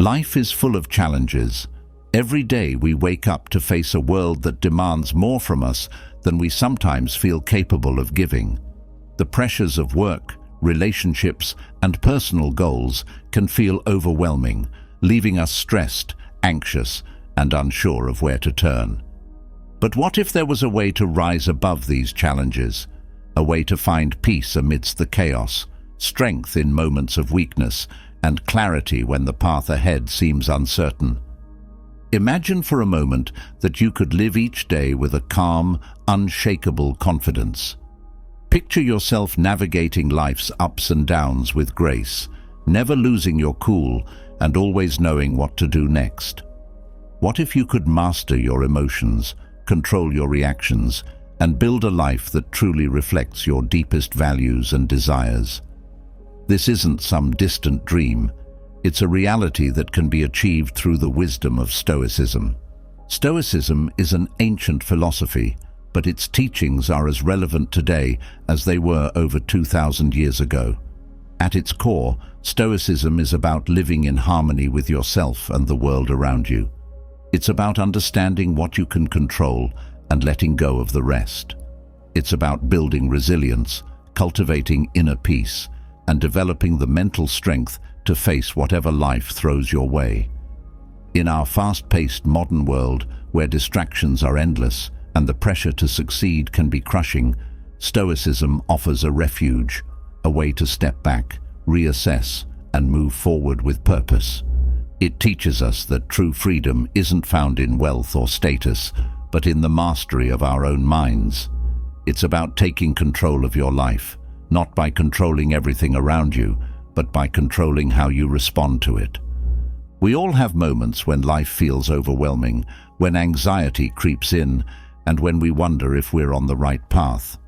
Life is full of challenges. Every day we wake up to face a world that demands more from us than we sometimes feel capable of giving. The pressures of work, relationships, and personal goals can feel overwhelming, leaving us stressed, anxious, and unsure of where to turn. But what if there was a way to rise above these challenges? A way to find peace amidst the chaos, strength in moments of weakness, and clarity when the path ahead seems uncertain. Imagine for a moment that you could live each day with a calm, unshakable confidence. Picture yourself navigating life's ups and downs with grace, never losing your cool and always knowing what to do next. What if you could master your emotions, control your reactions, and build a life that truly reflects your deepest values and desires? This isn't some distant dream. It's a reality that can be achieved through the wisdom of Stoicism. Stoicism is an ancient philosophy, but its teachings are as relevant today as they were over 2,000 years ago. At its core, Stoicism is about living in harmony with yourself and the world around you. It's about understanding what you can control and letting go of the rest. It's about building resilience, cultivating inner peace, and developing the mental strength to face whatever life throws your way. In our fast-paced modern world, where distractions are endless and the pressure to succeed can be crushing, Stoicism offers a refuge, a way to step back, reassess, and move forward with purpose. It teaches us that true freedom isn't found in wealth or status, but in the mastery of our own minds. It's about taking control of your life, not by controlling everything around you, but by controlling how you respond to it. We all have moments when life feels overwhelming, when anxiety creeps in, and when we wonder if we're on the right path.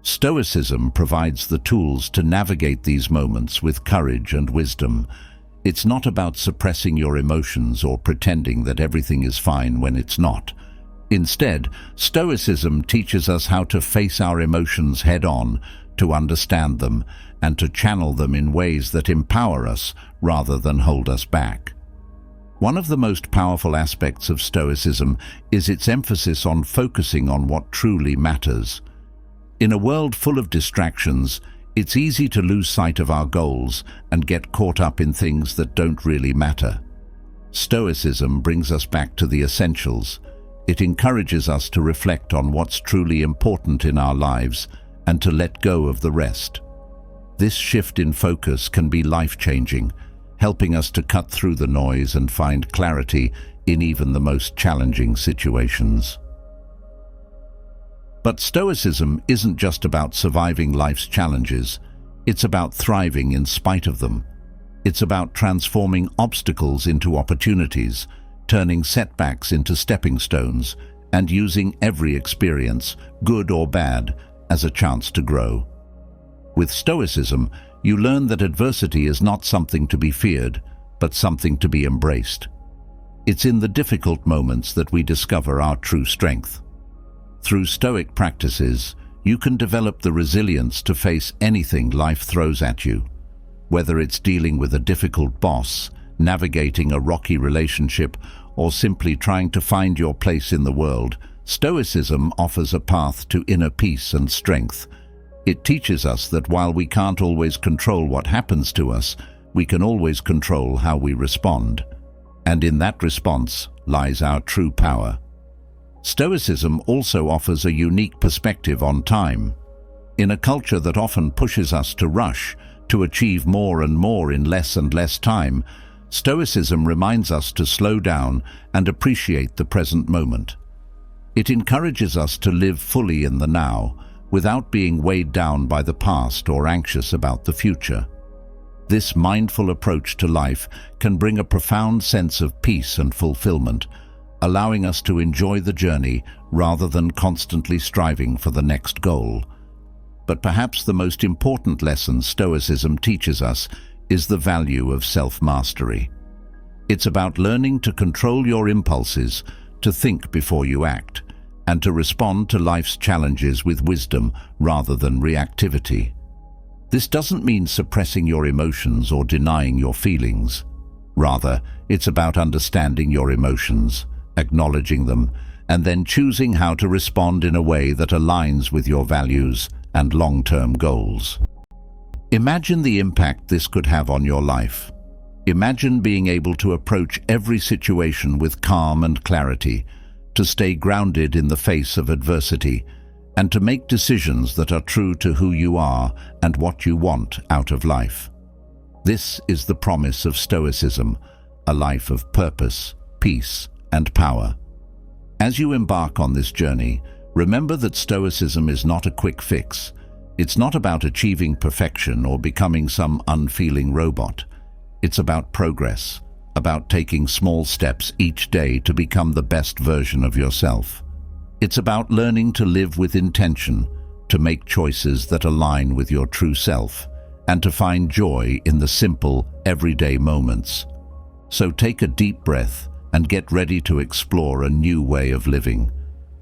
Stoicism provides the tools to navigate these moments with courage and wisdom. It's not about suppressing your emotions or pretending that everything is fine when it's not. Instead, Stoicism teaches us how to face our emotions head-on, to understand them, and to channel them in ways that empower us rather than hold us back. One of the most powerful aspects of Stoicism is its emphasis on focusing on what truly matters. In a world full of distractions, it's easy to lose sight of our goals and get caught up in things that don't really matter. Stoicism brings us back to the essentials. It encourages us to reflect on what's truly important in our lives and to let go of the rest. This shift in focus can be life-changing, helping us to cut through the noise and find clarity in even the most challenging situations. But Stoicism isn't just about surviving life's challenges. It's about thriving in spite of them. It's about transforming obstacles into opportunities, turning setbacks into stepping stones, and using every experience, good or bad, as a chance to grow. With Stoicism, you learn that adversity is not something to be feared, but something to be embraced. It's in the difficult moments that we discover our true strength. Through Stoic practices, you can develop the resilience to face anything life throws at you. Whether it's dealing with a difficult boss, navigating a rocky relationship, or simply trying to find your place in the world, Stoicism offers a path to inner peace and strength. It teaches us that while we can't always control what happens to us, we can always control how we respond. And in that response lies our true power. Stoicism also offers a unique perspective on time. In a culture that often pushes us to rush, to achieve more and more in less and less time, Stoicism reminds us to slow down and appreciate the present moment. It encourages us to live fully in the now, without being weighed down by the past or anxious about the future. This mindful approach to life can bring a profound sense of peace and fulfillment, allowing us to enjoy the journey rather than constantly striving for the next goal. But perhaps the most important lesson Stoicism teaches us is the value of self-mastery. It's about learning to control your impulses, to think before you act, and to respond to life's challenges with wisdom rather than reactivity. This doesn't mean suppressing your emotions or denying your feelings. Rather, it's about understanding your emotions, acknowledging them, and then choosing how to respond in a way that aligns with your values and long-term goals. Imagine the impact this could have on your life. Imagine being able to approach every situation with calm and clarity, to stay grounded in the face of adversity, and to make decisions that are true to who you are and what you want out of life. This is the promise of Stoicism, a life of purpose, peace, and power. As you embark on this journey, remember that Stoicism is not a quick fix. It's not about achieving perfection or becoming some unfeeling robot. It's about progress, about taking small steps each day to become the best version of yourself. It's about learning to live with intention, to make choices that align with your true self, and to find joy in the simple, everyday moments. So take a deep breath and get ready to explore a new way of living,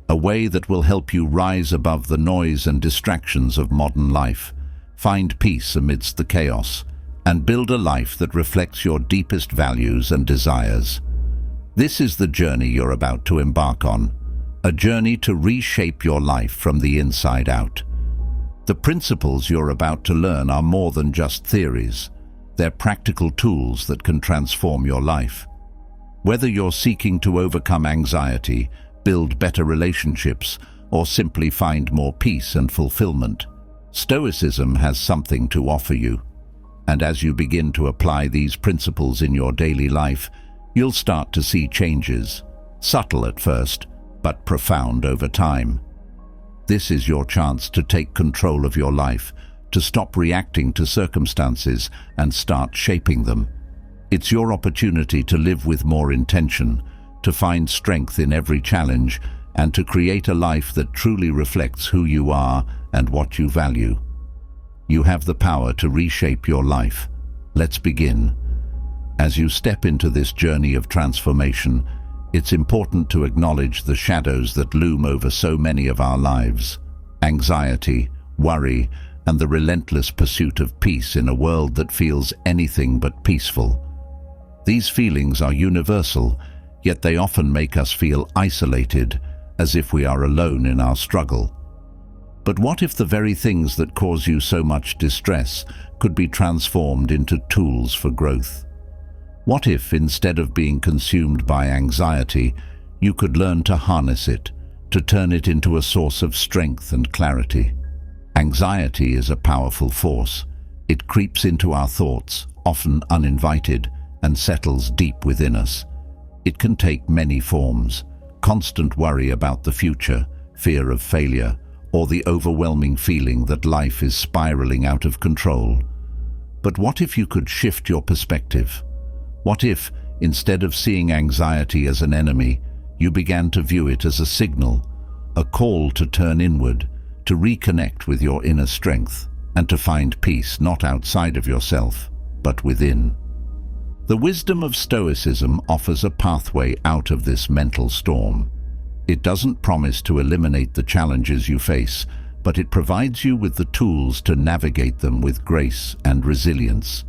a way that will help you rise above the noise and distractions of modern life, find peace amidst the chaos, and build a life that reflects your deepest values and desires. This is the journey you're about to embark on, a journey to reshape your life from the inside out. The principles you're about to learn are more than just theories. They're practical tools that can transform your life. Whether you're seeking to overcome anxiety, build better relationships, or simply find more peace and fulfillment, Stoicism has something to offer you. And as you begin to apply these principles in your daily life, you'll start to see changes, subtle at first, but profound over time. This is your chance to take control of your life, to stop reacting to circumstances and start shaping them. It's your opportunity to live with more intention, to find strength in every challenge, and to create a life that truly reflects who you are and what you value. You have the power to reshape your life. Let's begin. As you step into this journey of transformation, it's important to acknowledge the shadows that loom over so many of our lives: anxiety, worry, and the relentless pursuit of peace in a world that feels anything but peaceful. These feelings are universal, yet they often make us feel isolated, as if we are alone in our struggle. But what if the very things that cause you so much distress could be transformed into tools for growth? What if, instead of being consumed by anxiety, you could learn to harness it, to turn it into a source of strength and clarity? Anxiety is a powerful force. It creeps into our thoughts, often uninvited, and settles deep within us. It can take many forms: constant worry about the future, fear of failure, or the overwhelming feeling that life is spiraling out of control. But what if you could shift your perspective? What if, instead of seeing anxiety as an enemy, you began to view it as a signal, a call to turn inward, to reconnect with your inner strength, and to find peace not outside of yourself, but within? The wisdom of Stoicism offers a pathway out of this mental storm. It doesn't promise to eliminate the challenges you face, but it provides you with the tools to navigate them with grace and resilience.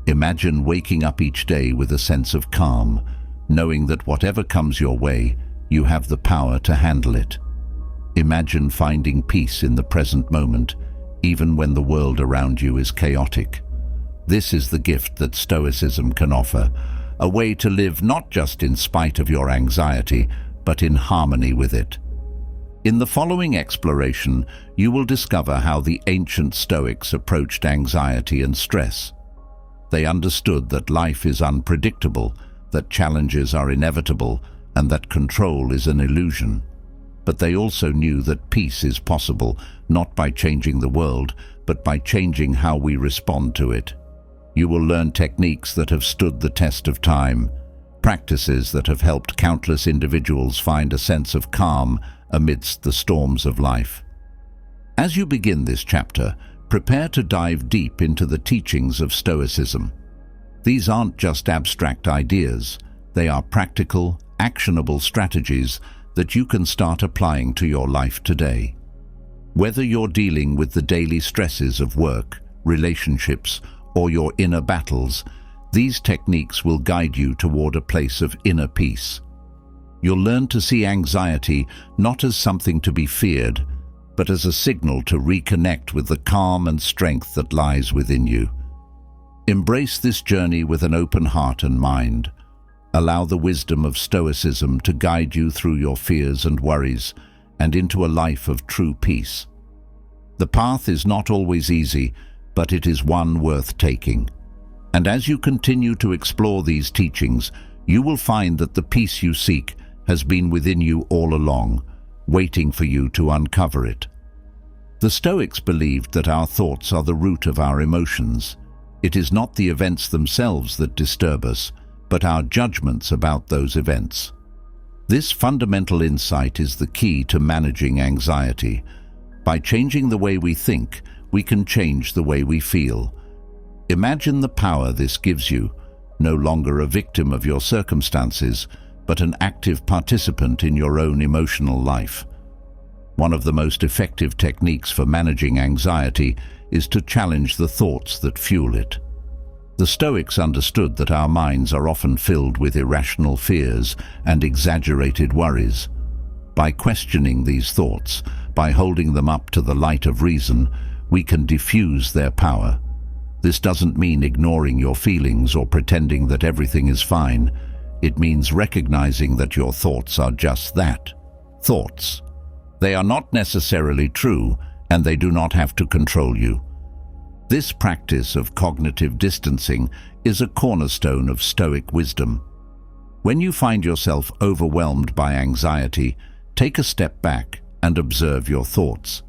Imagine waking up each day with a sense of calm, knowing that whatever comes your way, you have the power to handle it. Imagine finding peace in the present moment, even when the world around you is chaotic. This is the gift that Stoicism can offer, a way to live not just in spite of your anxiety, but in harmony with it. In the following exploration, you will discover how the ancient Stoics approached anxiety and stress. They understood that life is unpredictable, that challenges are inevitable, and that control is an illusion. But they also knew that peace is possible, not by changing the world, but by changing how we respond to it. You will learn techniques that have stood the test of time, practices that have helped countless individuals find a sense of calm amidst the storms of life. As you begin this chapter, prepare to dive deep into the teachings of Stoicism. These aren't just abstract ideas, they are practical, actionable strategies that you can start applying to your life today. Whether you're dealing with the daily stresses of work, relationships, or your inner battles, These techniques will guide you toward a place of inner peace. You'll learn to see anxiety not as something to be feared, but as a signal to reconnect with the calm and strength that lies within you. Embrace this journey with an open heart and mind. Allow the wisdom of Stoicism to guide you through your fears and worries and into a life of true peace. The path is not always easy, but it is one worth taking. And as you continue to explore these teachings, you will find that the peace you seek has been within you all along, waiting for you to uncover it. The Stoics believed that our thoughts are the root of our emotions. It is not the events themselves that disturb us, but our judgments about those events. This fundamental insight is the key to managing anxiety. By changing the way we think, we can change the way we feel. Imagine the power this gives you, no longer a victim of your circumstances, but an active participant in your own emotional life. One of the most effective techniques for managing anxiety is to challenge the thoughts that fuel it. The Stoics understood that our minds are often filled with irrational fears and exaggerated worries. By questioning these thoughts, by holding them up to the light of reason, we can diffuse their power. This doesn't mean ignoring your feelings or pretending that everything is fine. It means recognizing that your thoughts are just that, thoughts. They are not necessarily true, and they do not have to control you. This practice of cognitive distancing is a cornerstone of Stoic wisdom. When you find yourself overwhelmed by anxiety, take a step back and observe your thoughts.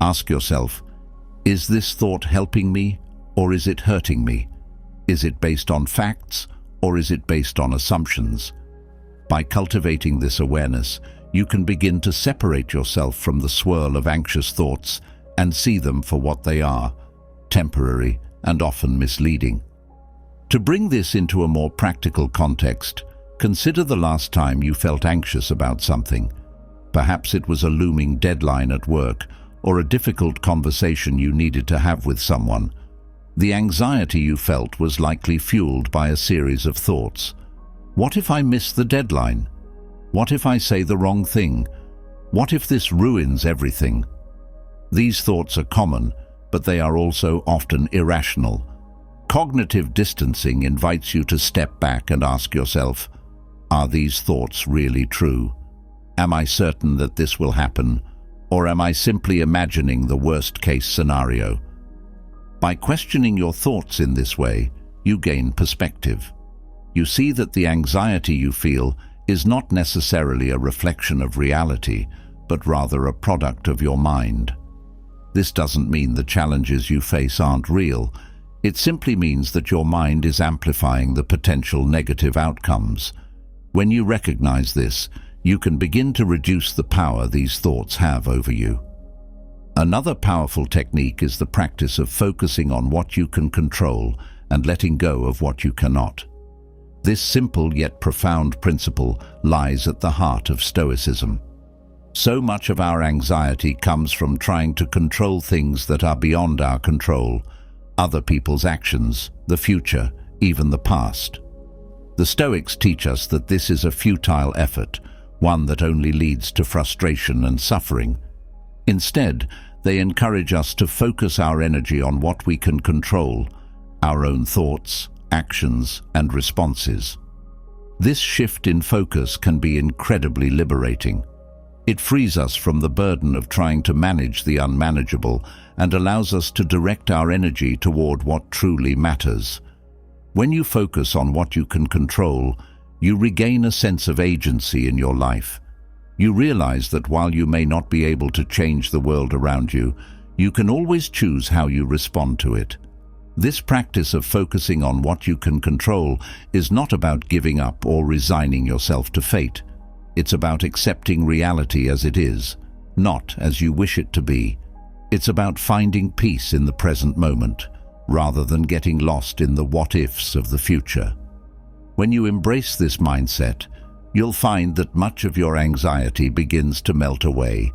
Ask yourself, is this thought helping me, or is it hurting me? Is it based on facts, or is it based on assumptions? By cultivating this awareness, you can begin to separate yourself from the swirl of anxious thoughts and see them for what they are, temporary and often misleading. To bring this into a more practical context, consider the last time you felt anxious about something. Perhaps it was a looming deadline at work or a difficult conversation you needed to have with someone. The anxiety you felt was likely fueled by a series of thoughts. What if I miss the deadline? What if I say the wrong thing? What if this ruins everything? These thoughts are common, but they are also often irrational. Cognitive distancing invites you to step back and ask yourself, are these thoughts really true? Am I certain that this will happen, or am I simply imagining the worst-case scenario? By questioning your thoughts in this way, you gain perspective. You see that the anxiety you feel is not necessarily a reflection of reality, but rather a product of your mind. This doesn't mean the challenges you face aren't real. It simply means that your mind is amplifying the potential negative outcomes. When you recognize this, you can begin to reduce the power these thoughts have over you. Another powerful technique is the practice of focusing on what you can control and letting go of what you cannot. This simple yet profound principle lies at the heart of Stoicism. So much of our anxiety comes from trying to control things that are beyond our control, other people's actions, the future, even the past. The Stoics teach us that this is a futile effort, one that only leads to frustration and suffering. Instead, they encourage us to focus our energy on what we can control, our own thoughts, actions, and responses. This shift in focus can be incredibly liberating. It frees us from the burden of trying to manage the unmanageable and allows us to direct our energy toward what truly matters. When you focus on what you can control, you regain a sense of agency in your life. You realize that while you may not be able to change the world around you, you can always choose how you respond to it. This practice of focusing on what you can control is not about giving up or resigning yourself to fate. It's about accepting reality as it is, not as you wish it to be. It's about finding peace in the present moment, rather than getting lost in the what-ifs of the future. When you embrace this mindset, you'll find that much of your anxiety begins to melt away.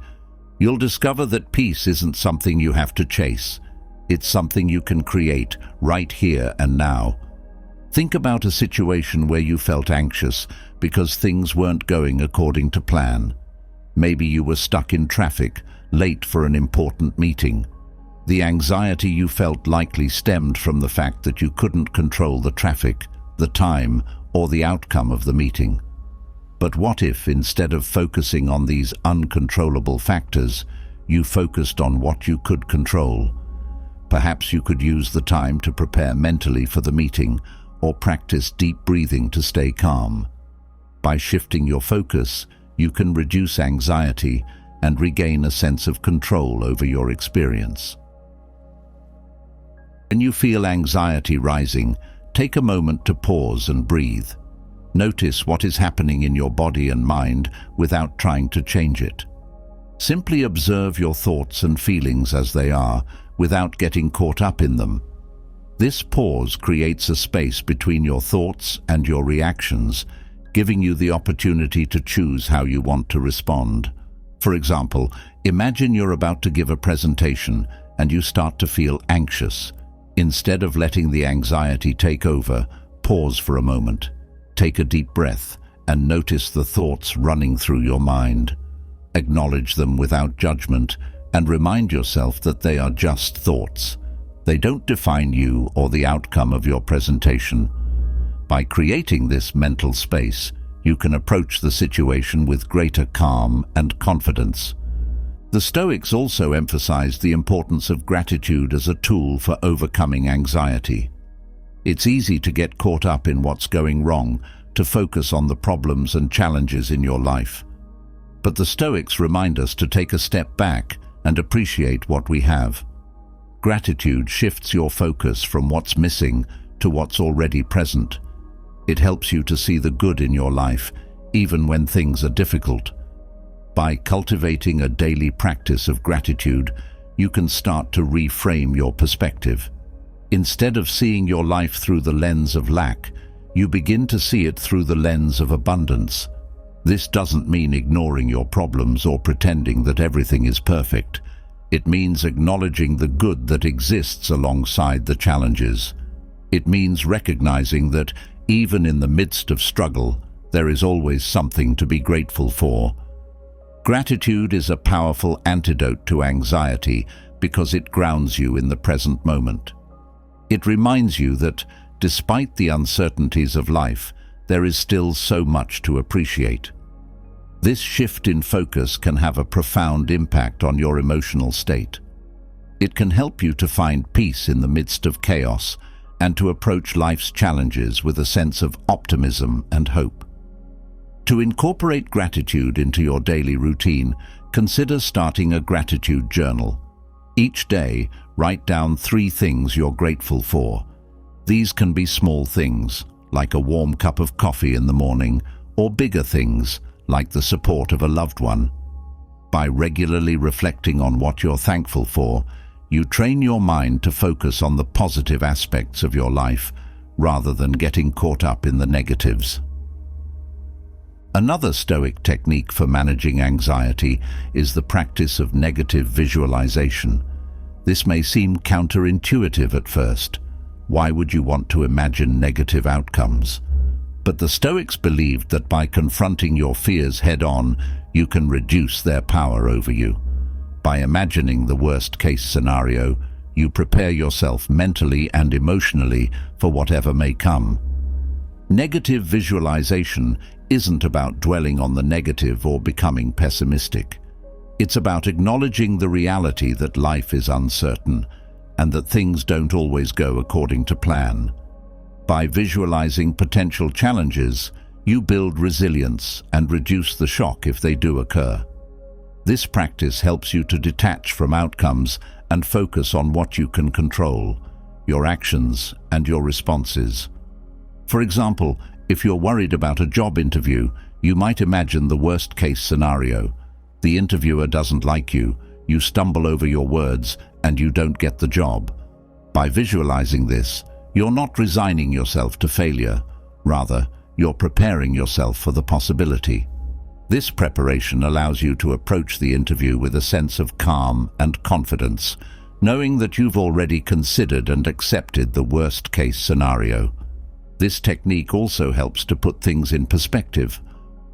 You'll discover that peace isn't something you have to chase. It's something you can create right here and now. Think about a situation where you felt anxious because things weren't going according to plan. Maybe you were stuck in traffic, late for an important meeting. The anxiety you felt likely stemmed from the fact that you couldn't control the traffic, the time, or the outcome of the meeting. But what if, instead of focusing on these uncontrollable factors, you focused on what you could control? Perhaps you could use the time to prepare mentally for the meeting or practice deep breathing to stay calm. By shifting your focus, you can reduce anxiety and regain a sense of control over your experience. When you feel anxiety rising, take a moment to pause and breathe. Notice what is happening in your body and mind without trying to change it. Simply observe your thoughts and feelings as they are, without getting caught up in them. This pause creates a space between your thoughts and your reactions, giving you the opportunity to choose how you want to respond. For example, imagine you're about to give a presentation and you start to feel anxious. Instead of letting the anxiety take over, pause for a moment. Take a deep breath and notice the thoughts running through your mind. Acknowledge them without judgment and remind yourself that they are just thoughts. They don't define you or the outcome of your presentation. By creating this mental space, you can approach the situation with greater calm and confidence. The Stoics also emphasized the importance of gratitude as a tool for overcoming anxiety. It's easy to get caught up in what's going wrong, to focus on the problems and challenges in your life. But the Stoics remind us to take a step back and appreciate what we have. Gratitude shifts your focus from what's missing to what's already present. It helps you to see the good in your life, even when things are difficult. By cultivating a daily practice of gratitude, you can start to reframe your perspective. Instead of seeing your life through the lens of lack, you begin to see it through the lens of abundance. This doesn't mean ignoring your problems or pretending that everything is perfect. It means acknowledging the good that exists alongside the challenges. It means recognizing that even in the midst of struggle, there is always something to be grateful for. Gratitude is a powerful antidote to anxiety because it grounds you in the present moment. It reminds you that, despite the uncertainties of life, there is still so much to appreciate. This shift in focus can have a profound impact on your emotional state. It can help you to find peace in the midst of chaos and to approach life's challenges with a sense of optimism and hope. To incorporate gratitude into your daily routine, consider starting a gratitude journal. Each day, write down 3 things you're grateful for. These can be small things, like a warm cup of coffee in the morning, or bigger things, like the support of a loved one. By regularly reflecting on what you're thankful for, you train your mind to focus on the positive aspects of your life, rather than getting caught up in the negatives. Another Stoic technique for managing anxiety is the practice of negative visualization. This may seem counterintuitive at first. Why would you want to imagine negative outcomes? But the Stoics believed that by confronting your fears head-on, you can reduce their power over you. By imagining the worst-case scenario, you prepare yourself mentally and emotionally for whatever may come. Negative visualization isn't about dwelling on the negative or becoming pessimistic. It's about acknowledging the reality that life is uncertain and that things don't always go according to plan. By visualizing potential challenges, you build resilience and reduce the shock if they do occur. This practice helps you to detach from outcomes and focus on what you can control, your actions and your responses. For example, if you're worried about a job interview, you might imagine the worst-case scenario. The interviewer doesn't like you, you stumble over your words, and you don't get the job. By visualizing this, you're not resigning yourself to failure. Rather, you're preparing yourself for the possibility. This preparation allows you to approach the interview with a sense of calm and confidence, knowing that you've already considered and accepted the worst-case scenario. This technique also helps to put things in perspective.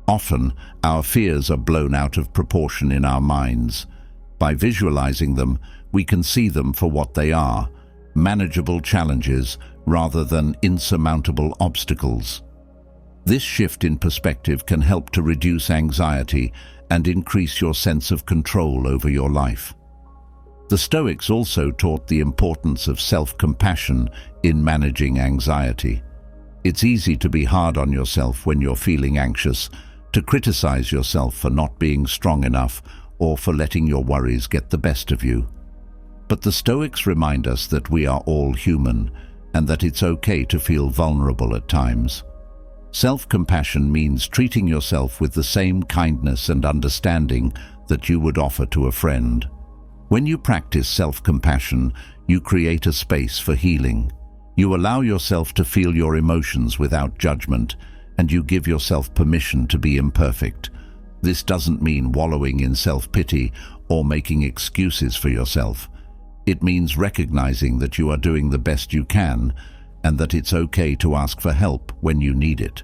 Often, our fears are blown out of proportion in our minds. By visualizing them, we can see them for what they are, manageable challenges rather than insurmountable obstacles. This shift in perspective can help to reduce anxiety and increase your sense of control over your life. The Stoics also taught the importance of self-compassion in managing anxiety. It's easy to be hard on yourself when you're feeling anxious, to criticize yourself for not being strong enough or for letting your worries get the best of you. But the Stoics remind us that we are all human and that it's okay to feel vulnerable at times. Self-compassion means treating yourself with the same kindness and understanding that you would offer to a friend. When you practice self-compassion, you create a space for healing. You allow yourself to feel your emotions without judgment, and you give yourself permission to be imperfect. This doesn't mean wallowing in self-pity or making excuses for yourself. It means recognizing that you are doing the best you can and that it's okay to ask for help when you need it.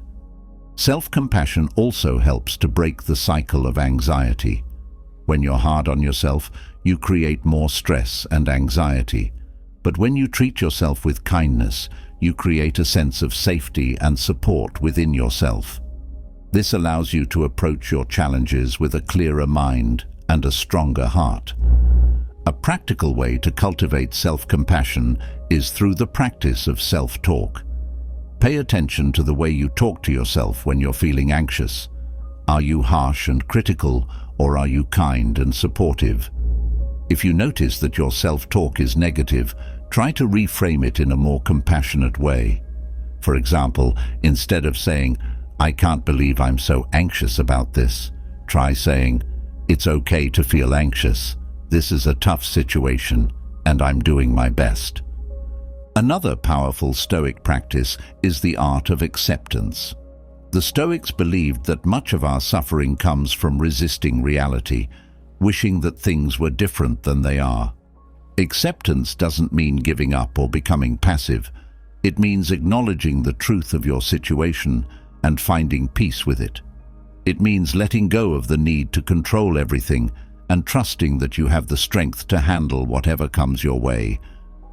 Self-compassion also helps to break the cycle of anxiety. When you're hard on yourself, you create more stress and anxiety. But when you treat yourself with kindness, you create a sense of safety and support within yourself. This allows you to approach your challenges with a clearer mind and a stronger heart. A practical way to cultivate self-compassion is through the practice of self-talk. Pay attention to the way you talk to yourself when you're feeling anxious. Are you harsh and critical, or are you kind and supportive? If you notice that your self-talk is negative, try to reframe it in a more compassionate way. For example, instead of saying, "I can't believe I'm so anxious about this," try saying, "It's okay to feel anxious. This is a tough situation, and I'm doing my best." Another powerful Stoic practice is the art of acceptance. The Stoics believed that much of our suffering comes from resisting reality, wishing that things were different than they are. Acceptance doesn't mean giving up or becoming passive. It means acknowledging the truth of your situation and finding peace with it. It means letting go of the need to control everything and trusting that you have the strength to handle whatever comes your way.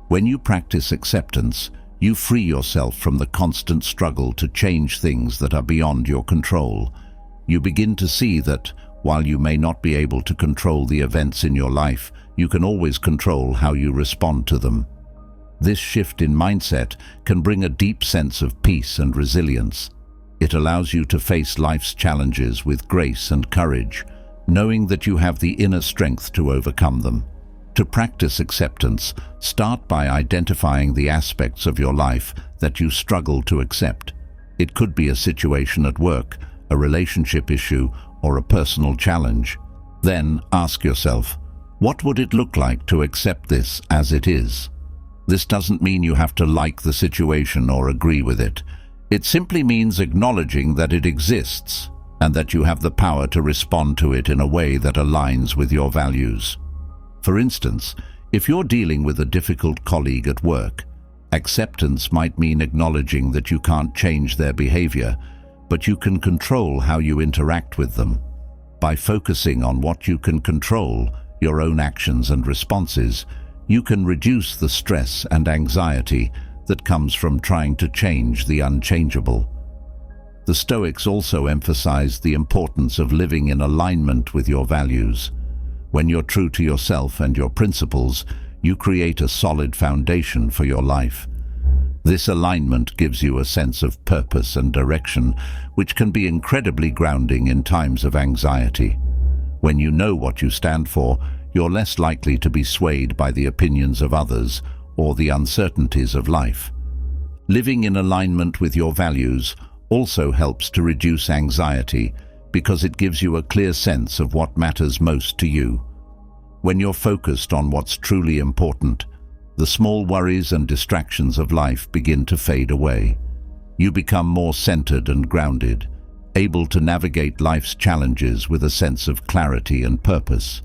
When you practice acceptance, you free yourself from the constant struggle to change things that are beyond your control. You begin to see that, while you may not be able to control the events in your life, you can always control how you respond to them. This shift in mindset can bring a deep sense of peace and resilience. It allows you to face life's challenges with grace and courage, knowing that you have the inner strength to overcome them. To practice acceptance, start by identifying the aspects of your life that you struggle to accept. It could be a situation at work, a relationship issue, or a personal challenge. Then ask yourself, what would it look like to accept this as it is? This doesn't mean you have to like the situation or agree with it. It simply means acknowledging that it exists and that you have the power to respond to it in a way that aligns with your values. For instance, if you're dealing with a difficult colleague at work, acceptance might mean acknowledging that you can't change their behavior, but you can control how you interact with them. By focusing on what you can control, your own actions and responses, you can reduce the stress and anxiety that comes from trying to change the unchangeable. The Stoics also emphasized the importance of living in alignment with your values. When you're true to yourself and your principles, you create a solid foundation for your life. This alignment gives you a sense of purpose and direction, which can be incredibly grounding in times of anxiety. When you know what you stand for, you're less likely to be swayed by the opinions of others or the uncertainties of life. Living in alignment with your values also helps to reduce anxiety because it gives you a clear sense of what matters most to you. When you're focused on what's truly important, the small worries and distractions of life begin to fade away. You become more centered and grounded, able to navigate life's challenges with a sense of clarity and purpose.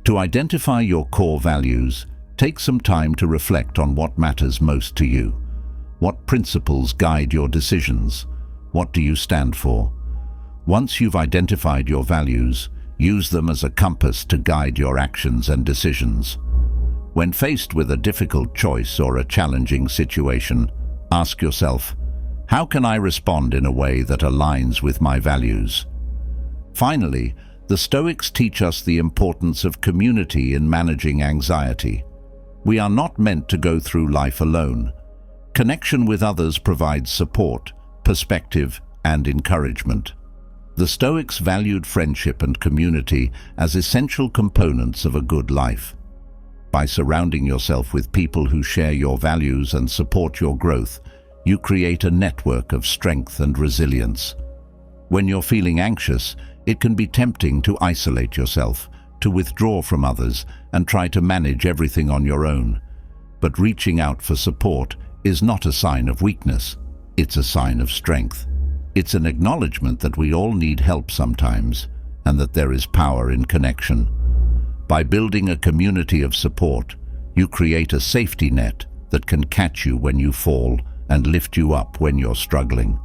To identify your core values, take some time to reflect on what matters most to you. What principles guide your decisions? What do you stand for? Once you've identified your values, use them as a compass to guide your actions and decisions. When faced with a difficult choice or a challenging situation, ask yourself, how can I respond in a way that aligns with my values? Finally, the Stoics teach us the importance of community in managing anxiety. We are not meant to go through life alone. Connection with others provides support, perspective, and encouragement. The Stoics valued friendship and community as essential components of a good life. By surrounding yourself with people who share your values and support your growth, you create a network of strength and resilience. When you're feeling anxious, it can be tempting to isolate yourself, to withdraw from others, and try to manage everything on your own. But reaching out for support is not a sign of weakness, it's a sign of strength. It's an acknowledgement that we all need help sometimes, and that there is power in connection. By building a community of support, you create a safety net that can catch you when you fall and lift you up when you're struggling.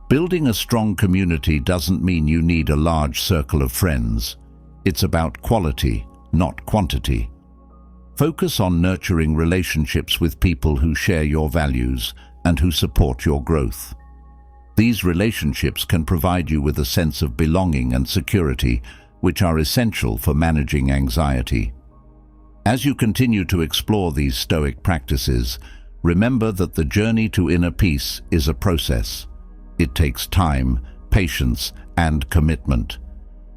Building a strong community doesn't mean you need a large circle of friends. It's about quality, not quantity. Focus on nurturing relationships with people who share your values and who support your growth. These relationships can provide you with a sense of belonging and security, which are essential for managing anxiety. As you continue to explore these Stoic practices, remember that the journey to inner peace is a process. It takes time, patience, and commitment.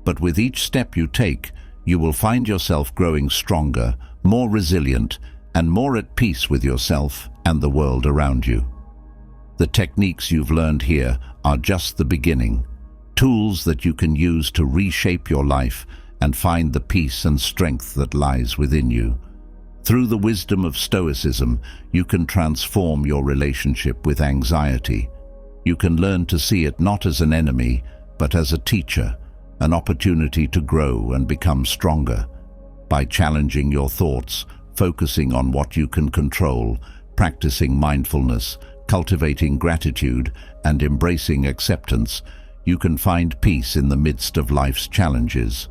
But with each step you take, you will find yourself growing stronger, more resilient, and more at peace with yourself and the world around you. The techniques you've learned here are just the beginning, tools that you can use to reshape your life and find the peace and strength that lies within you. Through the wisdom of Stoicism, you can transform your relationship with anxiety. You can learn to see it not as an enemy, but as a teacher, an opportunity to grow and become stronger. By challenging your thoughts, focusing on what you can control, practicing mindfulness, cultivating gratitude, and embracing acceptance, you can find peace in the midst of life's challenges.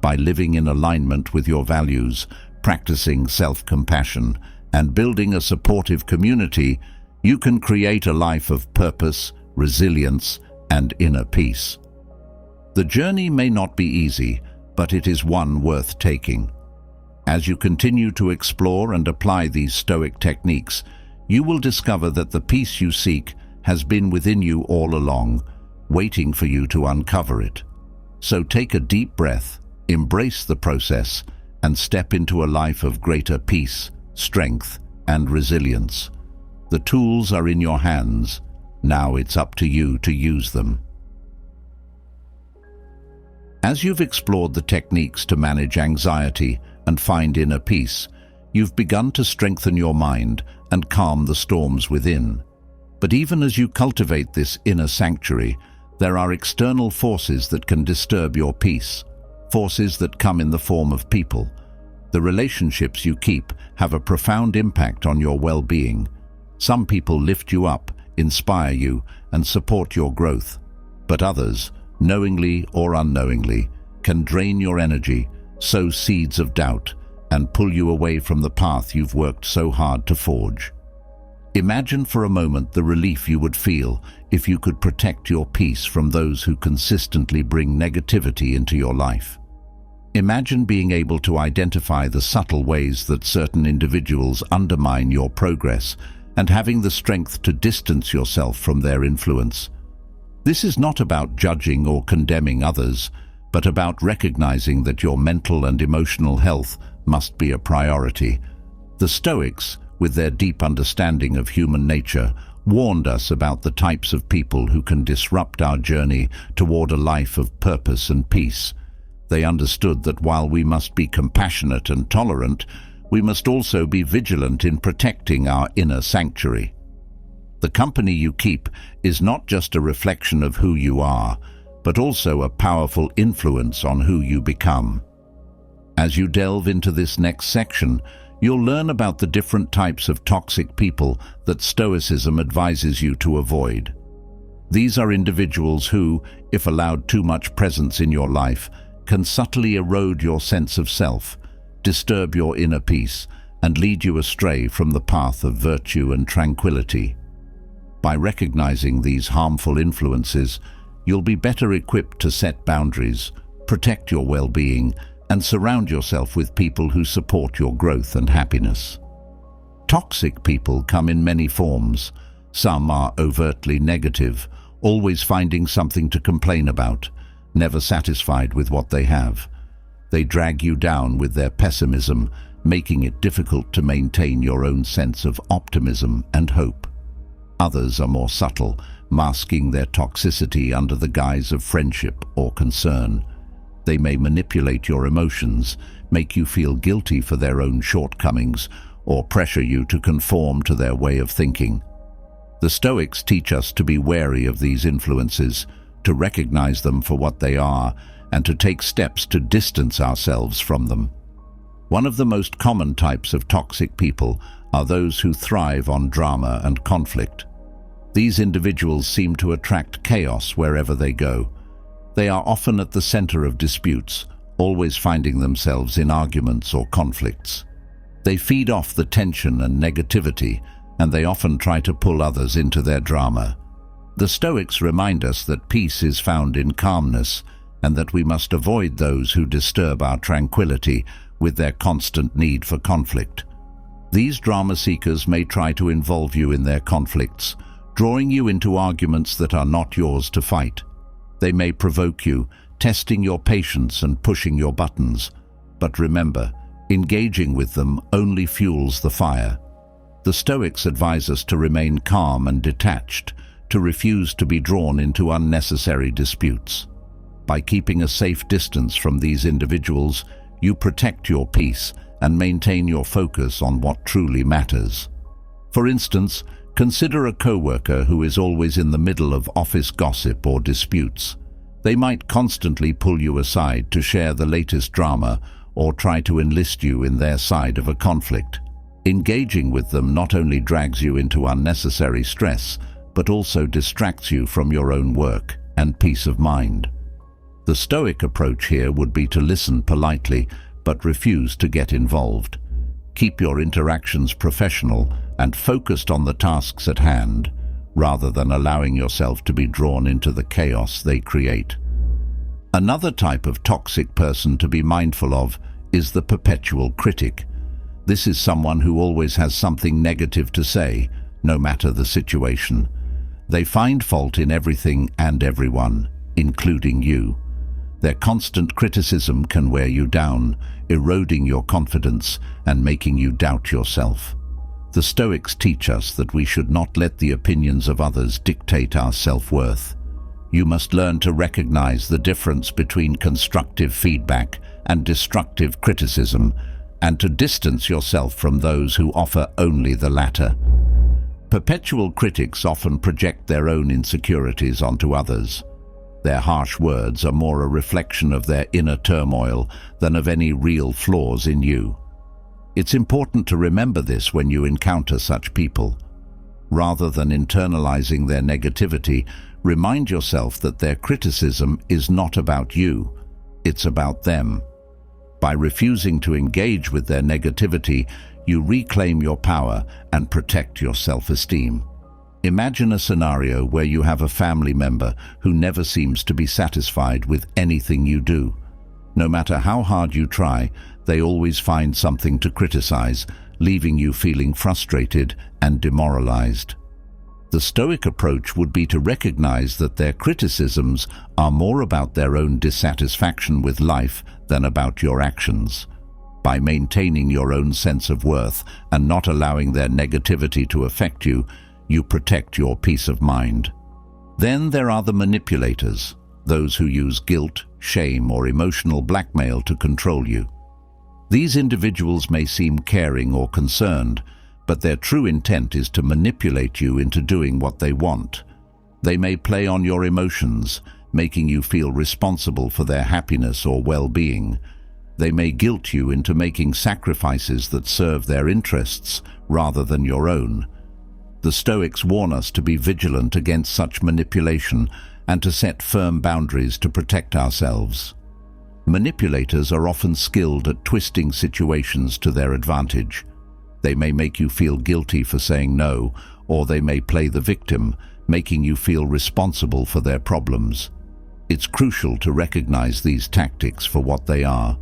By living in alignment with your values, practicing self-compassion, and building a supportive community, you can create a life of purpose, resilience, and inner peace. The journey may not be easy, but it is one worth taking. As you continue to explore and apply these Stoic techniques, you will discover that the peace you seek has been within you all along, waiting for you to uncover it. So take a deep breath, embrace the process, and step into a life of greater peace, strength, and resilience. The tools are in your hands. Now it's up to you to use them. As you've explored the techniques to manage anxiety and find inner peace, you've begun to strengthen your mind and calm the storms within. But even as you cultivate this inner sanctuary, there are external forces that can disturb your peace, forces that come in the form of people. The relationships you keep have a profound impact on your well-being. Some people lift you up, inspire you, and support your growth. But others, knowingly or unknowingly, can drain your energy, sow seeds of doubt, and pull you away from the path you've worked so hard to forge. Imagine for a moment the relief you would feel if you could protect your peace from those who consistently bring negativity into your life. Imagine being able to identify the subtle ways that certain individuals undermine your progress and having the strength to distance yourself from their influence. This is not about judging or condemning others, but about recognizing that your mental and emotional health must be a priority. The Stoics, with their deep understanding of human nature, warned us about the types of people who can disrupt our journey toward a life of purpose and peace. They understood that while we must be compassionate and tolerant, we must also be vigilant in protecting our inner sanctuary. The company you keep is not just a reflection of who you are, but also a powerful influence on who you become. As you delve into this next section, You'll learn about the different types of toxic people that Stoicism advises you to avoid. These are individuals who, if allowed too much presence in your life, can subtly erode your sense of self, disturb your inner peace, and lead you astray from the path of virtue and tranquility. By recognizing these harmful influences, you'll be better equipped to set boundaries, protect your well-being, and surround yourself with people who support your growth and happiness. Toxic people come in many forms. Some are overtly negative, always finding something to complain about, never satisfied with what they have. They drag you down with their pessimism, making it difficult to maintain your own sense of optimism and hope. Others are more subtle, masking their toxicity under the guise of friendship or concern. They may manipulate your emotions, make you feel guilty for their own shortcomings, or pressure you to conform to their way of thinking. The Stoics teach us to be wary of these influences, to recognize them for what they are, and to take steps to distance ourselves from them. One of the most common types of toxic people are those who thrive on drama and conflict. These individuals seem to attract chaos wherever they go. They are often at the center of disputes, always finding themselves in arguments or conflicts. They feed off the tension and negativity, and they often try to pull others into their drama. The Stoics remind us that peace is found in calmness, and that we must avoid those who disturb our tranquility with their constant need for conflict. These drama seekers may try to involve you in their conflicts, drawing you into arguments that are not yours to fight. They may provoke you, testing your patience and pushing your buttons. But remember, engaging with them only fuels the fire. The Stoics advise us to remain calm and detached, to refuse to be drawn into unnecessary disputes. By keeping a safe distance from these individuals, you protect your peace and maintain your focus on what truly matters. For instance, consider a coworker who is always in the middle of office gossip or disputes. They might constantly pull you aside to share the latest drama or try to enlist you in their side of a conflict. Engaging with them not only drags you into unnecessary stress, but also distracts you from your own work and peace of mind. The Stoic approach here would be to listen politely, but refuse to get involved. Keep your interactions professional and focused on the tasks at hand, rather than allowing yourself to be drawn into the chaos they create. Another type of toxic person to be mindful of is the perpetual critic. This is someone who always has something negative to say, no matter the situation. They find fault in everything and everyone, including you. Their constant criticism can wear you down, eroding your confidence and making you doubt yourself. The Stoics teach us that we should not let the opinions of others dictate our self-worth. You must learn to recognize the difference between constructive feedback and destructive criticism, and to distance yourself from those who offer only the latter. Perpetual critics often project their own insecurities onto others. Their harsh words are more a reflection of their inner turmoil than of any real flaws in you. It's important to remember this when you encounter such people. Rather than internalizing their negativity, remind yourself that their criticism is not about you, it's about them. By refusing to engage with their negativity, you reclaim your power and protect your self-esteem. Imagine a scenario where you have a family member who never seems to be satisfied with anything you do. No matter how hard you try, they always find something to criticize, leaving you feeling frustrated and demoralized. The Stoic approach would be to recognize that their criticisms are more about their own dissatisfaction with life than about your actions. By maintaining your own sense of worth and not allowing their negativity to affect you, you protect your peace of mind. Then there are the manipulators, those who use guilt, shame, or emotional blackmail to control you. These individuals may seem caring or concerned, but their true intent is to manipulate you into doing what they want. They may play on your emotions, making you feel responsible for their happiness or well-being. They may guilt you into making sacrifices that serve their interests rather than your own. The Stoics warn us to be vigilant against such manipulation and to set firm boundaries to protect ourselves. Manipulators are often skilled at twisting situations to their advantage. They may make you feel guilty for saying no, or they may play the victim, making you feel responsible for their problems. It's crucial to recognize these tactics for what they are: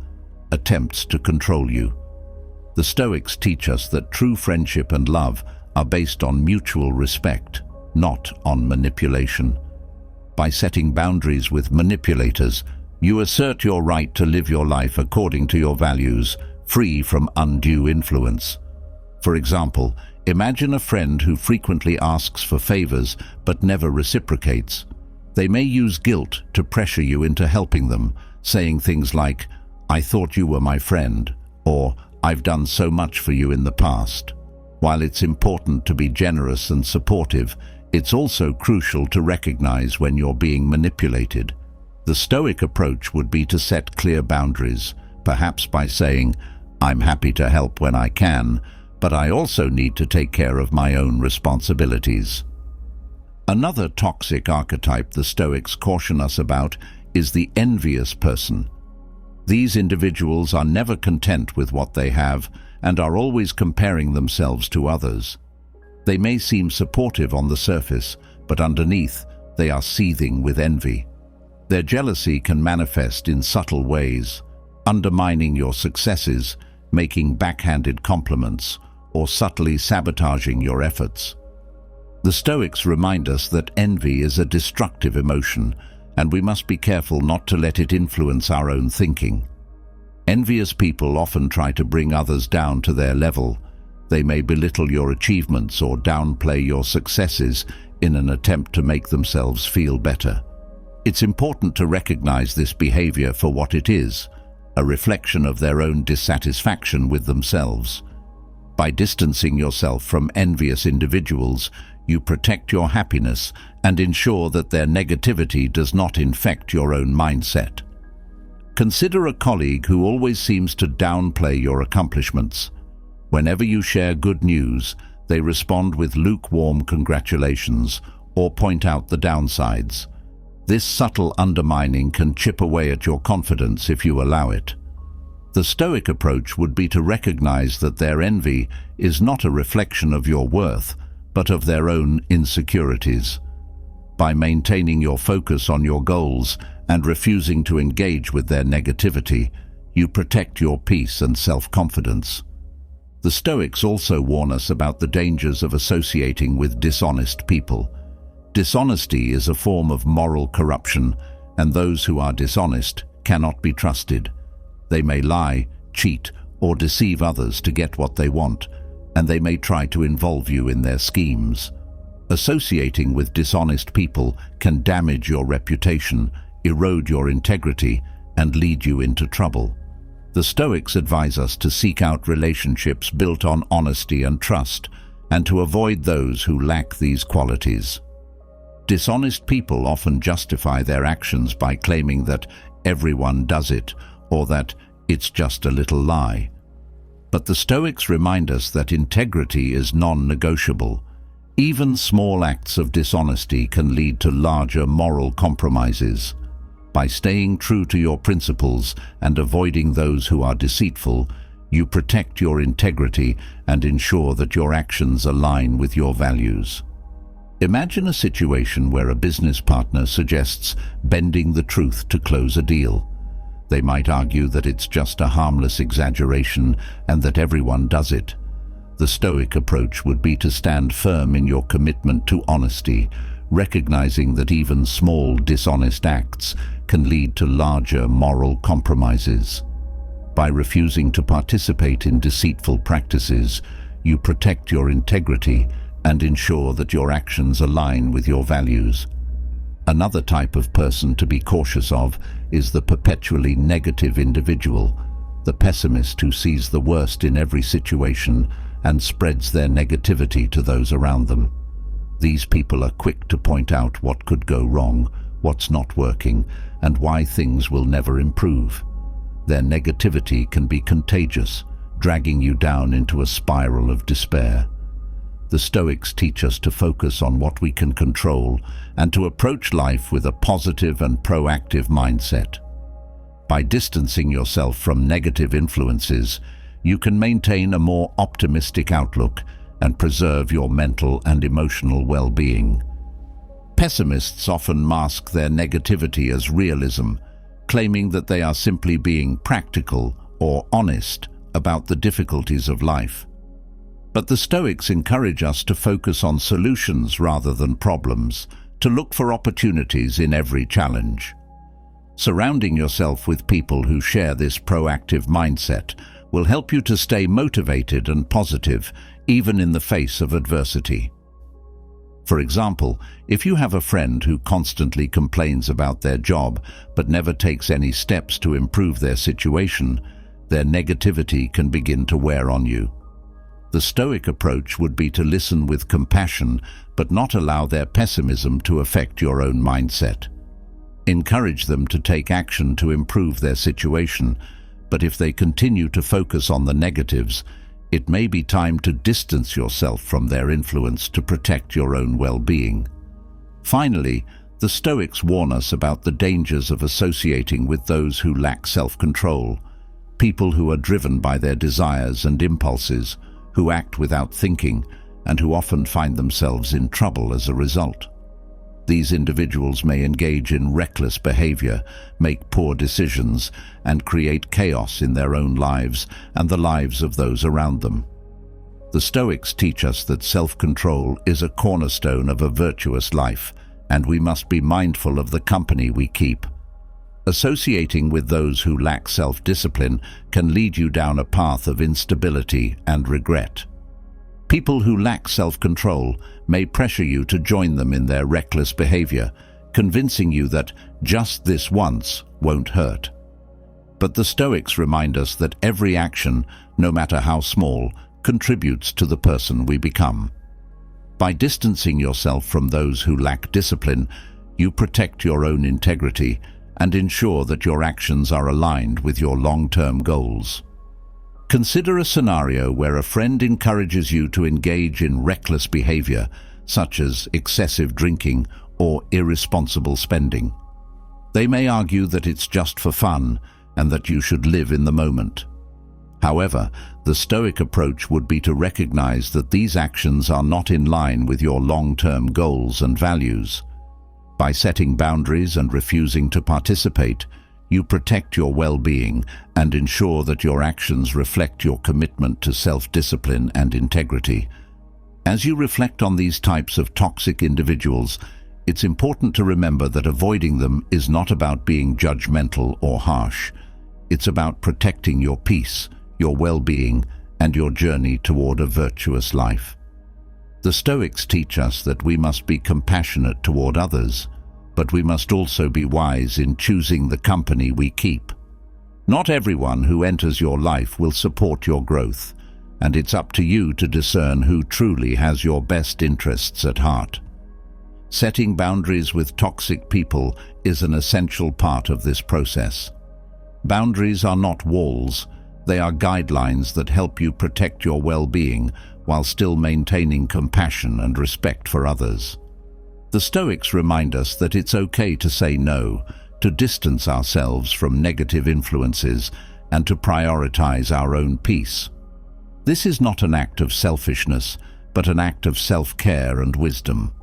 attempts to control you. The Stoics teach us that true friendship and love are based on mutual respect, not on manipulation. By setting boundaries with manipulators, you assert your right to live your life according to your values, free from undue influence. For example, imagine a friend who frequently asks for favors but never reciprocates. They may use guilt to pressure you into helping them, saying things like, "I thought you were my friend," or "I've done so much for you in the past." While it's important to be generous and supportive, it's also crucial to recognize when you're being manipulated. The Stoic approach would be to set clear boundaries, perhaps by saying, "I'm happy to help when I can, but I also need to take care of my own responsibilities." Another toxic archetype the Stoics caution us about is the envious person. These individuals are never content with what they have and are always comparing themselves to others. They may seem supportive on the surface, but underneath, they are seething with envy. Their jealousy can manifest in subtle ways, undermining your successes, making backhanded compliments, or subtly sabotaging your efforts. The Stoics remind us that envy is a destructive emotion, and we must be careful not to let it influence our own thinking. Envious people often try to bring others down to their level. They may belittle your achievements or downplay your successes in an attempt to make themselves feel better. It's important to recognize this behavior for what it is, a reflection of their own dissatisfaction with themselves. By distancing yourself from envious individuals, you protect your happiness and ensure that their negativity does not infect your own mindset. Consider a colleague who always seems to downplay your accomplishments. Whenever you share good news, they respond with lukewarm congratulations or point out the downsides. This subtle undermining can chip away at your confidence if you allow it. The Stoic approach would be to recognize that their envy is not a reflection of your worth, but of their own insecurities. By maintaining your focus on your goals and refusing to engage with their negativity, you protect your peace and self-confidence. The Stoics also warn us about the dangers of associating with dishonest people. Dishonesty is a form of moral corruption, and those who are dishonest cannot be trusted. They may lie, cheat, or deceive others to get what they want, and they may try to involve you in their schemes. Associating with dishonest people can damage your reputation, erode your integrity, and lead you into trouble. The Stoics advise us to seek out relationships built on honesty and trust, and to avoid those who lack these qualities. Dishonest people often justify their actions by claiming that everyone does it, or that it's just a little lie. But the Stoics remind us that integrity is non-negotiable. Even small acts of dishonesty can lead to larger moral compromises. By staying true to your principles and avoiding those who are deceitful, you protect your integrity and ensure that your actions align with your values. Imagine a situation where a business partner suggests bending the truth to close a deal. They might argue that it's just a harmless exaggeration and that everyone does it. The Stoic approach would be to stand firm in your commitment to honesty, recognizing that even small dishonest acts can lead to larger moral compromises. By refusing to participate in deceitful practices, you protect your integrity and ensure that your actions align with your values. Another type of person to be cautious of is the perpetually negative individual, the pessimist who sees the worst in every situation and spreads their negativity to those around them. These people are quick to point out what could go wrong, what's not working, and why things will never improve. their negativity can be contagious, dragging you down into a spiral of despair. The Stoics teach us to focus on what we can control and to approach life with a positive and proactive mindset. By distancing yourself from negative influences, you can maintain a more optimistic outlook and preserve your mental and emotional well-being. Pessimists often mask their negativity as realism, claiming that they are simply being practical or honest about the difficulties of life. But the Stoics encourage us to focus on solutions rather than problems, to look for opportunities in every challenge. Surrounding yourself with people who share this proactive mindset will help you to stay motivated and positive, even in the face of adversity. For example, if you have a friend who constantly complains about their job but never takes any steps to improve their situation, their negativity can begin to wear on you. The Stoic approach would be to listen with compassion but not allow their pessimism to affect your own mindset. Encourage them to take action to improve their situation, but if they continue to focus on the negatives, it may be time to distance yourself from their influence to protect your own well-being. Finally, the Stoics warn us about the dangers of associating with those who lack self-control, people who are driven by their desires and impulses, who act without thinking, and who often find themselves in trouble as a result. These individuals may engage in reckless behavior, make poor decisions, and create chaos in their own lives and the lives of those around them. The Stoics teach us that self-control is a cornerstone of a virtuous life, and we must be mindful of the company we keep. Associating with those who lack self-discipline can lead you down a path of instability and regret. People who lack self-control may pressure you to join them in their reckless behavior, convincing you that just this once won't hurt. But the Stoics remind us that every action, no matter how small, contributes to the person we become. By distancing yourself from those who lack discipline, you protect your own integrity and ensure that your actions are aligned with your long-term goals. Consider a scenario where a friend encourages you to engage in reckless behavior, such as excessive drinking or irresponsible spending. They may argue that it's just for fun and that you should live in the moment. However, the Stoic approach would be to recognize that these actions are not in line with your long-term goals and values. By setting boundaries and refusing to participate, you protect your well-being and ensure that your actions reflect your commitment to self-discipline and integrity. As you reflect on these types of toxic individuals, it's important to remember that avoiding them is not about being judgmental or harsh. It's about protecting your peace, your well-being, and your journey toward a virtuous life. The Stoics teach us that we must be compassionate toward others, but we must also be wise in choosing the company we keep. Not everyone who enters your life will support your growth, and it's up to you to discern who truly has your best interests at heart. Setting boundaries with toxic people is an essential part of this process. Boundaries are not walls, they are guidelines that help you protect your well-being while still maintaining compassion and respect for others. The Stoics remind us that it's okay to say no, to distance ourselves from negative influences, and to prioritize our own peace. This is not an act of selfishness, but an act of self-care and wisdom.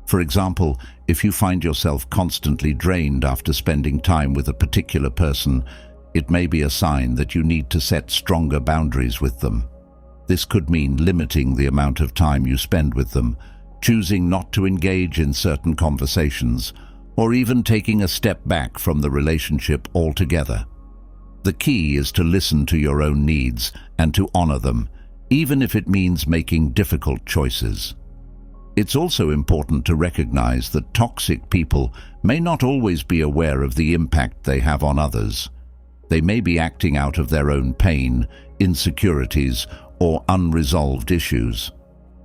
For example, if you find yourself constantly drained after spending time with a particular person, it may be a sign that you need to set stronger boundaries with them. This could mean limiting the amount of time you spend with them, choosing not to engage in certain conversations, or even taking a step back from the relationship altogether. The key is to listen to your own needs and to honor them, even if it means making difficult choices. It's also important to recognize that toxic people may not always be aware of the impact they have on others. They may be acting out of their own pain, insecurities, or unresolved issues.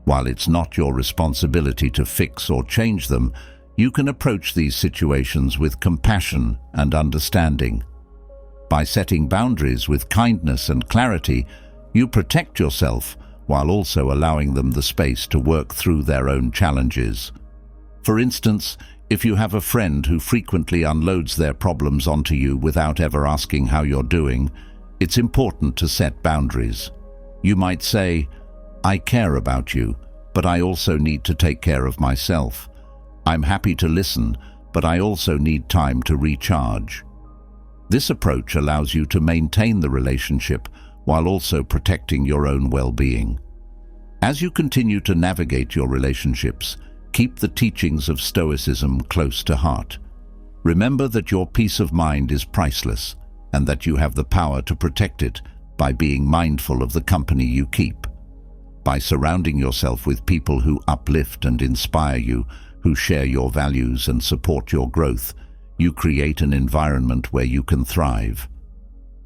While it's not your responsibility to fix or change them, you can approach these situations with compassion and understanding. By setting boundaries with kindness and clarity, you protect yourself while also allowing them the space to work through their own challenges. For instance, if you have a friend who frequently unloads their problems onto you without ever asking how you're doing, it's important to set boundaries. You might say, "I care about you, but I also need to take care of myself. I'm happy to listen, but I also need time to recharge." This approach allows you to maintain the relationship while also protecting your own well-being. As you continue to navigate your relationships, keep the teachings of Stoicism close to heart. Remember that your peace of mind is priceless and that you have the power to protect it by being mindful of the company you keep. By surrounding yourself with people who uplift and inspire you, who share your values and support your growth, you create an environment where you can thrive.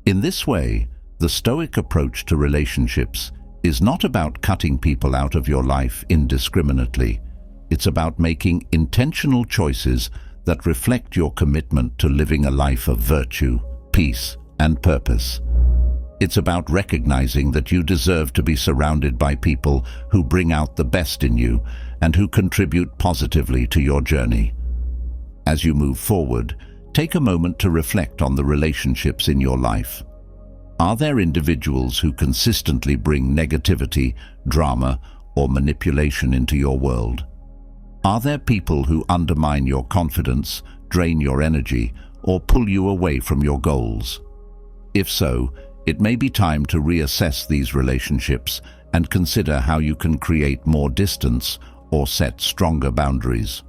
In this way, the Stoic approach to relationships is not about cutting people out of your life indiscriminately. It's about making intentional choices that reflect your commitment to living a life of virtue, peace, and purpose. It's about recognizing that you deserve to be surrounded by people who bring out the best in you and who contribute positively to your journey. As you move forward, take a moment to reflect on the relationships in your life. Are there individuals who consistently bring negativity, drama, or manipulation into your world? Are there people who undermine your confidence, drain your energy, or pull you away from your goals? If so, it may be time to reassess these relationships and consider how you can create more distance or set stronger boundaries.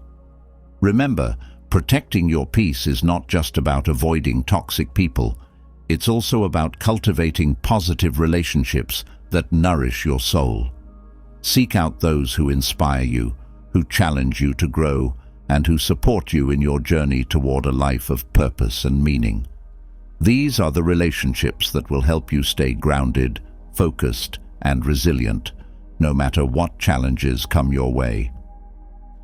Remember, protecting your peace is not just about avoiding toxic people. It's also about cultivating positive relationships that nourish your soul. Seek out those who inspire you, who challenge you to grow, and who support you in your journey toward a life of purpose and meaning. These are the relationships that will help you stay grounded, focused, and resilient, no matter what challenges come your way.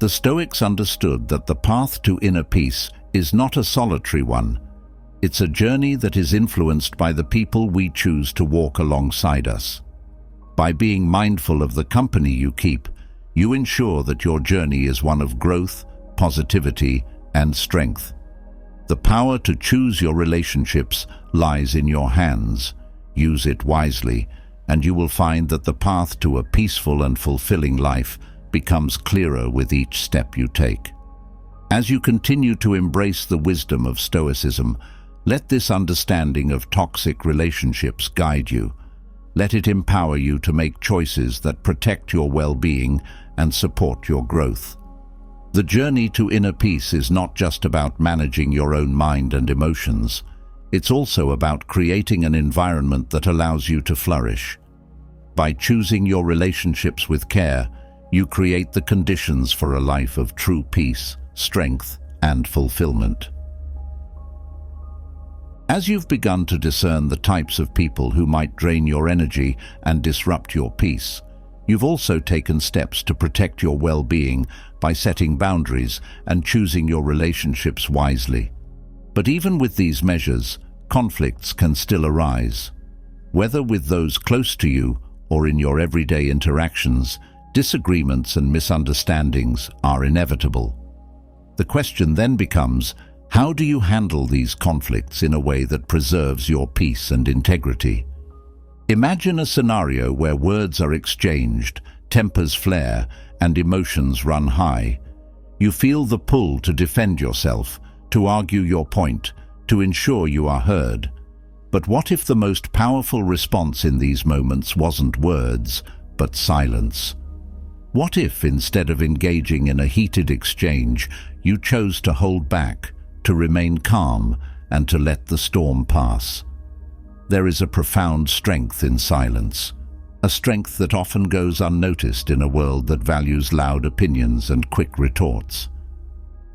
The Stoics understood that the path to inner peace is not a solitary one. It's a journey that is influenced by the people we choose to walk alongside us. By being mindful of the company you keep, you ensure that your journey is one of growth, positivity, and strength. The power to choose your relationships lies in your hands. Use it wisely, and you will find that the path to a peaceful and fulfilling life becomes clearer with each step you take. As you continue to embrace the wisdom of Stoicism, let this understanding of toxic relationships guide you. Let it empower you to make choices that protect your well-being and support your growth. The journey to inner peace is not just about managing your own mind and emotions. It's also about creating an environment that allows you to flourish. By choosing your relationships with care, you create the conditions for a life of true peace, strength, and fulfillment. As you've begun to discern the types of people who might drain your energy and disrupt your peace, you've also taken steps to protect your well-being by setting boundaries and choosing your relationships wisely. But even with these measures, conflicts can still arise. Whether with those close to you or in your everyday interactions, disagreements and misunderstandings are inevitable. The question then becomes, how do you handle these conflicts in a way that preserves your peace and integrity? Imagine a scenario where words are exchanged, tempers flare, and emotions run high. You feel the pull to defend yourself, to argue your point, to ensure you are heard. But what if the most powerful response in these moments wasn't words, but silence? What if, instead of engaging in a heated exchange, you chose to hold back, to remain calm, and to let the storm pass? There is a profound strength in silence, a strength that often goes unnoticed in a world that values loud opinions and quick retorts.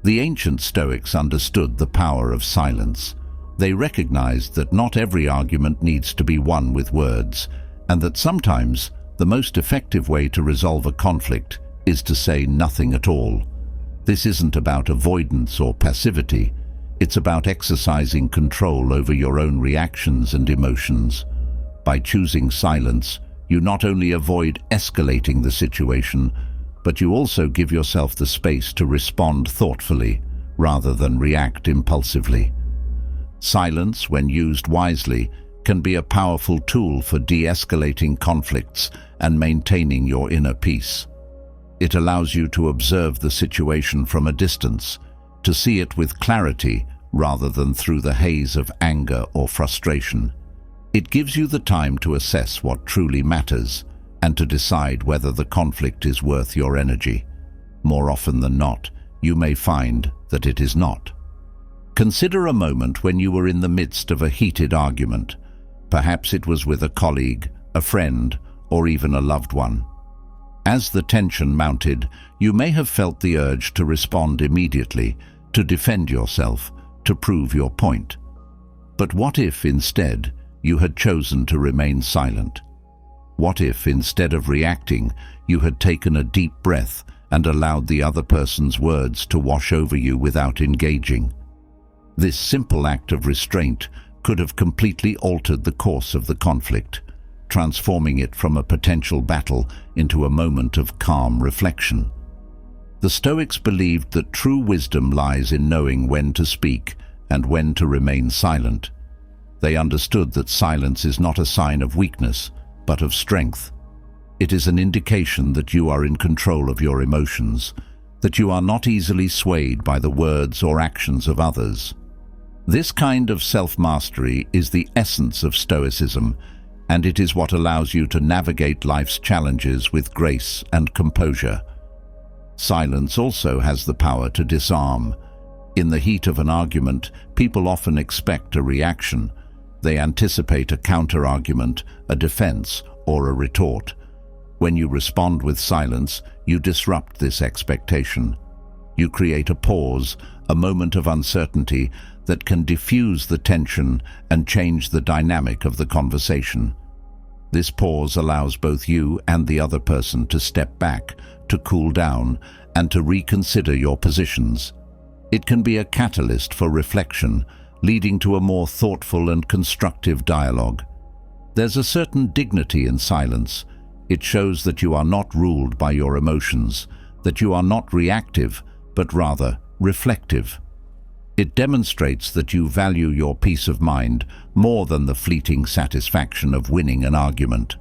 The ancient Stoics understood the power of silence. They recognized that not every argument needs to be won with words, and that sometimes the most effective way to resolve a conflict is to say nothing at all. This isn't about avoidance or passivity. It's about exercising control over your own reactions and emotions. By choosing silence, you not only avoid escalating the situation, but you also give yourself the space to respond thoughtfully rather than react impulsively. Silence, when used wisely, can be a powerful tool for de-escalating conflicts and maintaining your inner peace. It allows you to observe the situation from a distance, to see it with clarity rather than through the haze of anger or frustration. It gives you the time to assess what truly matters and to decide whether the conflict is worth your energy. More often than not, you may find that it is not. Consider a moment when you were in the midst of a heated argument. Perhaps it was with a colleague, a friend, or even a loved one. As the tension mounted, you may have felt the urge to respond immediately, to defend yourself, to prove your point. But what if, instead, you had chosen to remain silent? What if, instead of reacting, you had taken a deep breath and allowed the other person's words to wash over you without engaging? This simple act of restraint could have completely altered the course of the conflict, transforming it from a potential battle into a moment of calm reflection. The Stoics believed that true wisdom lies in knowing when to speak and when to remain silent. They understood that silence is not a sign of weakness, but of strength. It is an indication that you are in control of your emotions, that you are not easily swayed by the words or actions of others. This kind of self-mastery is the essence of Stoicism, and it is what allows you to navigate life's challenges with grace and composure. Silence also has the power to disarm. In the heat of an argument, people often expect a reaction. They anticipate a counter-argument, a defense, or a retort. When you respond with silence, you disrupt this expectation. You create a pause, a moment of uncertainty that can diffuse the tension and change the dynamic of the conversation. This pause allows both you and the other person to step back, to cool down, and to reconsider your positions. It can be a catalyst for reflection, leading to a more thoughtful and constructive dialogue. There's a certain dignity in silence. It shows that you are not ruled by your emotions, that you are not reactive, but rather reflective. It demonstrates that you value your peace of mind more than the fleeting satisfaction of winning an argument.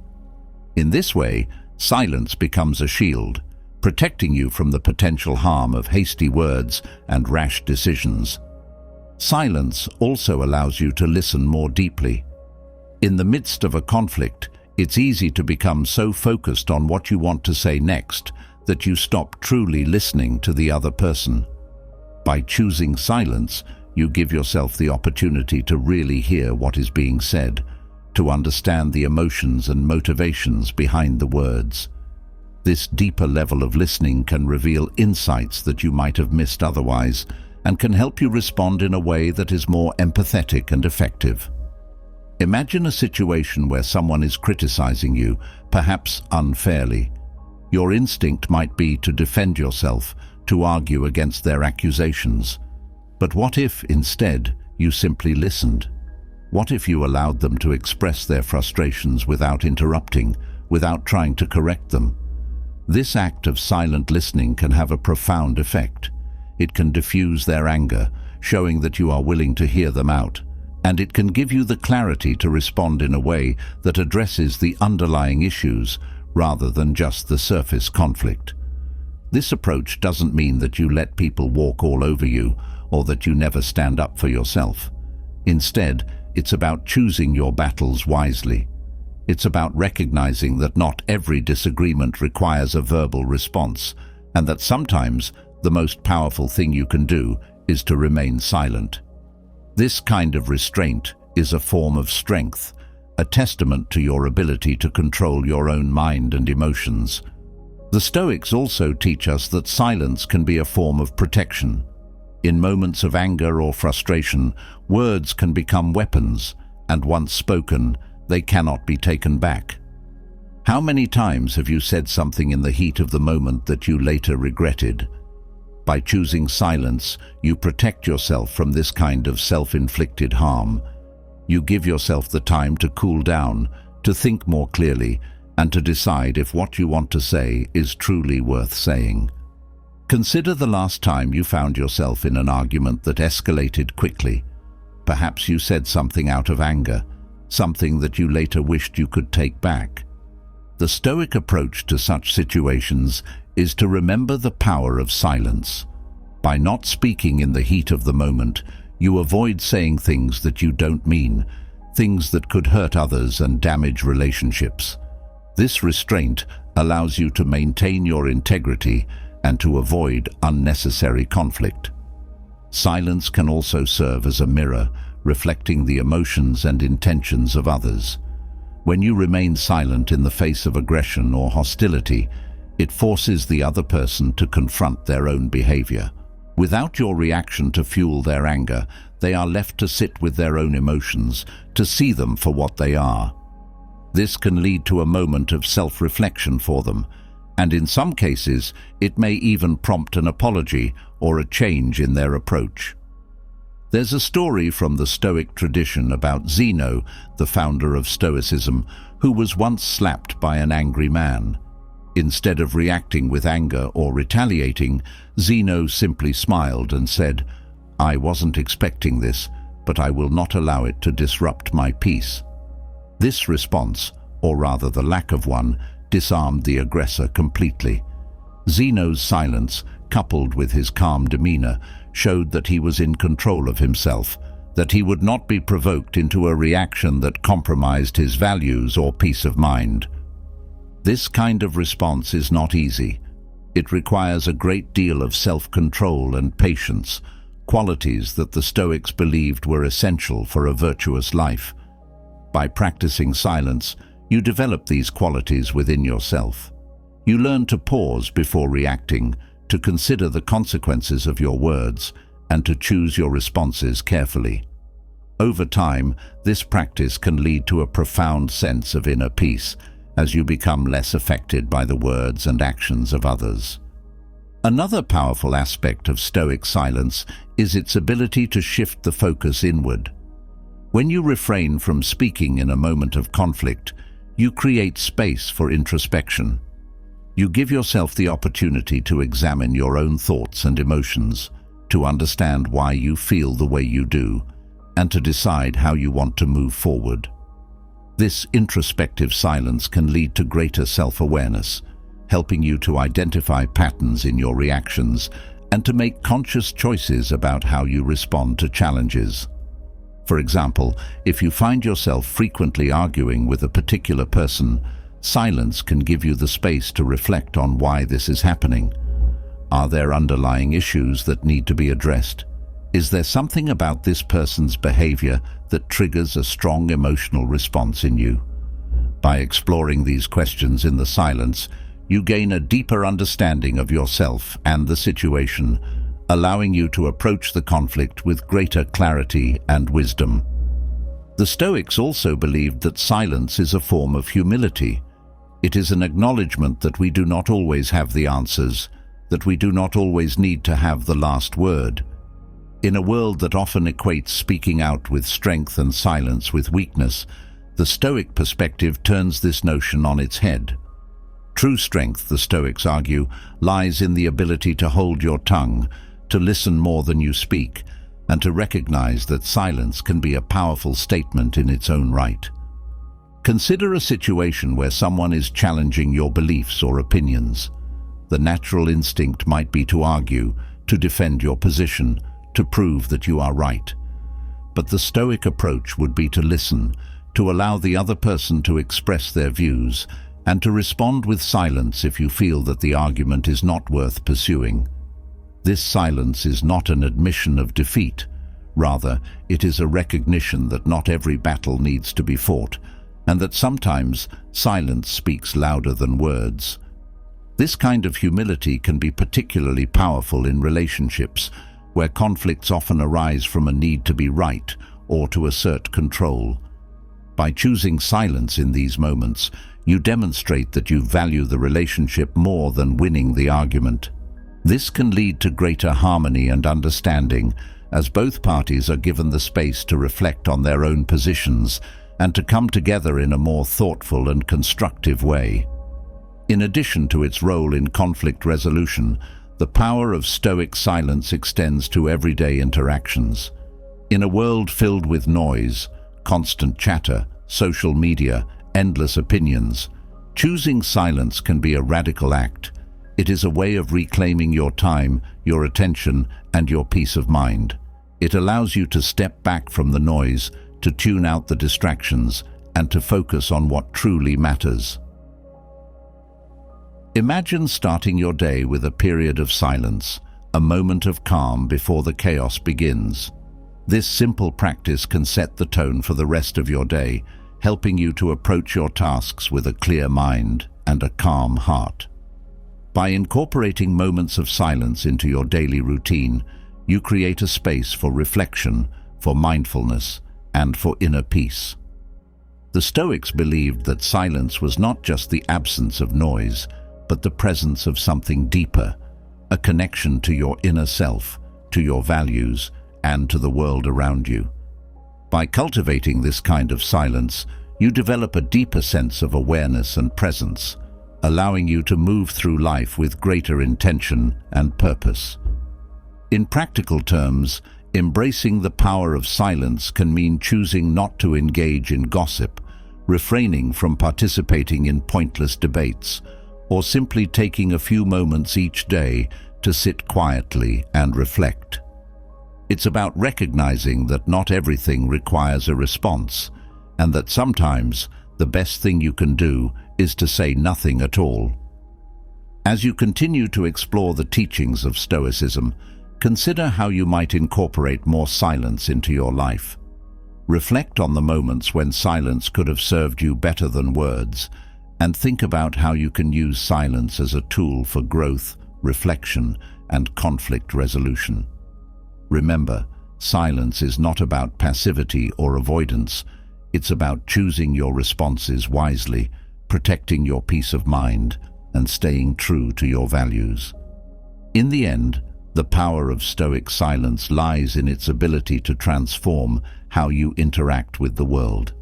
In this way, silence becomes a shield, protecting you from the potential harm of hasty words and rash decisions. Silence also allows you to listen more deeply. In the midst of a conflict, it's easy to become so focused on what you want to say next that you stop truly listening to the other person. By choosing silence, you give yourself the opportunity to really hear what is being said, to understand the emotions and motivations behind the words. This deeper level of listening can reveal insights that you might have missed otherwise, and can help you respond in a way that is more empathetic and effective. Imagine a situation where someone is criticizing you, perhaps unfairly. Your instinct might be to defend yourself, to argue against their accusations. But what if, instead, you simply listened? What if you allowed them to express their frustrations without interrupting, without trying to correct them? This act of silent listening can have a profound effect. It can diffuse their anger, showing that you are willing to hear them out, and it can give you the clarity to respond in a way that addresses the underlying issues rather than just the surface conflict. This approach doesn't mean that you let people walk all over you or that you never stand up for yourself. Instead, it's about choosing your battles wisely. It's about recognizing that not every disagreement requires a verbal response, and that sometimes the most powerful thing you can do is to remain silent. This kind of restraint is a form of strength, a testament to your ability to control your own mind and emotions. The Stoics also teach us that silence can be a form of protection. In moments of anger or frustration, words can become weapons, and once spoken, they cannot be taken back. How many times have you said something in the heat of the moment that you later regretted? By choosing silence, you protect yourself from this kind of self-inflicted harm. You give yourself the time to cool down, to think more clearly, and to decide if what you want to say is truly worth saying. Consider the last time you found yourself in an argument that escalated quickly. Perhaps you said something out of anger, something that you later wished you could take back. The Stoic approach to such situations is to remember the power of silence. By not speaking in the heat of the moment, you avoid saying things that you don't mean, things that could hurt others and damage relationships. This restraint allows you to maintain your integrity and to avoid unnecessary conflict. Silence can also serve as a mirror, reflecting the emotions and intentions of others. When you remain silent in the face of aggression or hostility, it forces the other person to confront their own behavior. Without your reaction to fuel their anger, they are left to sit with their own emotions, to see them for what they are. This can lead to a moment of self-reflection for them, and in some cases, it may even prompt an apology or a change in their approach. There's a story from the Stoic tradition about Zeno, the founder of Stoicism, who was once slapped by an angry man. Instead of reacting with anger or retaliating, Zeno simply smiled and said, "I wasn't expecting this, but I will not allow it to disrupt my peace." This response, or rather the lack of one, disarmed the aggressor completely. Zeno's silence, coupled with his calm demeanor, showed that he was in control of himself, that he would not be provoked into a reaction that compromised his values or peace of mind. This kind of response is not easy. It requires a great deal of self-control and patience, qualities that the Stoics believed were essential for a virtuous life. By practicing silence, you develop these qualities within yourself. You learn to pause before reacting, to consider the consequences of your words, and to choose your responses carefully. Over time, this practice can lead to a profound sense of inner peace, as you become less affected by the words and actions of others. Another powerful aspect of Stoic silence is its ability to shift the focus inward. When you refrain from speaking in a moment of conflict, you create space for introspection. You give yourself the opportunity to examine your own thoughts and emotions, to understand why you feel the way you do, and to decide how you want to move forward. This introspective silence can lead to greater self-awareness, helping you to identify patterns in your reactions and to make conscious choices about how you respond to challenges. For example, if you find yourself frequently arguing with a particular person, silence can give you the space to reflect on why this is happening. Are there underlying issues that need to be addressed? Is there something about this person's behavior that triggers a strong emotional response in you? By exploring these questions in the silence, you gain a deeper understanding of yourself and the situation, allowing you to approach the conflict with greater clarity and wisdom. The Stoics also believed that silence is a form of humility. It is an acknowledgement that we do not always have the answers, that we do not always need to have the last word. In a world that often equates speaking out with strength and silence with weakness, the Stoic perspective turns this notion on its head. True strength, the Stoics argue, lies in the ability to hold your tongue, to listen more than you speak, and to recognize that silence can be a powerful statement in its own right. Consider a situation where someone is challenging your beliefs or opinions. The natural instinct might be to argue, to defend your position, to prove that you are right. But the Stoic approach would be to listen, to allow the other person to express their views, and to respond with silence if you feel that the argument is not worth pursuing. This silence is not an admission of defeat. Rather, it is a recognition that not every battle needs to be fought, and that sometimes silence speaks louder than words. This kind of humility can be particularly powerful in relationships, where conflicts often arise from a need to be right or to assert control. By choosing silence in these moments, you demonstrate that you value the relationship more than winning the argument. This can lead to greater harmony and understanding, as both parties are given the space to reflect on their own positions and to come together in a more thoughtful and constructive way. In addition to its role in conflict resolution, the power of Stoic silence extends to everyday interactions. In a world filled with noise, constant chatter, social media, endless opinions, choosing silence can be a radical act. It is a way of reclaiming your time, your attention, and your peace of mind. It allows you to step back from the noise, to tune out the distractions, and to focus on what truly matters. Imagine starting your day with a period of silence, a moment of calm before the chaos begins. This simple practice can set the tone for the rest of your day, helping you to approach your tasks with a clear mind and a calm heart. By incorporating moments of silence into your daily routine, you create a space for reflection, for mindfulness, and for inner peace. The Stoics believed that silence was not just the absence of noise, but the presence of something deeper, a connection to your inner self, to your values, and to the world around you. By cultivating this kind of silence, you develop a deeper sense of awareness and presence, allowing you to move through life with greater intention and purpose. In practical terms, embracing the power of silence can mean choosing not to engage in gossip, refraining from participating in pointless debates, or simply taking a few moments each day to sit quietly and reflect. It's about recognizing that not everything requires a response, and that sometimes the best thing you can do is to say nothing at all. As you continue to explore the teachings of Stoicism, consider how you might incorporate more silence into your life. Reflect on the moments when silence could have served you better than words, and think about how you can use silence as a tool for growth, reflection, and conflict resolution. Remember, silence is not about passivity or avoidance. It's about choosing your responses wisely, protecting your peace of mind, and staying true to your values. In the end, the power of Stoic silence lies in its ability to transform how you interact with the world.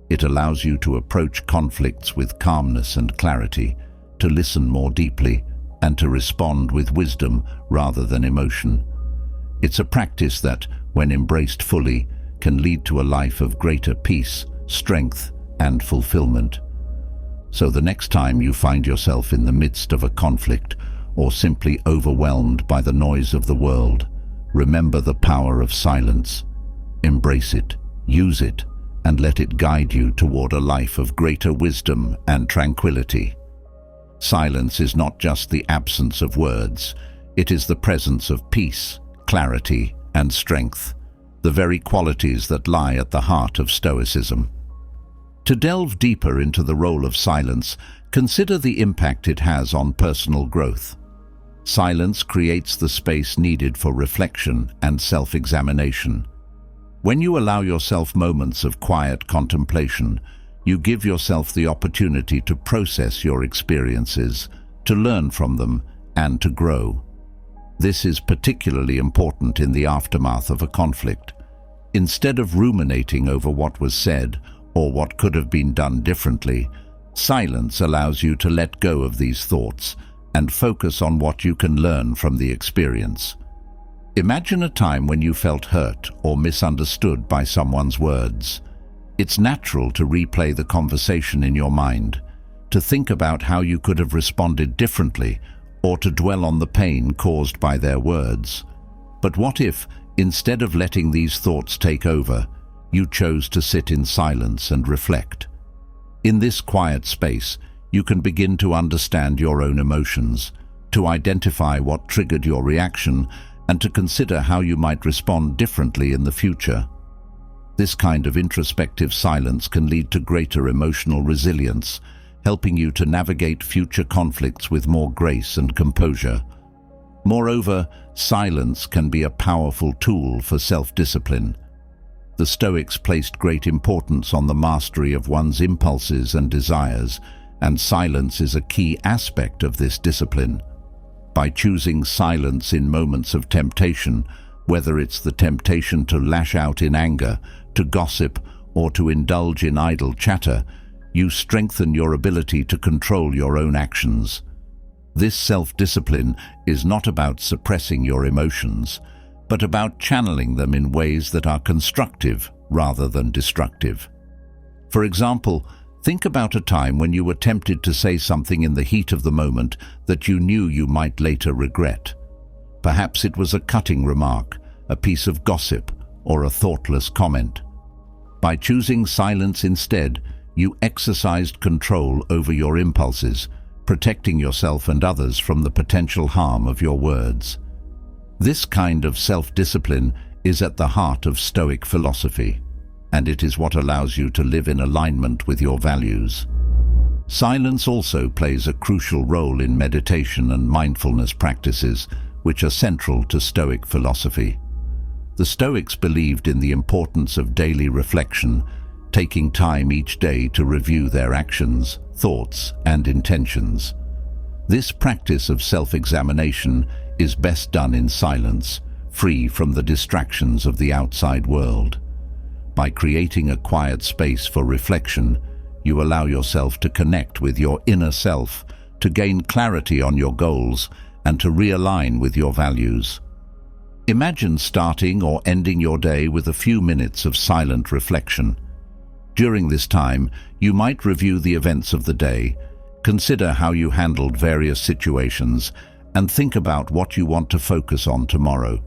It allows you to approach conflicts with calmness and clarity, to listen more deeply, and to respond with wisdom rather than emotion. It's a practice that, when embraced fully, can lead to a life of greater peace, strength, and fulfillment. So the next time you find yourself in the midst of a conflict or simply overwhelmed by the noise of the world, remember the power of silence. Embrace it, use it, and let it guide you toward a life of greater wisdom and tranquility. Silence is not just the absence of words, it is the presence of peace, clarity, and strength, the very qualities that lie at the heart of Stoicism. To delve deeper into the role of silence, consider the impact it has on personal growth. Silence creates the space needed for reflection and self-examination. When you allow yourself moments of quiet contemplation, you give yourself the opportunity to process your experiences, to learn from them, and to grow. This is particularly important in the aftermath of a conflict. Instead of ruminating over what was said or what could have been done differently, silence allows you to let go of these thoughts and focus on what you can learn from the experience. Imagine a time when you felt hurt or misunderstood by someone's words. It's natural to replay the conversation in your mind, to think about how you could have responded differently, or to dwell on the pain caused by their words. But what if, instead of letting these thoughts take over, you chose to sit in silence and reflect? In this quiet space, you can begin to understand your own emotions, to identify what triggered your reaction, and to consider how you might respond differently in the future. This kind of introspective silence can lead to greater emotional resilience, helping you to navigate future conflicts with more grace and composure. Moreover, silence can be a powerful tool for self-discipline. The Stoics placed great importance on the mastery of one's impulses and desires, and silence is a key aspect of this discipline. by choosing silence in moments of temptation, whether it's the temptation to lash out in anger, to gossip, or to indulge in idle chatter, you strengthen your ability to control your own actions. This self-discipline is not about suppressing your emotions, but about channeling them in ways that are constructive rather than destructive. For example, think about a time when you were tempted to say something in the heat of the moment that you knew you might later regret. Perhaps it was a cutting remark, a piece of gossip, or a thoughtless comment. By choosing silence instead, you exercised control over your impulses, protecting yourself and others from the potential harm of your words. This kind of self-discipline is at the heart of Stoic philosophy, and it is what allows you to live in alignment with your values. Silence also plays a crucial role in meditation and mindfulness practices, which are central to Stoic philosophy. The Stoics believed in the importance of daily reflection, taking time each day to review their actions, thoughts, and intentions. This practice of self-examination is best done in silence, free from the distractions of the outside world. By creating a quiet space for reflection, you allow yourself to connect with your inner self, to gain clarity on your goals, and to realign with your values. Imagine starting or ending your day with a few minutes of silent reflection. During this time, you might review the events of the day, consider how you handled various situations, and think about what you want to focus on tomorrow.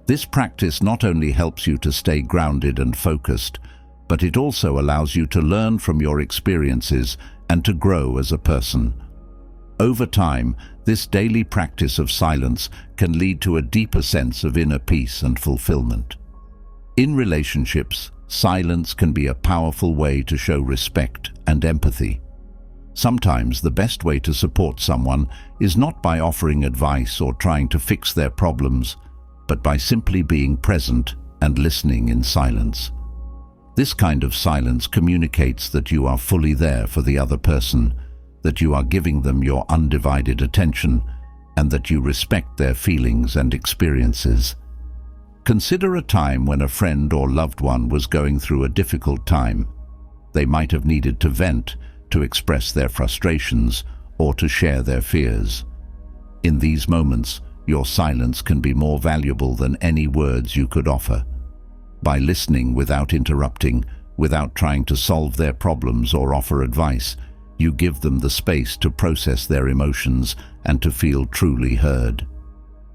This practice not only helps you to stay grounded and focused, but it also allows you to learn from your experiences and to grow as a person. Over time, this daily practice of silence can lead to a deeper sense of inner peace and fulfillment. In relationships, silence can be a powerful way to show respect and empathy. Sometimes the best way to support someone is not by offering advice or trying to fix their problems, but by simply being present and listening in silence. This kind of silence communicates that you are fully there for the other person, that you are giving them your undivided attention, and that you respect their feelings and experiences. Consider a time when a friend or loved one was going through a difficult time. They might have needed to vent, to express their frustrations, or to share their fears. In these moments, your silence can be more valuable than any words you could offer. By listening without interrupting, without trying to solve their problems or offer advice, you give them the space to process their emotions and to feel truly heard.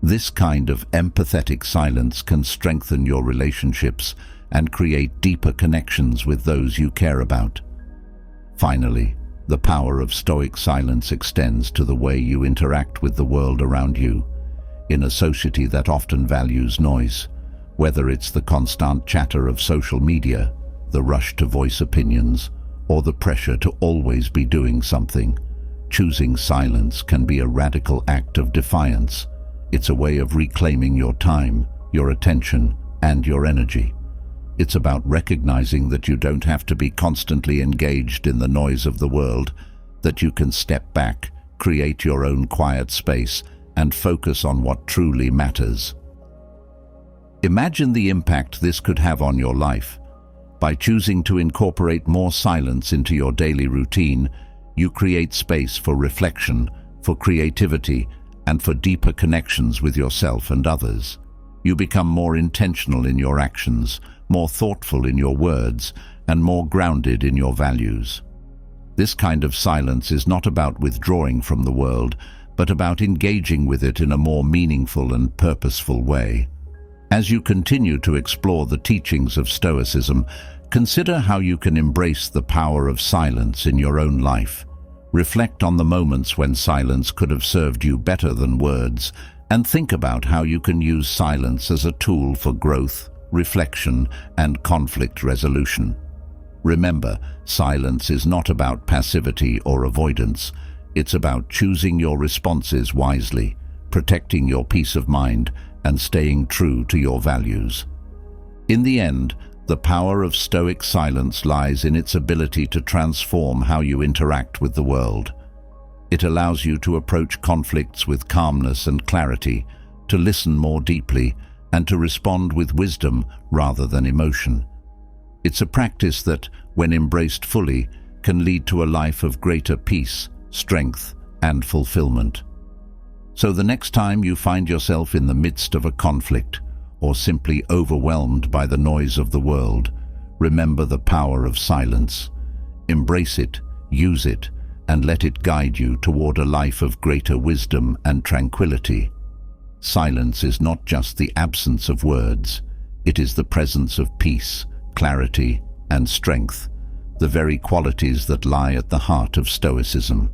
This kind of empathetic silence can strengthen your relationships and create deeper connections with those you care about. Finally, the power of Stoic silence extends to the way you interact with the world around you. In a society that often values noise, whether it's the constant chatter of social media, the rush to voice opinions, or the pressure to always be doing something, choosing silence can be a radical act of defiance. It's a way of reclaiming your time, your attention, and your energy. It's about recognizing that you don't have to be constantly engaged in the noise of the world, that you can step back, create your own quiet space, and focus on what truly matters. Imagine the impact this could have on your life. By choosing to incorporate more silence into your daily routine, you create space for reflection, for creativity, and for deeper connections with yourself and others. You become more intentional in your actions, more thoughtful in your words, and more grounded in your values. This kind of silence is not about withdrawing from the world, but about engaging with it in a more meaningful and purposeful way. As you continue to explore the teachings of Stoicism, consider how you can embrace the power of silence in your own life. Reflect on the moments when silence could have served you better than words, and think about how you can use silence as a tool for growth, reflection, and conflict resolution. Remember, silence is not about passivity or avoidance. It's about choosing your responses wisely, protecting your peace of mind, and staying true to your values. In the end, the power of Stoic silence lies in its ability to transform how you interact with the world. It allows you to approach conflicts with calmness and clarity, to listen more deeply, and to respond with wisdom rather than emotion. It's a practice that, when embraced fully, can lead to a life of greater peace, strength, and fulfillment. So the next time you find yourself in the midst of a conflict, or simply overwhelmed by the noise of the world, remember the power of silence. Embrace it, use it, and let it guide you toward a life of greater wisdom and tranquility. Silence is not just the absence of words, it is the presence of peace, clarity, and strength, the very qualities that lie at the heart of Stoicism.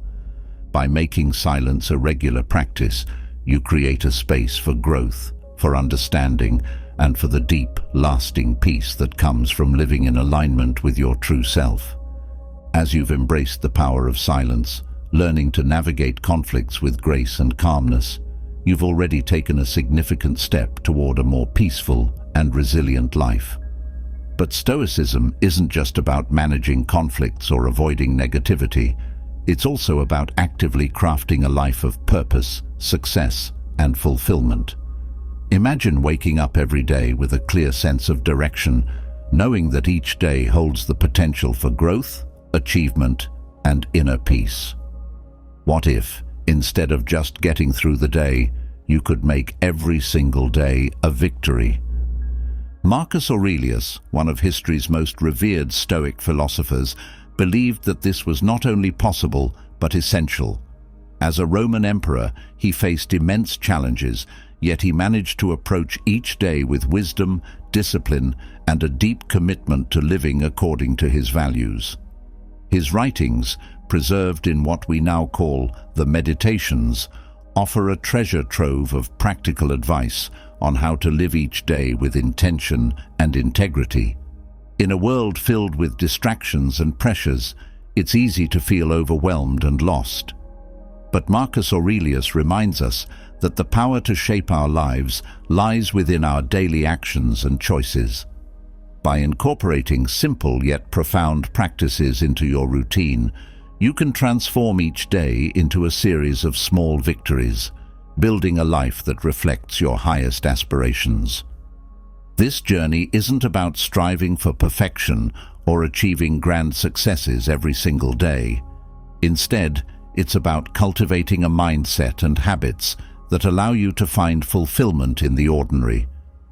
By making silence a regular practice, you create a space for growth, for understanding, and for the deep, lasting peace that comes from living in alignment with your true self. As you've embraced the power of silence, learning to navigate conflicts with grace and calmness, you've already taken a significant step toward a more peaceful and resilient life. But Stoicism isn't just about managing conflicts or avoiding negativity. It's also about actively crafting a life of purpose, success, and fulfillment. Imagine waking up every day with a clear sense of direction, knowing that each day holds the potential for growth, achievement, and inner peace. What if, instead of just getting through the day, you could make every single day a victory? Marcus Aurelius, one of history's most revered Stoic philosophers, believed that this was not only possible but essential. As a Roman emperor, he faced immense challenges, yet he managed to approach each day with wisdom, discipline, and a deep commitment to living according to his values. His writings, preserved in what we now call the Meditations, offer a treasure trove of practical advice on how to live each day with intention and integrity. In a world filled with distractions and pressures, it's easy to feel overwhelmed and lost. But Marcus Aurelius reminds us that the power to shape our lives lies within our daily actions and choices. By incorporating simple yet profound practices into your routine, you can transform each day into a series of small victories, building a life that reflects your highest aspirations. This journey isn't about striving for perfection or achieving grand successes every single day. Instead, it's about cultivating a mindset and habits that allow you to find fulfillment in the ordinary,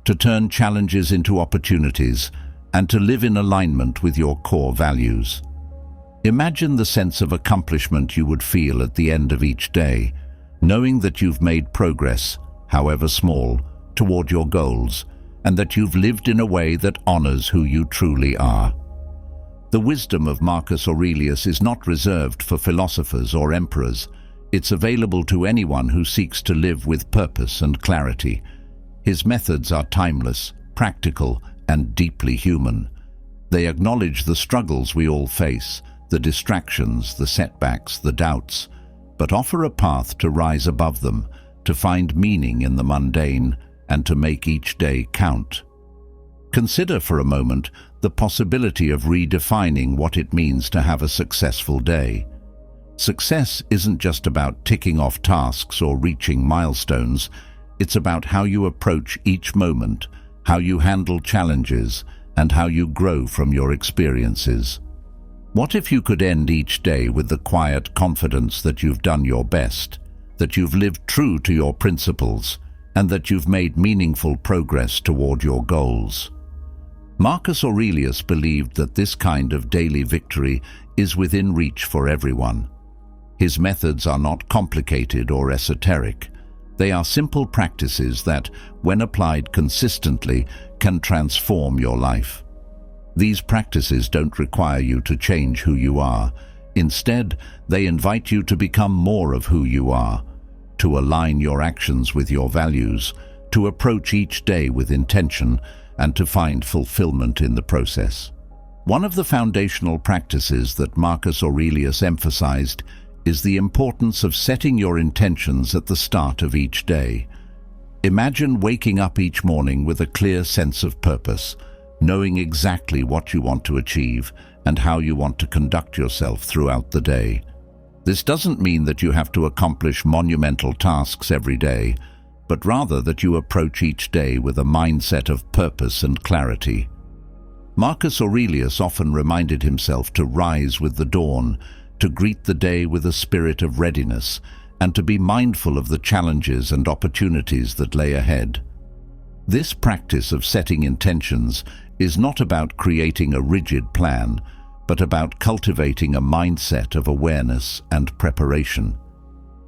to turn challenges into opportunities, and to live in alignment with your core values. Imagine the sense of accomplishment you would feel at the end of each day, knowing that you've made progress, however small, toward your goals, and that you've lived in a way that honors who you truly are. The wisdom of Marcus Aurelius is not reserved for philosophers or emperors. It's available to anyone who seeks to live with purpose and clarity. His methods are timeless, practical, and deeply human. They acknowledge the struggles we all face, the distractions, the setbacks, the doubts, but offer a path to rise above them, to find meaning in the mundane, and to make each day count. Consider for a moment the possibility of redefining what it means to have a successful day. Success isn't just about ticking off tasks or reaching milestones. It's about how you approach each moment, how you handle challenges, and how you grow from your experiences. What if you could end each day with the quiet confidence that you've done your best, that you've lived true to your principles, and that you've made meaningful progress toward your goals? Marcus Aurelius believed that this kind of daily victory is within reach for everyone. His methods are not complicated or esoteric. They are simple practices that, when applied consistently, can transform your life. These practices don't require you to change who you are. Instead, they invite you to become more of who you are, to align your actions with your values, to approach each day with intention, and to find fulfillment in the process. One of the foundational practices that Marcus Aurelius emphasized is the importance of setting your intentions at the start of each day. Imagine waking up each morning with a clear sense of purpose, knowing exactly what you want to achieve and how you want to conduct yourself throughout the day. This doesn't mean that you have to accomplish monumental tasks every day, but rather that you approach each day with a mindset of purpose and clarity. Marcus Aurelius often reminded himself to rise with the dawn, to greet the day with a spirit of readiness, and to be mindful of the challenges and opportunities that lay ahead. This practice of setting intentions is not about creating a rigid plan, but about cultivating a mindset of awareness and preparation.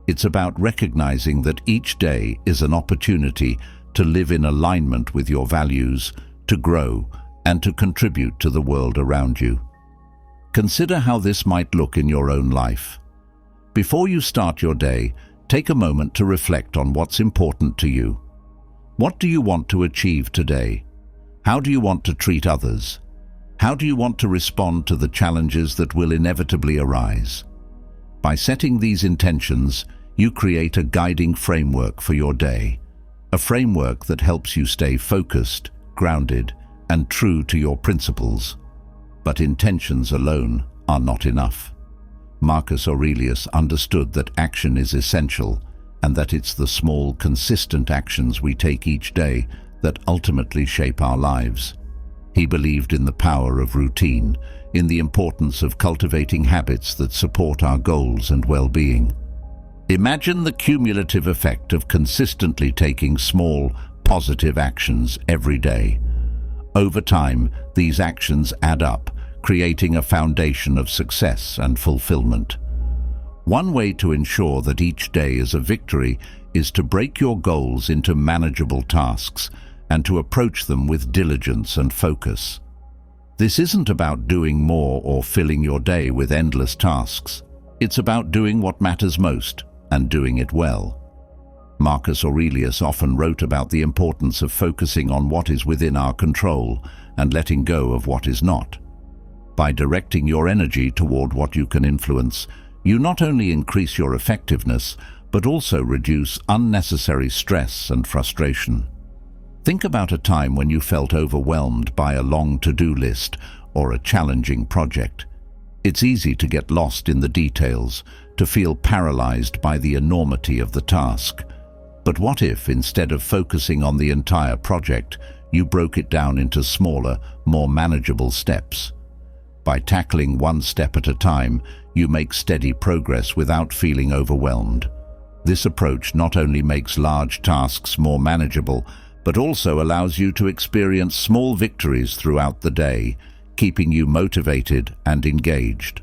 It's about recognizing that each day is an opportunity to live in alignment with your values, to grow, and to contribute to the world around you. Consider how this might look in your own life. Before you start your day, take a moment to reflect on what's important to you. What do you want to achieve today? How do you want to treat others? How do you want to respond to the challenges that will inevitably arise? By setting these intentions, you create a guiding framework for your day, a framework that helps you stay focused, grounded, and true to your principles. But intentions alone are not enough. Marcus Aurelius understood that action is essential, and that it's the small, consistent actions we take each day that ultimately shape our lives. He believed in the power of routine, in the importance of cultivating habits that support our goals and well-being. Imagine the cumulative effect of consistently taking small, positive actions every day. Over time, these actions add up, creating a foundation of success and fulfillment. One way to ensure that each day is a victory is to break your goals into manageable tasks and to approach them with diligence and focus. This isn't about doing more or filling your day with endless tasks. It's about doing what matters most and doing it well. Marcus Aurelius often wrote about the importance of focusing on what is within our control and letting go of what is not. By directing your energy toward what you can influence, you not only increase your effectiveness, but also reduce unnecessary stress and frustration. Think about a time when you felt overwhelmed by a long to-do list or a challenging project. It's easy to get lost in the details, to feel paralyzed by the enormity of the task. But what if, instead of focusing on the entire project, you broke it down into smaller, more manageable steps? By tackling one step at a time, you make steady progress without feeling overwhelmed. This approach not only makes large tasks more manageable, but also allows you to experience small victories throughout the day, keeping you motivated and engaged.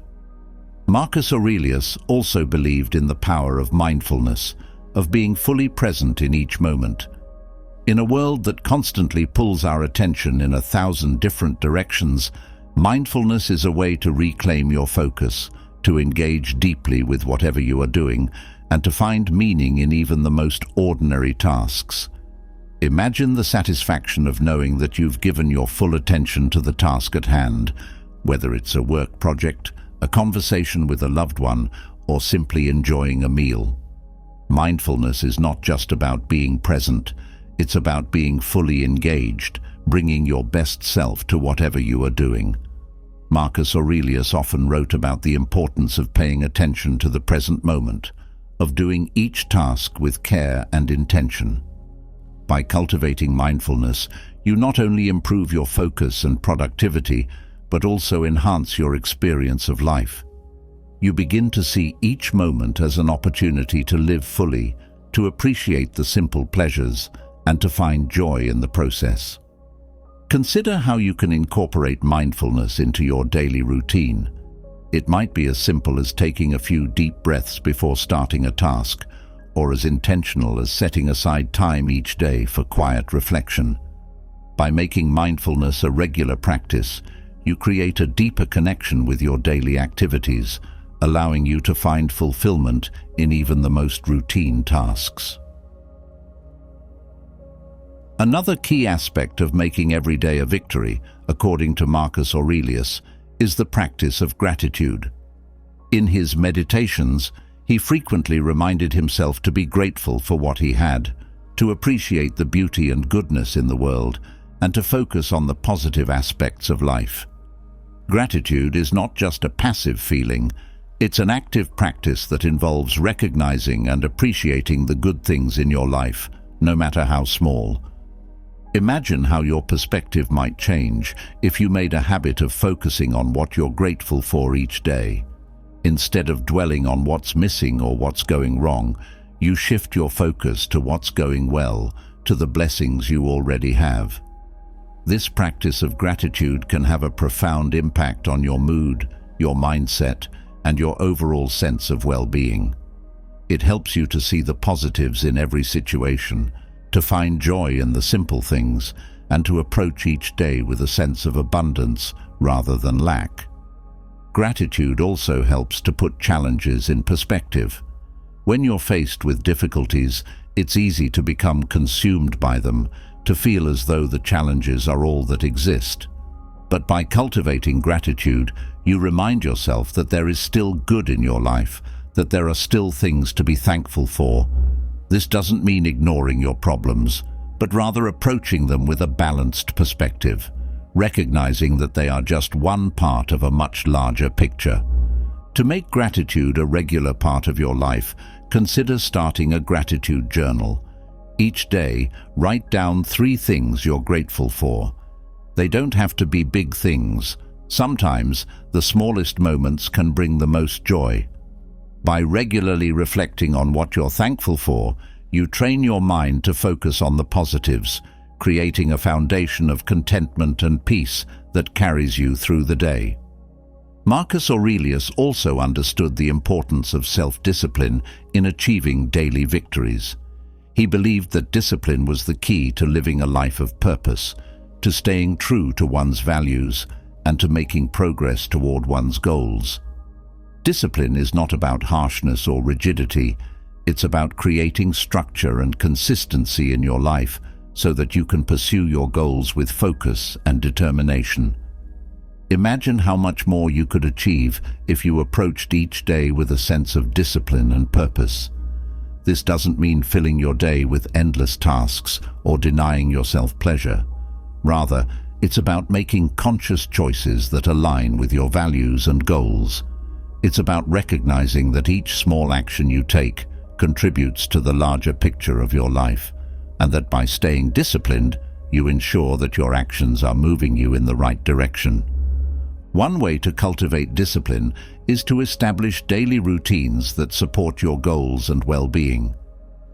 Marcus Aurelius also believed in the power of mindfulness, of being fully present in each moment. In a world that constantly pulls our attention in 1,000 different directions, mindfulness is a way to reclaim your focus, to engage deeply with whatever you are doing, and to find meaning in even the most ordinary tasks. Imagine the satisfaction of knowing that you've given your full attention to the task at hand, whether it's a work project, a conversation with a loved one, or simply enjoying a meal. Mindfulness is not just about being present, it's about being fully engaged, bringing your best self to whatever you are doing. Marcus Aurelius often wrote about the importance of paying attention to the present moment, of doing each task with care and intention. By cultivating mindfulness, you not only improve your focus and productivity, but also enhance your experience of life. You begin to see each moment as an opportunity to live fully, to appreciate the simple pleasures, and to find joy in the process. Consider how you can incorporate mindfulness into your daily routine. It might be as simple as taking a few deep breaths before starting a task, or as intentional as setting aside time each day for quiet reflection. By making mindfulness a regular practice, you create a deeper connection with your daily activities, allowing you to find fulfillment in even the most routine tasks. Another key aspect of making every day a victory, according to Marcus Aurelius, is the practice of gratitude. In his meditations, he frequently reminded himself to be grateful for what he had, to appreciate the beauty and goodness in the world, and to focus on the positive aspects of life. Gratitude is not just a passive feeling, It's an active practice that involves recognizing and appreciating the good things in your life, no matter how small. Imagine how your perspective might change if you made a habit of focusing on what you're grateful for each day. Instead of dwelling on what's missing or what's going wrong, you shift your focus to what's going well, to the blessings you already have. This practice of gratitude can have a profound impact on your mood, your mindset, and your overall sense of well-being. It helps you to see the positives in every situation, to find joy in the simple things, and to approach each day with a sense of abundance rather than lack. Gratitude also helps to put challenges in perspective. When you're faced with difficulties, it's easy to become consumed by them, to feel as though the challenges are all that exist. But by cultivating gratitude, you remind yourself that there is still good in your life, that there are still things to be thankful for. This doesn't mean ignoring your problems, but rather approaching them with a balanced perspective, recognizing that they are just one part of a much larger picture. To make gratitude a regular part of your life, consider starting a gratitude journal. Each day, write down 3 things you're grateful for. They don't have to be big things. Sometimes, the smallest moments can bring the most joy. By regularly reflecting on what you're thankful for, you train your mind to focus on the positives, creating a foundation of contentment and peace that carries you through the day. Marcus Aurelius also understood the importance of self-discipline in achieving daily victories. He believed that discipline was the key to living a life of purpose, to staying true to one's values, and to making progress toward one's goals. Discipline is not about harshness or rigidity. It's about creating structure and consistency in your life so that you can pursue your goals with focus and determination. Imagine how much more you could achieve if you approached each day with a sense of discipline and purpose. This doesn't mean filling your day with endless tasks or denying yourself pleasure. Rather, it's about making conscious choices that align with your values and goals. It's about recognizing that each small action you take contributes to the larger picture of your life, and that by staying disciplined, you ensure that your actions are moving you in the right direction. One way to cultivate discipline is to establish daily routines that support your goals and well-being.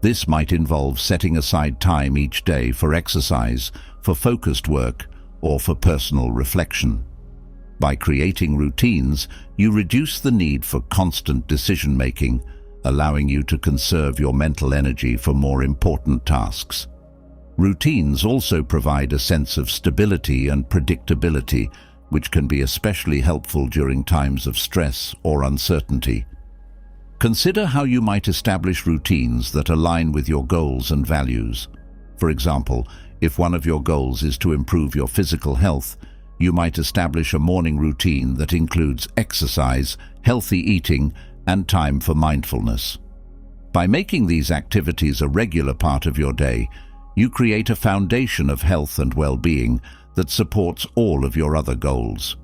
This might involve setting aside time each day for exercise, for focused work, or for personal reflection. By creating routines, you reduce the need for constant decision-making, allowing you to conserve your mental energy for more important tasks. Routines also provide a sense of stability and predictability, which can be especially helpful during times of stress or uncertainty. Consider how you might establish routines that align with your goals and values. For example, if one of your goals is to improve your physical health, you might establish a morning routine that includes exercise, healthy eating, and time for mindfulness. By making these activities a regular part of your day, you create a foundation of health and well-being that supports all of your other goals.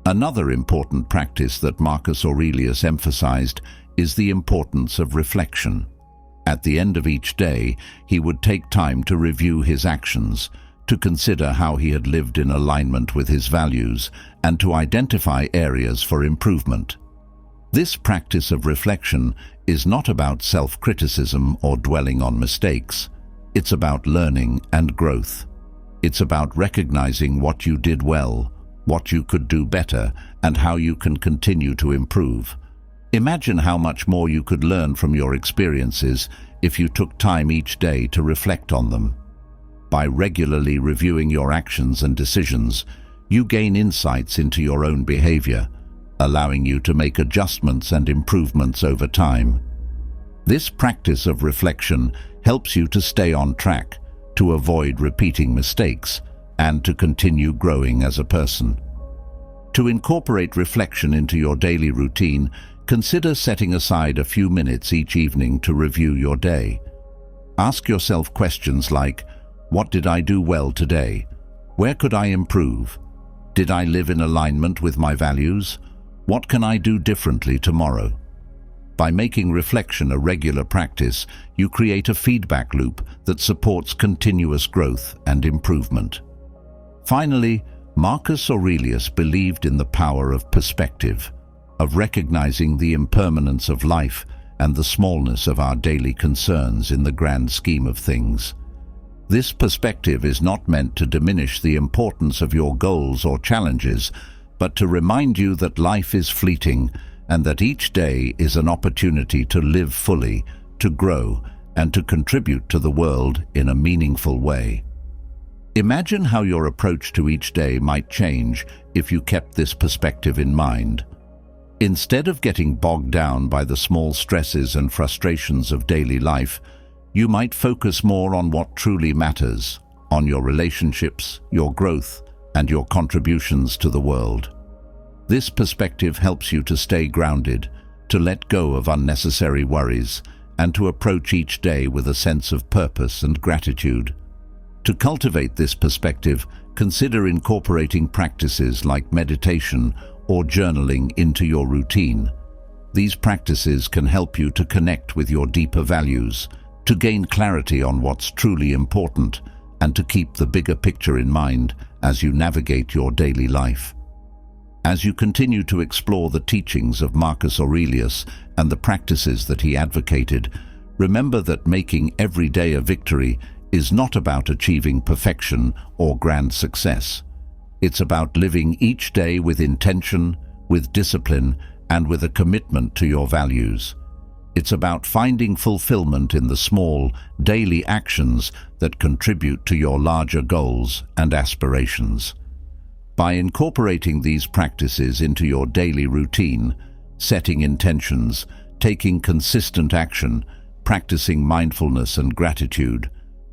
Another important practice that Marcus Aurelius emphasized is the importance of reflection. At the end of each day, he would take time to review his actions, to consider how he had lived in alignment with his values, and to identify areas for improvement. This practice of reflection is not about self-criticism or dwelling on mistakes. It's about learning and growth. It's about recognizing what you did well, what you could do better, and how you can continue to improve. Imagine how much more you could learn from your experiences if you took time each day to reflect on them. By regularly reviewing your actions and decisions, you gain insights into your own behavior, allowing you to make adjustments and improvements over time. This practice of reflection helps you to stay on track, to avoid repeating mistakes, and to continue growing as a person. To incorporate reflection into your daily routine, consider setting aside a few minutes each evening to review your day. Ask yourself questions like, what did I do well today? Where could I improve? Did I live in alignment with my values? What can I do differently tomorrow? By making reflection a regular practice, you create a feedback loop that supports continuous growth and improvement. Finally, Marcus Aurelius believed in the power of perspective, of recognizing the impermanence of life and the smallness of our daily concerns in the grand scheme of things. This perspective is not meant to diminish the importance of your goals or challenges, but to remind you that life is fleeting and that each day is an opportunity to live fully, to grow, and to contribute to the world in a meaningful way. Imagine how your approach to each day might change if you kept this perspective in mind. Instead of getting bogged down by the small stresses and frustrations of daily life, you might focus more on what truly matters, on your relationships, your growth, and your contributions to the world. This perspective helps you to stay grounded, to let go of unnecessary worries, and to approach each day with a sense of purpose and gratitude. To cultivate this perspective, consider incorporating practices like meditation or journaling into your routine. These practices can help you to connect with your deeper values, to gain clarity on what's truly important, and to keep the bigger picture in mind as you navigate your daily life. As you continue to explore the teachings of Marcus Aurelius and the practices that he advocated, remember that making every day a victory is not about achieving perfection or grand success. It's about living each day with intention, with discipline, and with a commitment to your values. It's about finding fulfillment in the small, daily actions that contribute to your larger goals and aspirations. By incorporating these practices into your daily routine, setting intentions, taking consistent action, practicing mindfulness and gratitude,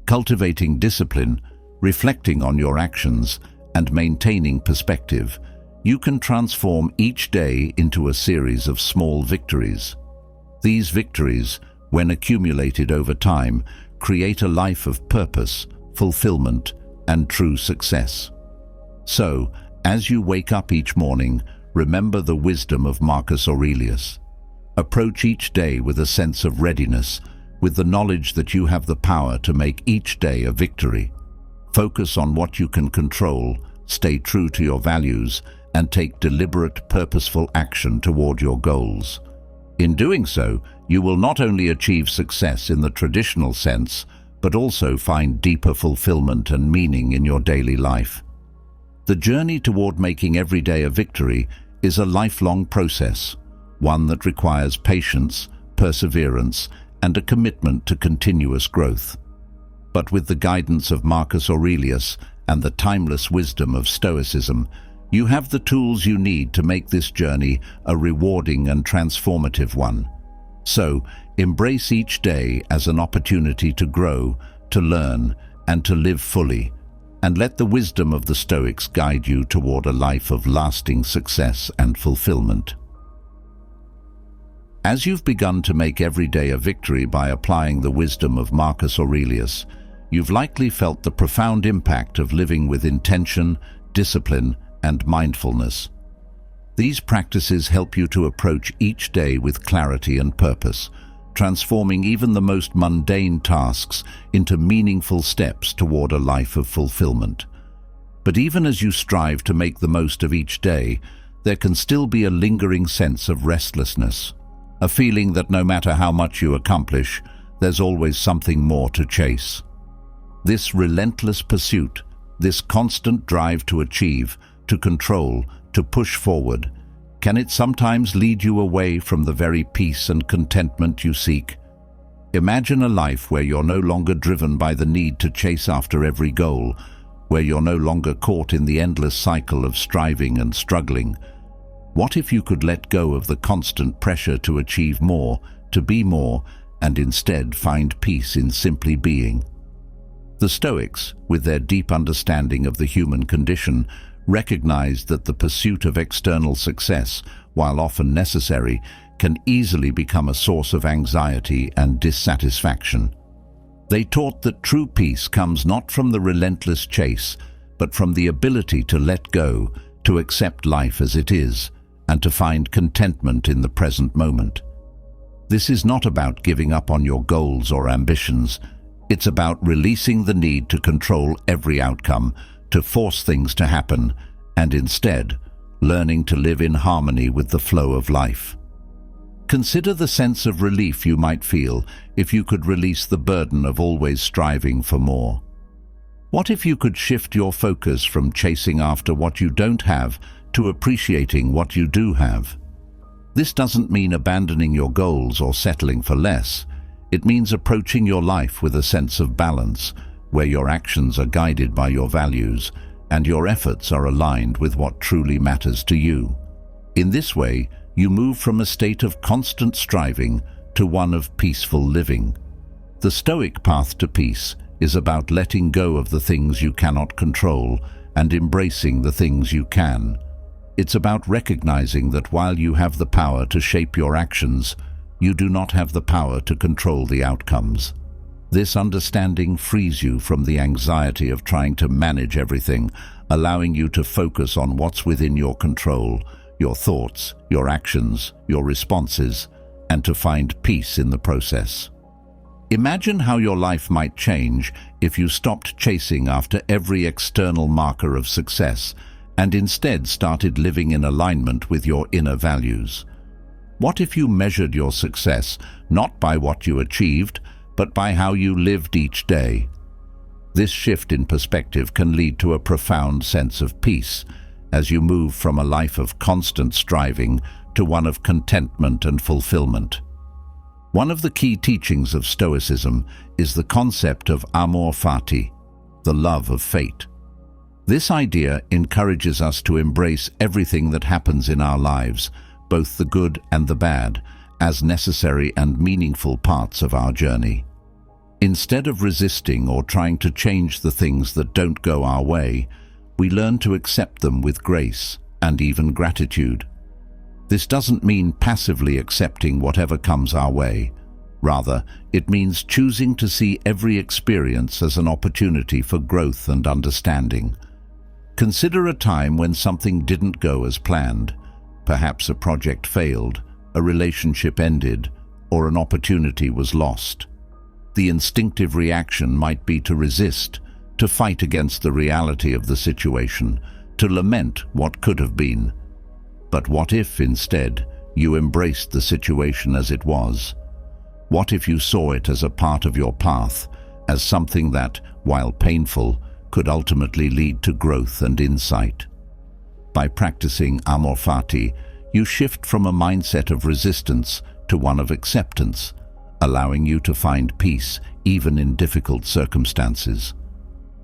cultivating discipline, reflecting on your actions, and maintaining perspective, you can transform each day into a series of small victories. These victories, when accumulated over time, create a life of purpose, fulfillment, and true success. So, as you wake up each morning, remember the wisdom of Marcus Aurelius. Approach each day with a sense of readiness, with the knowledge that you have the power to make each day a victory. Focus on what you can control, stay true to your values, and take deliberate, purposeful action toward your goals. In doing so, you will not only achieve success in the traditional sense, but also find deeper fulfillment and meaning in your daily life. The journey toward making every day a victory is a lifelong process, one that requires patience, perseverance, and a commitment to continuous growth. But with the guidance of Marcus Aurelius and the timeless wisdom of Stoicism, you have the tools you need to make this journey a rewarding and transformative one. So, embrace each day as an opportunity to grow, to learn, and to live fully, and let the wisdom of the Stoics guide you toward a life of lasting success and fulfillment. As you've begun to make every day a victory by applying the wisdom of Marcus Aurelius, you've likely felt the profound impact of living with intention, discipline, and mindfulness. These practices help you to approach each day with clarity and purpose, transforming even the most mundane tasks into meaningful steps toward a life of fulfillment. But even as you strive to make the most of each day, there can still be a lingering sense of restlessness, a feeling that no matter how much you accomplish, there's always something more to chase. This relentless pursuit, this constant drive to achieve, to control, to push forward, can it sometimes lead you away from the very peace and contentment you seek? Imagine a life where you're no longer driven by the need to chase after every goal, where you're no longer caught in the endless cycle of striving and struggling. What if you could let go of the constant pressure to achieve more, to be more, and instead find peace in simply being? The Stoics, with their deep understanding of the human condition, recognized that the pursuit of external success, while often necessary, can easily become a source of anxiety and dissatisfaction. They taught that true peace comes not from the relentless chase, but from the ability to let go, to accept life as it is, and to find contentment in the present moment. This is not about giving up on your goals or ambitions. It's about releasing the need to control every outcome, to force things to happen, and instead, learning to live in harmony with the flow of life. Consider the sense of relief you might feel if you could release the burden of always striving for more. What if you could shift your focus from chasing after what you don't have to appreciating what you do have? This doesn't mean abandoning your goals or settling for less. It means approaching your life with a sense of balance, where your actions are guided by your values and your efforts are aligned with what truly matters to you. In this way, you move from a state of constant striving to one of peaceful living. The Stoic path to peace is about letting go of the things you cannot control and embracing the things you can. It's about recognizing that while you have the power to shape your actions, you do not have the power to control the outcomes. This understanding frees you from the anxiety of trying to manage everything, allowing you to focus on what's within your control, your thoughts, your actions, your responses, and to find peace in the process. Imagine how your life might change if you stopped chasing after every external marker of success and instead started living in alignment with your inner values. What if you measured your success not by what you achieved, but by how you lived each day? This shift in perspective can lead to a profound sense of peace as you move from a life of constant striving to one of contentment and fulfillment. One of the key teachings of Stoicism is the concept of amor fati, the love of fate. This idea encourages us to embrace everything that happens in our lives, both the good and the bad, as necessary and meaningful parts of our journey. Instead of resisting or trying to change the things that don't go our way, we learn to accept them with grace and even gratitude. This doesn't mean passively accepting whatever comes our way. Rather, it means choosing to see every experience as an opportunity for growth and understanding. Consider a time when something didn't go as planned. Perhaps a project failed, a relationship ended, or an opportunity was lost. The instinctive reaction might be to resist, to fight against the reality of the situation, to lament what could have been. But what if, instead, you embraced the situation as it was? What if you saw it as a part of your path, as something that, while painful, could ultimately lead to growth and insight? By practicing amor fati, you shift from a mindset of resistance to one of acceptance, allowing you to find peace even in difficult circumstances.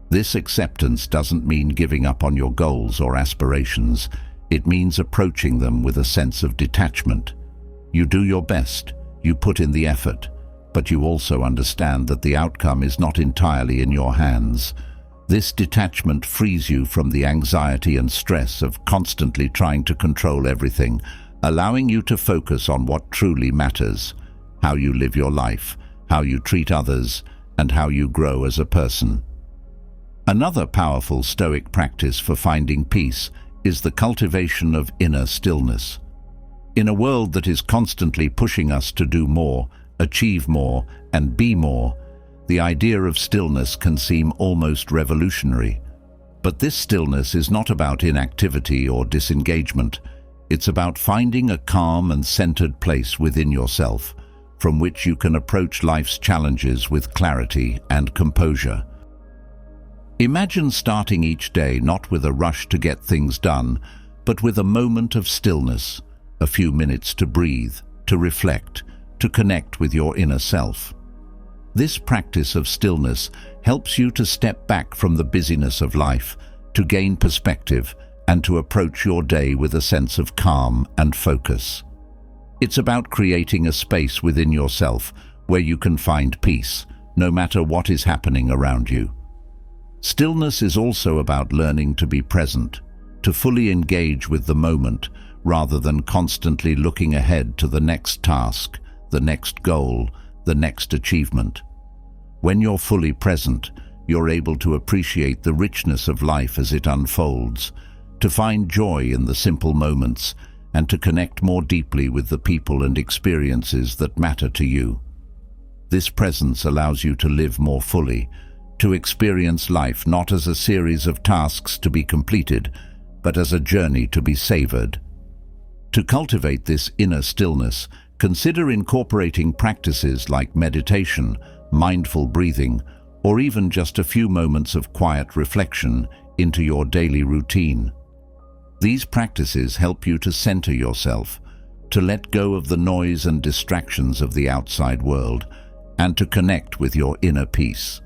This acceptance doesn't mean giving up on your goals or aspirations. It means approaching them with a sense of detachment. You do your best, you put in the effort, but you also understand that the outcome is not entirely in your hands. This detachment frees you from the anxiety and stress of constantly trying to control everything, allowing you to focus on what truly matters: how you live your life, how you treat others, and how you grow as a person. Another powerful Stoic practice for finding peace is the cultivation of inner stillness. In a world that is constantly pushing us to do more, achieve more, and be more, the idea of stillness can seem almost revolutionary. But this stillness is not about inactivity or disengagement. It's about finding a calm and centered place within yourself, from which you can approach life's challenges with clarity and composure. Imagine starting each day not with a rush to get things done, but with a moment of stillness, a few minutes to breathe, to reflect, to connect with your inner self. This practice of stillness helps you to step back from the busyness of life, to gain perspective, and to approach your day with a sense of calm and focus. It's about creating a space within yourself where you can find peace, no matter what is happening around you. Stillness is also about learning to be present, to fully engage with the moment, rather than constantly looking ahead to the next task, the next goal, the next achievement. When you're fully present, you're able to appreciate the richness of life as it unfolds, to find joy in the simple moments, and to connect more deeply with the people and experiences that matter to you. This presence allows you to live more fully, to experience life not as a series of tasks to be completed, but as a journey to be savored. To cultivate this inner stillness, consider incorporating practices like meditation, mindful breathing, or even just a few moments of quiet reflection into your daily routine. These practices help you to center yourself, to let go of the noise and distractions of the outside world, and to connect with your inner peace.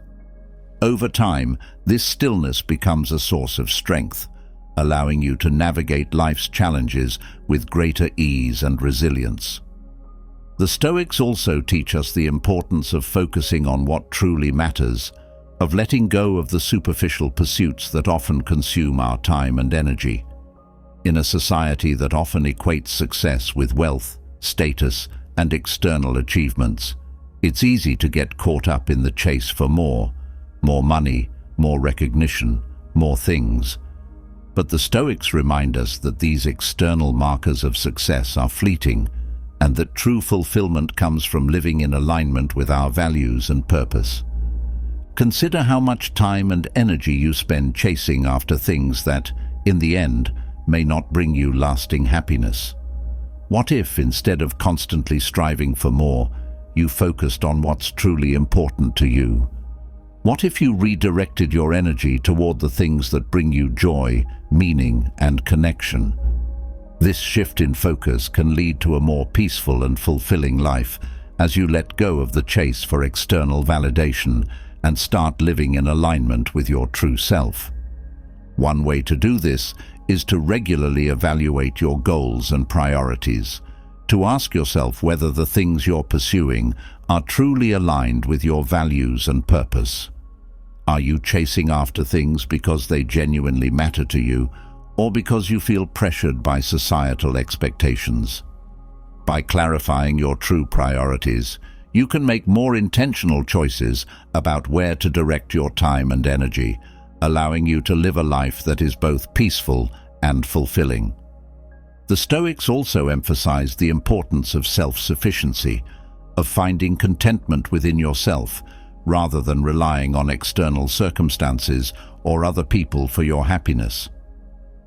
Over time, this stillness becomes a source of strength, allowing you to navigate life's challenges with greater ease and resilience. The Stoics also teach us the importance of focusing on what truly matters, of letting go of the superficial pursuits that often consume our time and energy. In a society that often equates success with wealth, status, and external achievements, it's easy to get caught up in the chase for more money, more recognition, more things. But the Stoics remind us that these external markers of success are fleeting, and that true fulfillment comes from living in alignment with our values and purpose. Consider how much time and energy you spend chasing after things that, in the end, may not bring you lasting happiness. What if, instead of constantly striving for more, you focused on what's truly important to you? What if you redirected your energy toward the things that bring you joy, meaning, and connection? This shift in focus can lead to a more peaceful and fulfilling life as you let go of the chase for external validation and start living in alignment with your true self. One way to do this is to regularly evaluate your goals and priorities, to ask yourself whether the things you're pursuing are truly aligned with your values and purpose. Are you chasing after things because they genuinely matter to you, or because you feel pressured by societal expectations? By clarifying your true priorities, you can make more intentional choices about where to direct your time and energy, allowing you to live a life that is both peaceful and fulfilling. The Stoics also emphasize the importance of self-sufficiency, of finding contentment within yourself, rather than relying on external circumstances or other people for your happiness.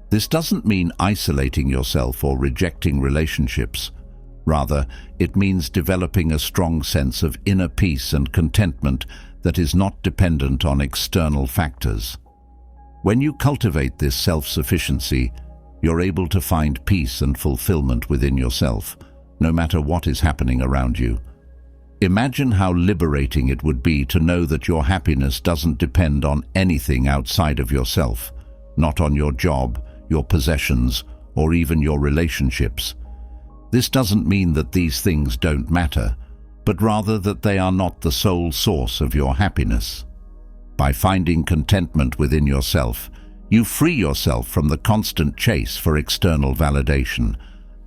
This doesn't mean isolating yourself or rejecting relationships. Rather, it means developing a strong sense of inner peace and contentment that is not dependent on external factors. When you cultivate this self-sufficiency, you're able to find peace and fulfillment within yourself, no matter what is happening around you. Imagine how liberating it would be to know that your happiness doesn't depend on anything outside of yourself, not on your job, your possessions, or even your relationships. This doesn't mean that these things don't matter, but rather that they are not the sole source of your happiness. By finding contentment within yourself, you free yourself from the constant chase for external validation,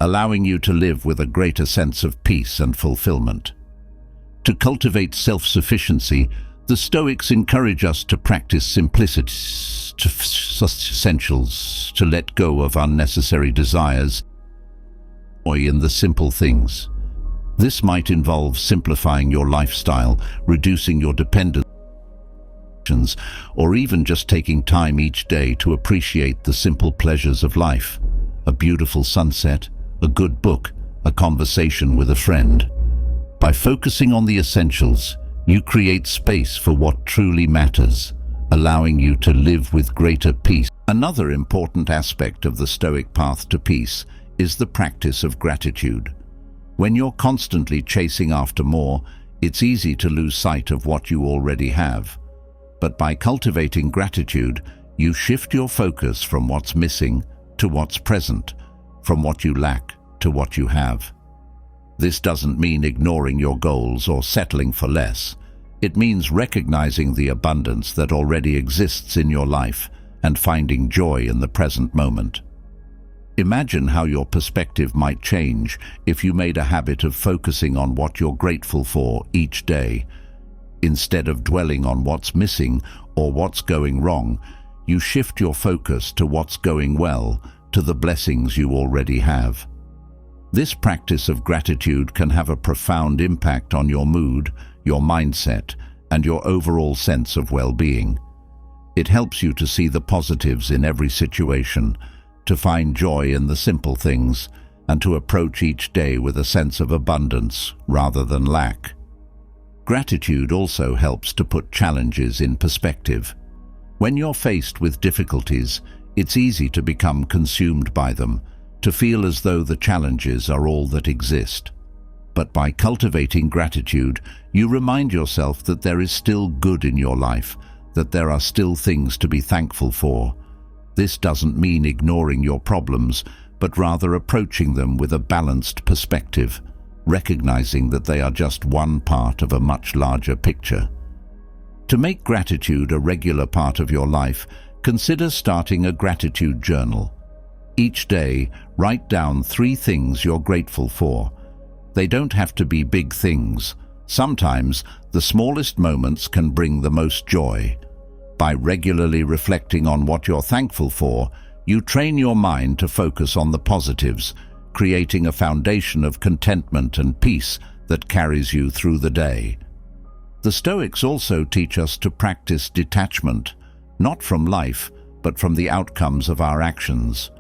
allowing you to live with a greater sense of peace and fulfillment. To cultivate self-sufficiency, the Stoics encourage us to practice simplicity, essentials, to let go of unnecessary desires, joy in the simple things. This might involve simplifying your lifestyle, reducing your dependence, or even just taking time each day to appreciate the simple pleasures of life: a beautiful sunset, a good book, a conversation with a friend. By focusing on the essentials, you create space for what truly matters, allowing you to live with greater peace. Another important aspect of the Stoic path to peace is the practice of gratitude. When you're constantly chasing after more, it's easy to lose sight of what you already have. But by cultivating gratitude, you shift your focus from what's missing to what's present, from what you lack to what you have. This doesn't mean ignoring your goals or settling for less. It means recognizing the abundance that already exists in your life and finding joy in the present moment. Imagine how your perspective might change if you made a habit of focusing on what you're grateful for each day. Instead of dwelling on what's missing or what's going wrong, you shift your focus to what's going well, to the blessings you already have. This practice of gratitude can have a profound impact on your mood, your mindset, and your overall sense of well-being. It helps you to see the positives in every situation, to find joy in the simple things, and to approach each day with a sense of abundance rather than lack. Gratitude also helps to put challenges in perspective. When you're faced with difficulties, it's easy to become consumed by them, to feel as though the challenges are all that exist. But by cultivating gratitude, you remind yourself that there is still good in your life, that there are still things to be thankful for. This doesn't mean ignoring your problems, but rather approaching them with a balanced perspective, recognizing that they are just one part of a much larger picture. To make gratitude a regular part of your life, consider starting a gratitude journal. Each day, write down 3 things you're grateful for. They don't have to be big things. Sometimes, the smallest moments can bring the most joy. By regularly reflecting on what you're thankful for, you train your mind to focus on the positives, creating a foundation of contentment and peace that carries you through the day. The Stoics also teach us to practice detachment, not from life, but from the outcomes of our actions.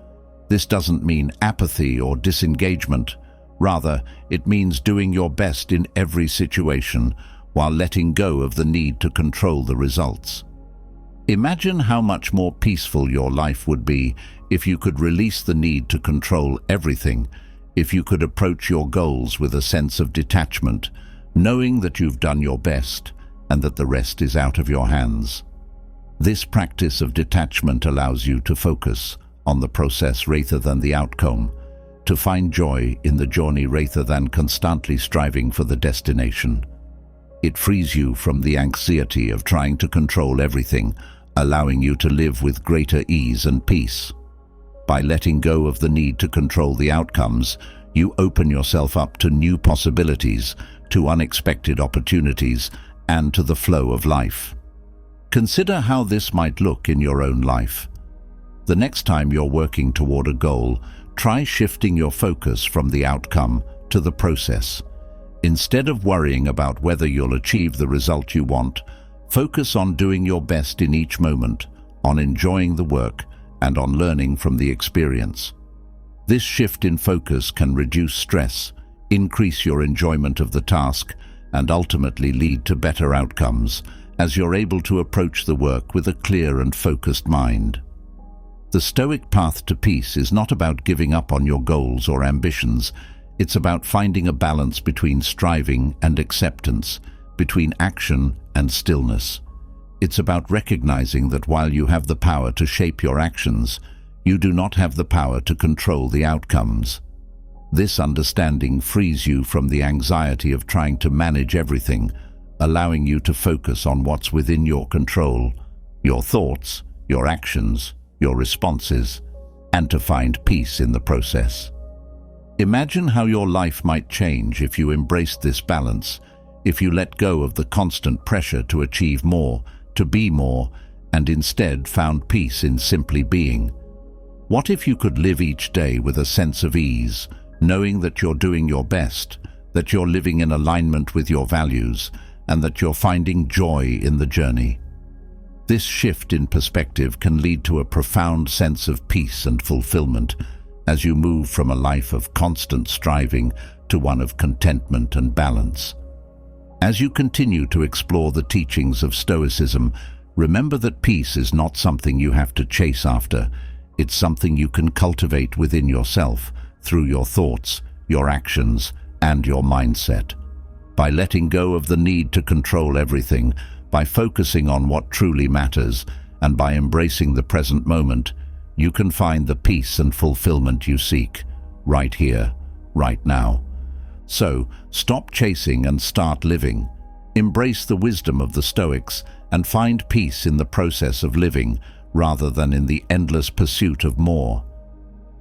This doesn't mean apathy or disengagement. Rather, it means doing your best in every situation while letting go of the need to control the results. Imagine how much more peaceful your life would be if you could release the need to control everything, if you could approach your goals with a sense of detachment, knowing that you've done your best and that the rest is out of your hands. This practice of detachment allows you to focus on the process rather than the outcome, to find joy in the journey rather than constantly striving for the destination. It frees you from the anxiety of trying to control everything, allowing you to live with greater ease and peace. By letting go of the need to control the outcomes, you open yourself up to new possibilities, to unexpected opportunities, and to the flow of life. Consider how this might look in your own life. The next time you're working toward a goal, try shifting your focus from the outcome to the process. Instead of worrying about whether you'll achieve the result you want, focus on doing your best in each moment, on enjoying the work, and on learning from the experience. This shift in focus can reduce stress, increase your enjoyment of the task, and ultimately lead to better outcomes, as you're able to approach the work with a clear and focused mind. The Stoic path to peace is not about giving up on your goals or ambitions. It's about finding a balance between striving and acceptance, between action and stillness. It's about recognizing that while you have the power to shape your actions, you do not have the power to control the outcomes. This understanding frees you from the anxiety of trying to manage everything, allowing you to focus on what's within your control, your thoughts, your actions, your responses, and to find peace in the process. Imagine how your life might change if you embraced this balance, if you let go of the constant pressure to achieve more, to be more, and instead found peace in simply being. What if you could live each day with a sense of ease, knowing that you're doing your best, that you're living in alignment with your values, and that you're finding joy in the journey? This shift in perspective can lead to a profound sense of peace and fulfillment as you move from a life of constant striving to one of contentment and balance. As you continue to explore the teachings of Stoicism, remember that peace is not something you have to chase after. It's something you can cultivate within yourself through your thoughts, your actions, and your mindset. By letting go of the need to control everything, by focusing on what truly matters, and by embracing the present moment, you can find the peace and fulfillment you seek, right here, right now. So, stop chasing and start living. Embrace the wisdom of the Stoics and find peace in the process of living, rather than in the endless pursuit of more.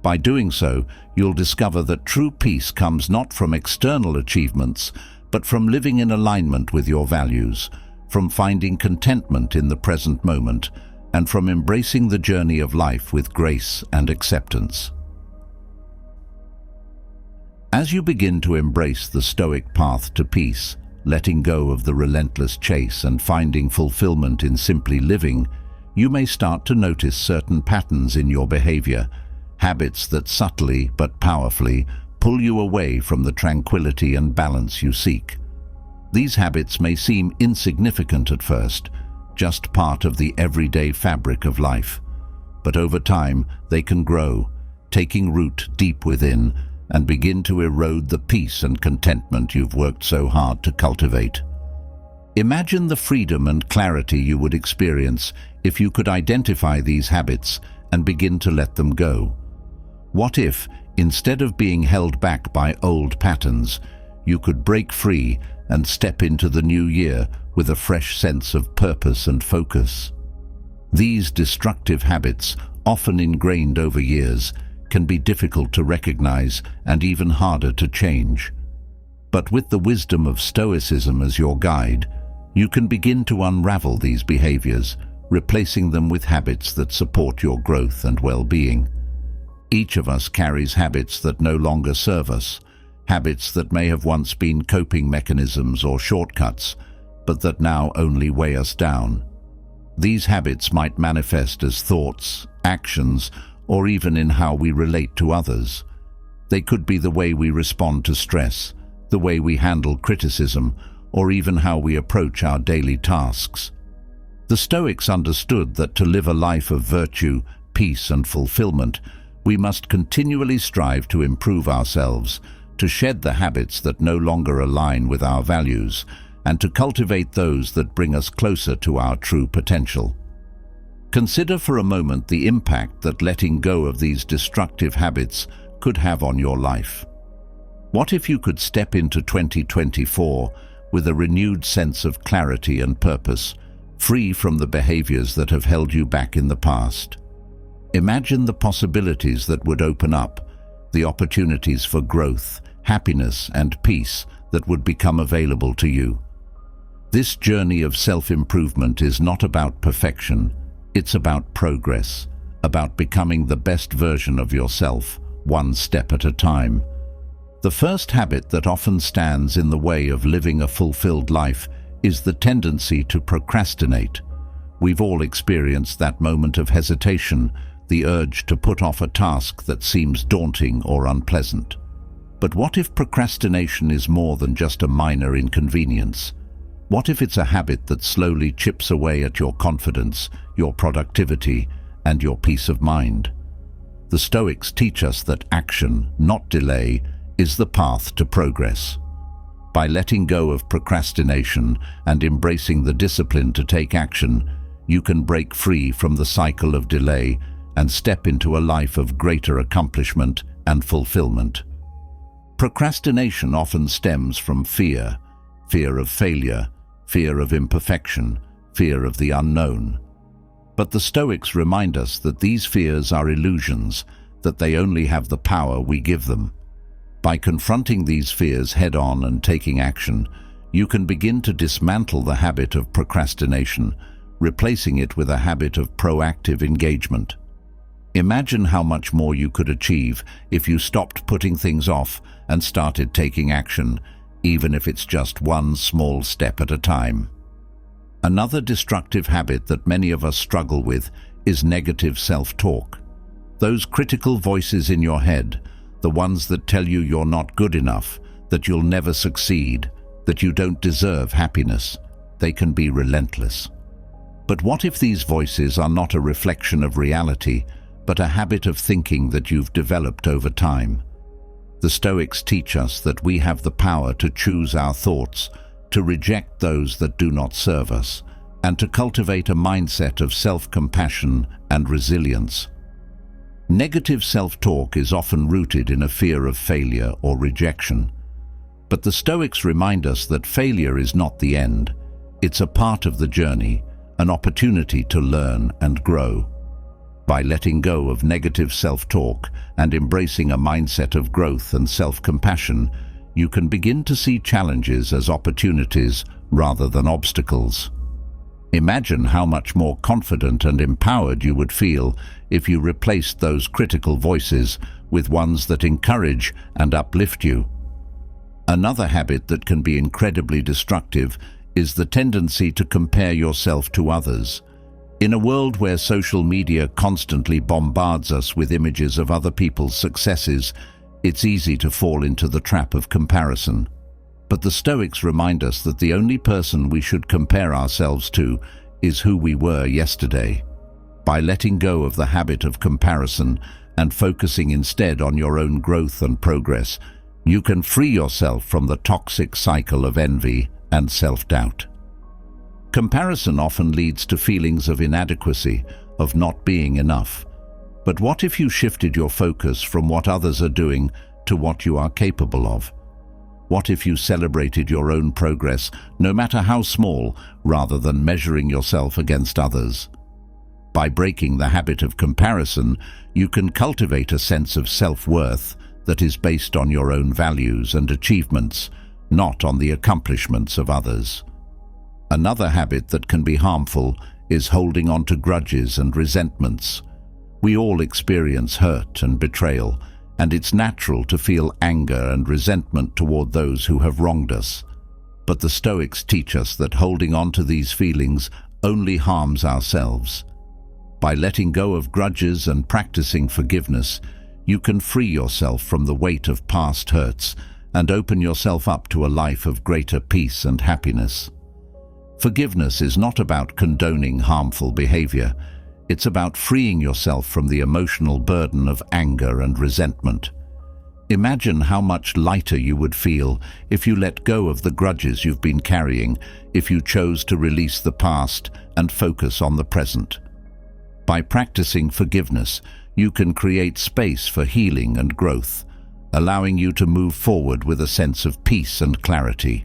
By doing so, you'll discover that true peace comes not from external achievements, but from living in alignment with your values, from finding contentment in the present moment, and from embracing the journey of life with grace and acceptance. As you begin to embrace the Stoic path to peace, letting go of the relentless chase and finding fulfillment in simply living, you may start to notice certain patterns in your behavior, habits that subtly but powerfully pull you away from the tranquility and balance you seek. These habits may seem insignificant at first, just part of the everyday fabric of life. But over time, they can grow, taking root deep within, and begin to erode the peace and contentment you've worked so hard to cultivate. Imagine the freedom and clarity you would experience if you could identify these habits and begin to let them go. What if, instead of being held back by old patterns, you could break free and step into the new year with a fresh sense of purpose and focus? These destructive habits, often ingrained over years, can be difficult to recognize and even harder to change. But with the wisdom of Stoicism as your guide, you can begin to unravel these behaviors, replacing them with habits that support your growth and well-being. Each of us carries habits that no longer serve us, habits that may have once been coping mechanisms or shortcuts, but that now only weigh us down. These habits might manifest as thoughts, actions, or even in how we relate to others. They could be the way we respond to stress, the way we handle criticism, or even how we approach our daily tasks. The Stoics understood that to live a life of virtue, peace, and fulfillment, we must continually strive to improve ourselves, to shed the habits that no longer align with our values, and to cultivate those that bring us closer to our true potential. Consider for a moment the impact that letting go of these destructive habits could have on your life. What if you could step into 2024 with a renewed sense of clarity and purpose, free from the behaviors that have held you back in the past? Imagine the possibilities that would open up, the opportunities for growth, happiness, and peace that would become available to you. This journey of self-improvement is not about perfection. It's about progress, about becoming the best version of yourself, one step at a time. The first habit that often stands in the way of living a fulfilled life is the tendency to procrastinate. We've all experienced that moment of hesitation, the urge to put off a task that seems daunting or unpleasant. But what if procrastination is more than just a minor inconvenience? What if it's a habit that slowly chips away at your confidence, your productivity, and your peace of mind? The Stoics teach us that action, not delay, is the path to progress. By letting go of procrastination and embracing the discipline to take action, you can break free from the cycle of delay and step into a life of greater accomplishment and fulfillment. Procrastination often stems from fear of failure, fear of imperfection, fear of the unknown. But the Stoics remind us that these fears are illusions, that they only have the power we give them. By confronting these fears head-on and taking action, you can begin to dismantle the habit of procrastination, replacing it with a habit of proactive engagement. Imagine how much more you could achieve if you stopped putting things off and started taking action, even if it's just one small step at a time. Another destructive habit that many of us struggle with is negative self-talk. Those critical voices in your head, the ones that tell you you're not good enough, that you'll never succeed, that you don't deserve happiness, they can be relentless. But what if these voices are not a reflection of reality, but a habit of thinking that you've developed over time? The Stoics teach us that we have the power to choose our thoughts, to reject those that do not serve us, and to cultivate a mindset of self-compassion and resilience. Negative self-talk is often rooted in a fear of failure or rejection. But the Stoics remind us that failure is not the end. It's a part of the journey, an opportunity to learn and grow. By letting go of negative self-talk and embracing a mindset of growth and self-compassion, you can begin to see challenges as opportunities rather than obstacles. Imagine how much more confident and empowered you would feel if you replaced those critical voices with ones that encourage and uplift you. Another habit that can be incredibly destructive is the tendency to compare yourself to others. In a world where social media constantly bombards us with images of other people's successes, it's easy to fall into the trap of comparison. But the Stoics remind us that the only person we should compare ourselves to is who we were yesterday. By letting go of the habit of comparison and focusing instead on your own growth and progress, you can free yourself from the toxic cycle of envy and self-doubt. Comparison often leads to feelings of inadequacy, of not being enough. But what if you shifted your focus from what others are doing to what you are capable of? What if you celebrated your own progress, no matter how small, rather than measuring yourself against others? By breaking the habit of comparison, you can cultivate a sense of self-worth that is based on your own values and achievements, not on the accomplishments of others. Another habit that can be harmful is holding on to grudges and resentments. We all experience hurt and betrayal, and it's natural to feel anger and resentment toward those who have wronged us. But the Stoics teach us that holding on to these feelings only harms ourselves. By letting go of grudges and practicing forgiveness, you can free yourself from the weight of past hurts and open yourself up to a life of greater peace and happiness. Forgiveness is not about condoning harmful behavior. It's about freeing yourself from the emotional burden of anger and resentment. Imagine how much lighter you would feel if you let go of the grudges you've been carrying, if you chose to release the past and focus on the present. By practicing forgiveness, you can create space for healing and growth, allowing you to move forward with a sense of peace and clarity.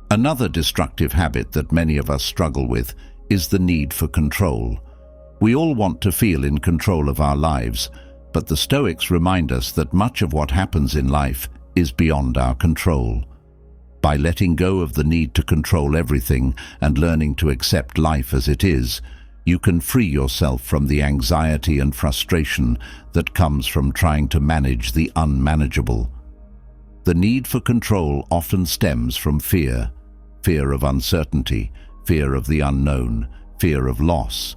Another destructive habit that many of us struggle with is the need for control. We all want to feel in control of our lives, but the Stoics remind us that much of what happens in life is beyond our control. By letting go of the need to control everything and learning to accept life as it is, you can free yourself from the anxiety and frustration that comes from trying to manage the unmanageable. The need for control often stems from fear of uncertainty, fear of the unknown, fear of loss.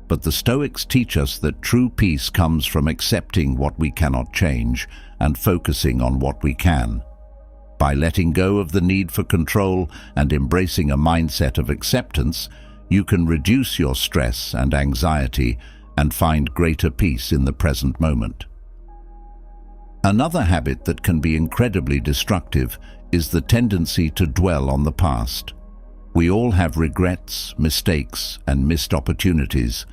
But the Stoics teach us that true peace comes from accepting what we cannot change and focusing on what we can. By letting go of the need for control and embracing a mindset of acceptance, you can reduce your stress and anxiety and find greater peace in the present moment. Another habit that can be incredibly destructive is the tendency to dwell on the past. We all have regrets, mistakes, and missed opportunities,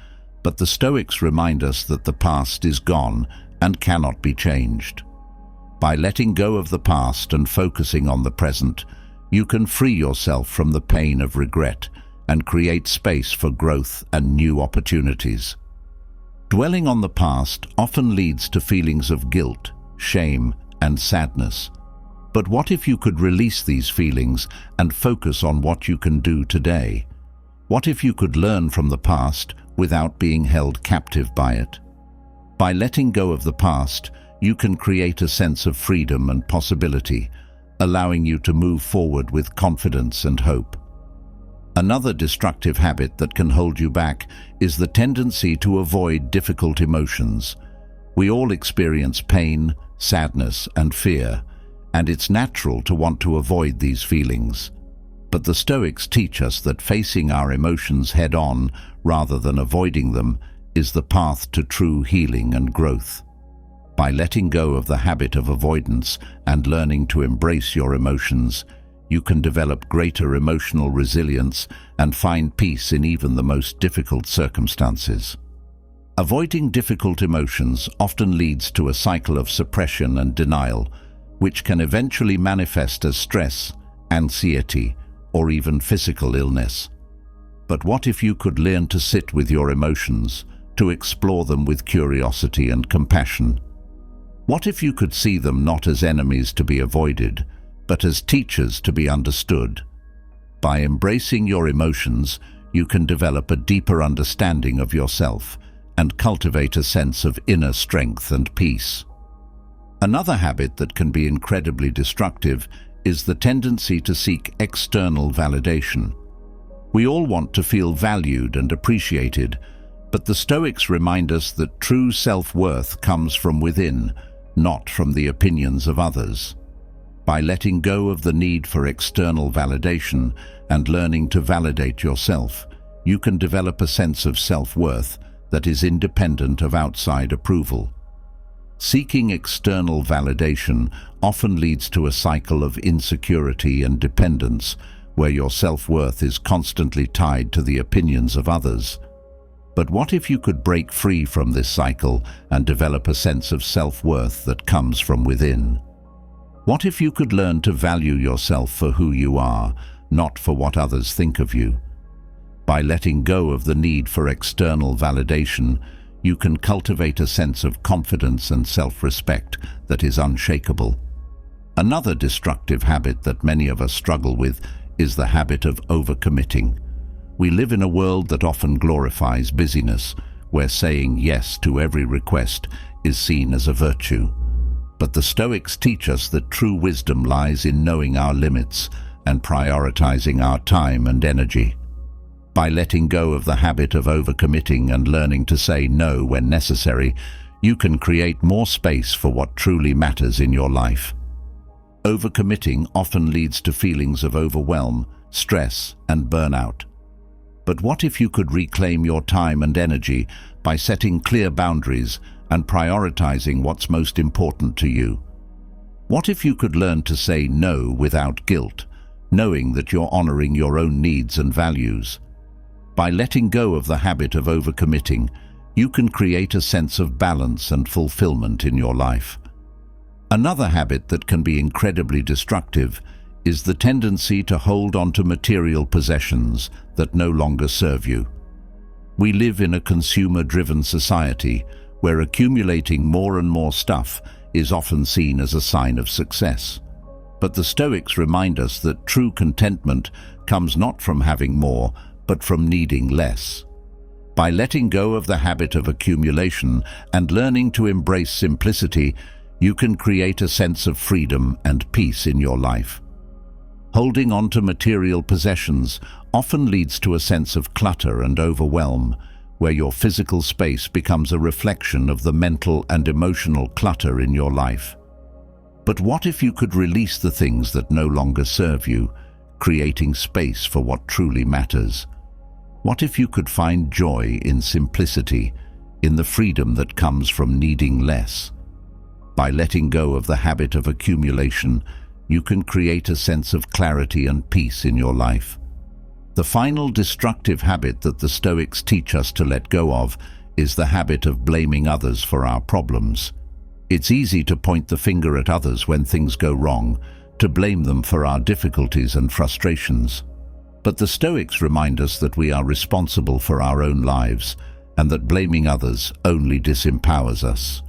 but the Stoics remind us that the past is gone and cannot be changed. By letting go of the past and focusing on the present, you can free yourself from the pain of regret and create space for growth and new opportunities. Dwelling on the past often leads to feelings of guilt, shame, and sadness. But what if you could release these feelings and focus on what you can do today? What if you could learn from the past without being held captive by it? By letting go of the past, you can create a sense of freedom and possibility, allowing you to move forward with confidence and hope. Another destructive habit that can hold you back is the tendency to avoid difficult emotions. We all experience pain, sadness, and fear, and it's natural to want to avoid these feelings. But the Stoics teach us that facing our emotions head-on, rather than avoiding them, is the path to true healing and growth. By letting go of the habit of avoidance and learning to embrace your emotions, you can develop greater emotional resilience and find peace in even the most difficult circumstances. Avoiding difficult emotions often leads to a cycle of suppression and denial, which can eventually manifest as stress, anxiety, or even physical illness. But what if you could learn to sit with your emotions, to explore them with curiosity and compassion? What if you could see them not as enemies to be avoided, but as teachers to be understood? By embracing your emotions, you can develop a deeper understanding of yourself and cultivate a sense of inner strength and peace. Another habit that can be incredibly destructive is the tendency to seek external validation. We all want to feel valued and appreciated, but the Stoics remind us that true self-worth comes from within, not from the opinions of others. By letting go of the need for external validation and learning to validate yourself, you can develop a sense of self-worth that is independent of outside approval. Seeking external validation often leads to a cycle of insecurity and dependence, where your self-worth is constantly tied to the opinions of others. But what if you could break free from this cycle and develop a sense of self-worth that comes from within? What if you could learn to value yourself for who you are, not for what others think of you? By letting go of the need for external validation, you can cultivate a sense of confidence and self-respect that is unshakable. Another destructive habit that many of us struggle with is the habit of overcommitting. We live in a world that often glorifies busyness, where saying yes to every request is seen as a virtue. But the Stoics teach us that true wisdom lies in knowing our limits and prioritizing our time and energy. By letting go of the habit of overcommitting and learning to say no when necessary, you can create more space for what truly matters in your life. Overcommitting often leads to feelings of overwhelm, stress, and burnout. But what if you could reclaim your time and energy by setting clear boundaries and prioritizing what's most important to you? What if you could learn to say no without guilt, knowing that you're honoring your own needs and values? By letting go of the habit of overcommitting, you can create a sense of balance and fulfillment in your life. Another habit that can be incredibly destructive is the tendency to hold on to material possessions that no longer serve you. We live in a consumer-driven society where accumulating more and more stuff is often seen as a sign of success. But the Stoics remind us that true contentment comes not from having more, but from needing less. By letting go of the habit of accumulation and learning to embrace simplicity, you can create a sense of freedom and peace in your life. Holding on to material possessions often leads to a sense of clutter and overwhelm, where your physical space becomes a reflection of the mental and emotional clutter in your life. But what if you could release the things that no longer serve you, creating space for what truly matters? What if you could find joy in simplicity, in the freedom that comes from needing less? By letting go of the habit of accumulation, you can create a sense of clarity and peace in your life. The final destructive habit that the Stoics teach us to let go of is the habit of blaming others for our problems. It's easy to point the finger at others when things go wrong, to blame them for our difficulties and frustrations. But the Stoics remind us that we are responsible for our own lives, and that blaming others only disempowers us.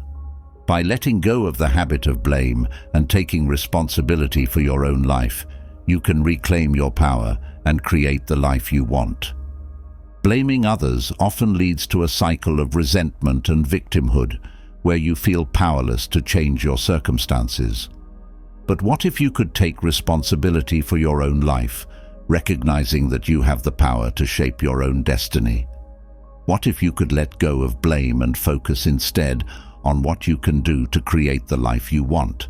By letting go of the habit of blame and taking responsibility for your own life, you can reclaim your power and create the life you want. Blaming others often leads to a cycle of resentment and victimhood, where you feel powerless to change your circumstances. But what if you could take responsibility for your own life, recognizing that you have the power to shape your own destiny? What if you could let go of blame and focus instead on what you can do to create the life you want?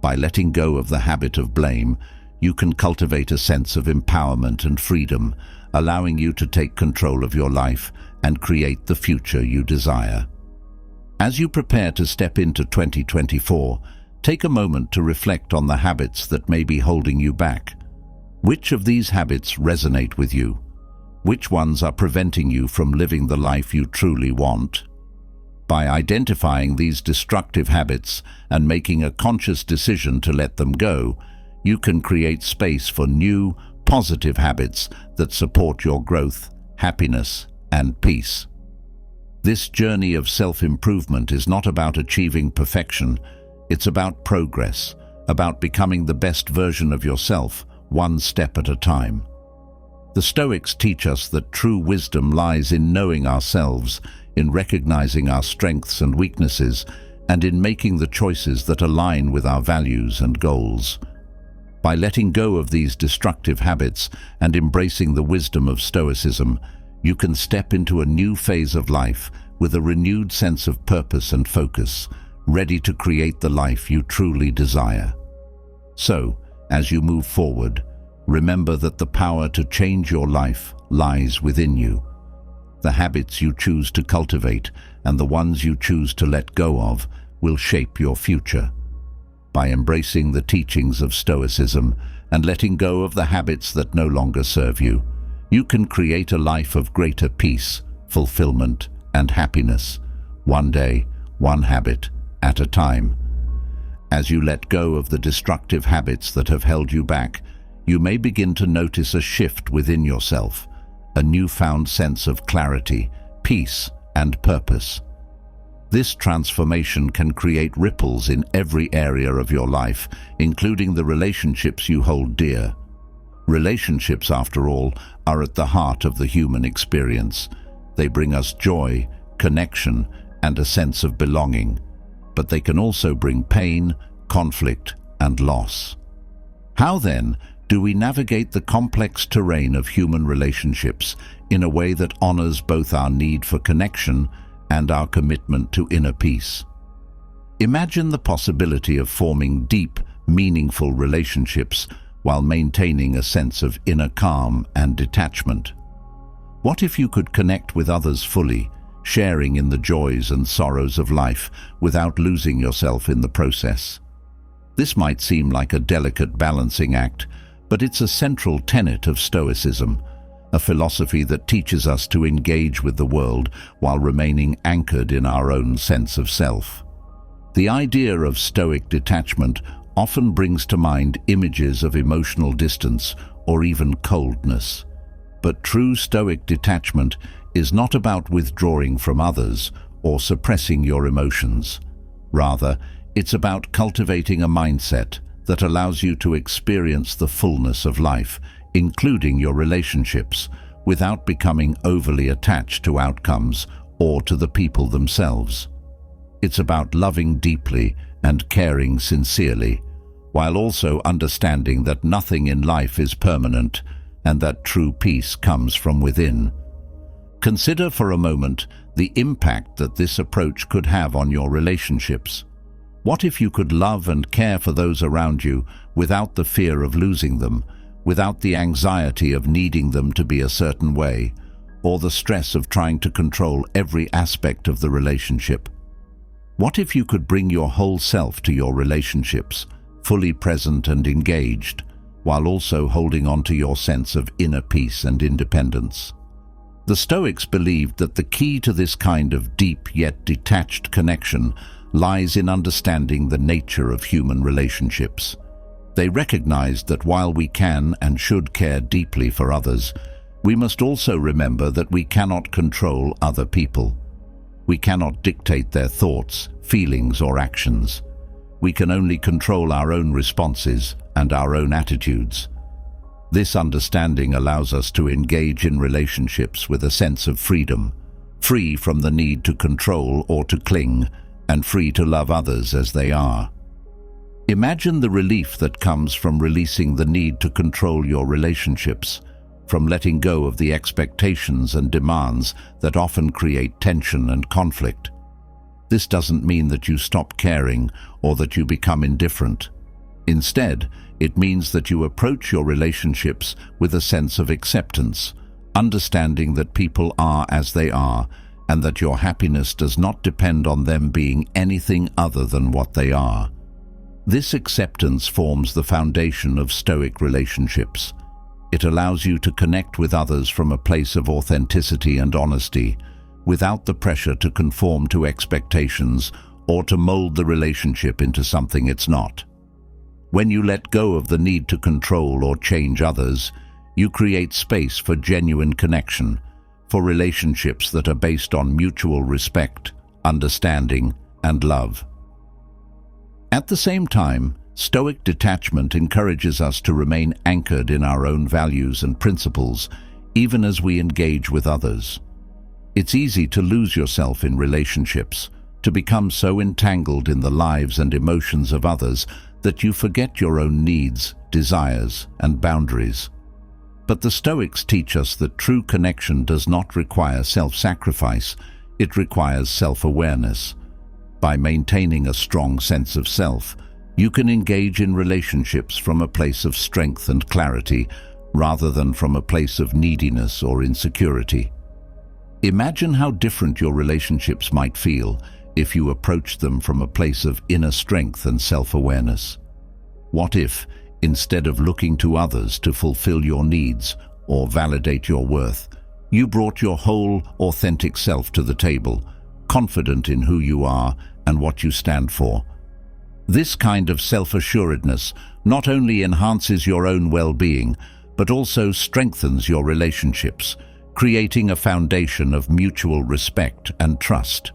By letting go of the habit of blame, you can cultivate a sense of empowerment and freedom, allowing you to take control of your life and create the future you desire. As you prepare to step into 2024, take a moment to reflect on the habits that may be holding you back. Which of these habits resonate with you? Which ones are preventing you from living the life you truly want? By identifying these destructive habits and making a conscious decision to let them go, you can create space for new, positive habits that support your growth, happiness, and peace. This journey of self-improvement is not about achieving perfection. It's about progress, about becoming the best version of yourself, one step at a time. The Stoics teach us that true wisdom lies in knowing ourselves, in recognizing our strengths and weaknesses, and in making the choices that align with our values and goals. By letting go of these destructive habits and embracing the wisdom of Stoicism, you can step into a new phase of life with a renewed sense of purpose and focus, ready to create the life you truly desire. So, as you move forward, remember that the power to change your life lies within you. The habits you choose to cultivate and the ones you choose to let go of will shape your future. By embracing the teachings of Stoicism and letting go of the habits that no longer serve you, you can create a life of greater peace, fulfillment, and happiness, one day, one habit at a time. As you let go of the destructive habits that have held you back, you may begin to notice a shift within yourself, a newfound sense of clarity, peace, and purpose. This transformation can create ripples in every area of your life, including the relationships you hold dear. Relationships, after all, are at the heart of the human experience. They bring us joy, connection, and a sense of belonging. But they can also bring pain, conflict, and loss. How then do we navigate the complex terrain of human relationships in a way that honors both our need for connection and our commitment to inner peace? Imagine the possibility of forming deep, meaningful relationships while maintaining a sense of inner calm and detachment. What if you could connect with others fully, sharing in the joys and sorrows of life without losing yourself in the process? This might seem like a delicate balancing act, but it's a central tenet of Stoicism, a philosophy that teaches us to engage with the world while remaining anchored in our own sense of self. The idea of Stoic detachment often brings to mind images of emotional distance or even coldness. But true Stoic detachment is not about withdrawing from others or suppressing your emotions. Rather, it's about cultivating a mindset that allows you to experience the fullness of life, including your relationships, without becoming overly attached to outcomes or to the people themselves. It's about loving deeply and caring sincerely, while also understanding that nothing in life is permanent and that true peace comes from within. Consider for a moment the impact that this approach could have on your relationships. What if you could love and care for those around you without the fear of losing them, without the anxiety of needing them to be a certain way, or the stress of trying to control every aspect of the relationship? What if you could bring your whole self to your relationships, fully present and engaged, while also holding on to your sense of inner peace and independence? The Stoics believed that the key to this kind of deep yet detached connection lies in understanding the nature of human relationships. They recognized that while we can and should care deeply for others, we must also remember that we cannot control other people. We cannot dictate their thoughts, feelings, or actions. We can only control our own responses and our own attitudes. This understanding allows us to engage in relationships with a sense of freedom, free from the need to control or to cling, and free to love others as they are. Imagine the relief that comes from releasing the need to control your relationships, from letting go of the expectations and demands that often create tension and conflict. This doesn't mean that you stop caring or that you become indifferent. Instead, it means that you approach your relationships with a sense of acceptance, understanding that people are as they are, and that your happiness does not depend on them being anything other than what they are. This acceptance forms the foundation of Stoic relationships. It allows you to connect with others from a place of authenticity and honesty, without the pressure to conform to expectations or to mold the relationship into something it's not. When you let go of the need to control or change others, you create space for genuine connection, for relationships that are based on mutual respect, understanding, and love. At the same time, Stoic detachment encourages us to remain anchored in our own values and principles, even as we engage with others. It's easy to lose yourself in relationships, to become so entangled in the lives and emotions of others that you forget your own needs, desires, and boundaries. But the Stoics teach us that true connection does not require self-sacrifice, it requires self-awareness. By maintaining a strong sense of self, you can engage in relationships from a place of strength and clarity, rather than from a place of neediness or insecurity. Imagine how different your relationships might feel if you approached them from a place of inner strength and self-awareness. What if, instead of looking to others to fulfill your needs or validate your worth, you brought your whole, authentic self to the table, confident in who you are and what you stand for? This kind of self-assuredness not only enhances your own well-being, but also strengthens your relationships, creating a foundation of mutual respect and trust.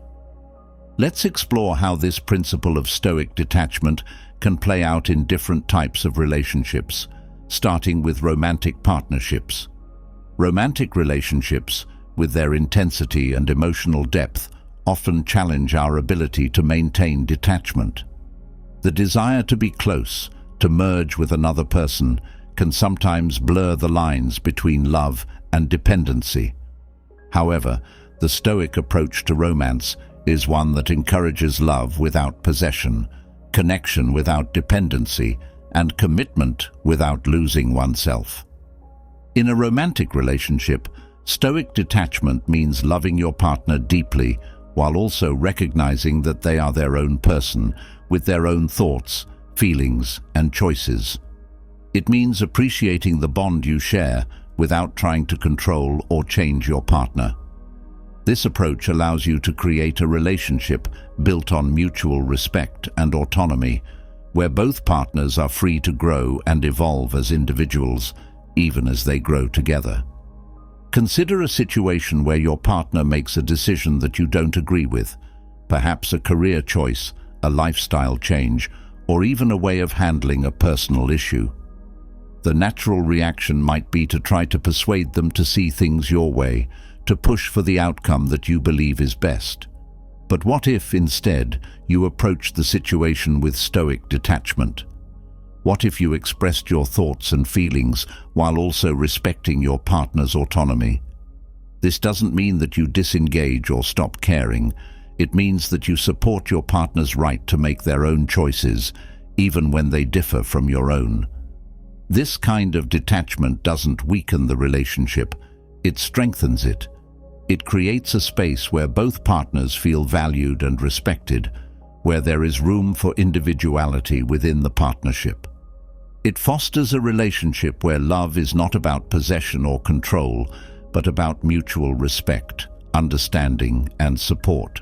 Let's explore how this principle of Stoic detachment can play out in different types of relationships, starting with romantic partnerships. Romantic relationships, with their intensity and emotional depth, often challenge our ability to maintain detachment. The desire to be close, to merge with another person, can sometimes blur the lines between love and dependency. However, the Stoic approach to romance is one that encourages love without possession, connection without dependency, and commitment without losing oneself. In a romantic relationship, Stoic detachment means loving your partner deeply while also recognizing that they are their own person with their own thoughts, feelings, and choices. It means appreciating the bond you share without trying to control or change your partner. This approach allows you to create a relationship built on mutual respect and autonomy, where both partners are free to grow and evolve as individuals, even as they grow together. Consider a situation where your partner makes a decision that you don't agree with, perhaps a career choice, a lifestyle change, or even a way of handling a personal issue. The natural reaction might be to try to persuade them to see things your way, to push for the outcome that you believe is best. But what if, instead, you approached the situation with Stoic detachment? What if you expressed your thoughts and feelings while also respecting your partner's autonomy? This doesn't mean that you disengage or stop caring. It means that you support your partner's right to make their own choices, even when they differ from your own. This kind of detachment doesn't weaken the relationship, it strengthens it. It creates a space where both partners feel valued and respected, where there is room for individuality within the partnership. It fosters a relationship where love is not about possession or control, but about mutual respect, understanding, and support.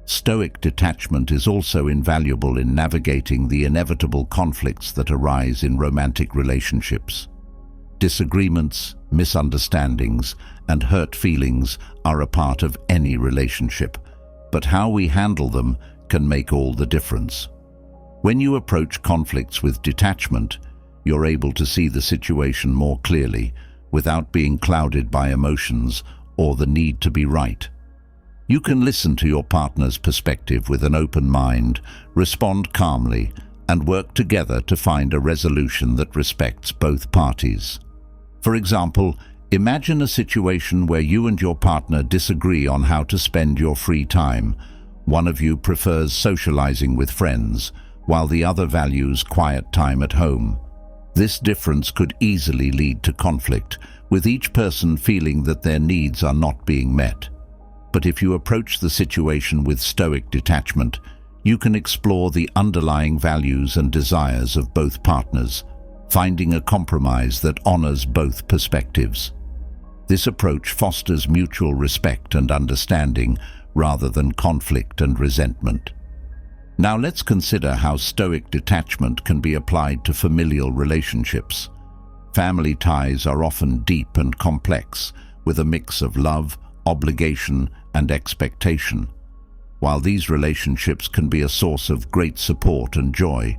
Stoic detachment is also invaluable in navigating the inevitable conflicts that arise in romantic relationships. Disagreements, misunderstandings, and hurt feelings are a part of any relationship, but how we handle them can make all the difference. When you approach conflicts with detachment, you're able to see the situation more clearly, without being clouded by emotions or the need to be right. You can listen to your partner's perspective with an open mind, respond calmly, and work together to find a resolution that respects both parties. For example, imagine a situation where you and your partner disagree on how to spend your free time. One of you prefers socializing with friends, while the other values quiet time at home. This difference could easily lead to conflict, with each person feeling that their needs are not being met. But if you approach the situation with Stoic detachment, you can explore the underlying values and desires of both partners, finding a compromise that honors both perspectives. This approach fosters mutual respect and understanding rather than conflict and resentment. Now let's consider how Stoic detachment can be applied to familial relationships. Family ties are often deep and complex, with a mix of love, obligation, and expectation. While these relationships can be a source of great support and joy,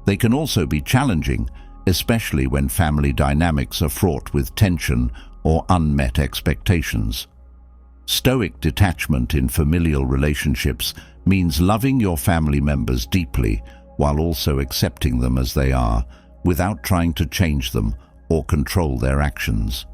they can also be challenging, especially when family dynamics are fraught with tension or unmet expectations. Stoic detachment in familial relationships means loving your family members deeply while also accepting them as they are, without trying to change them or control their actions.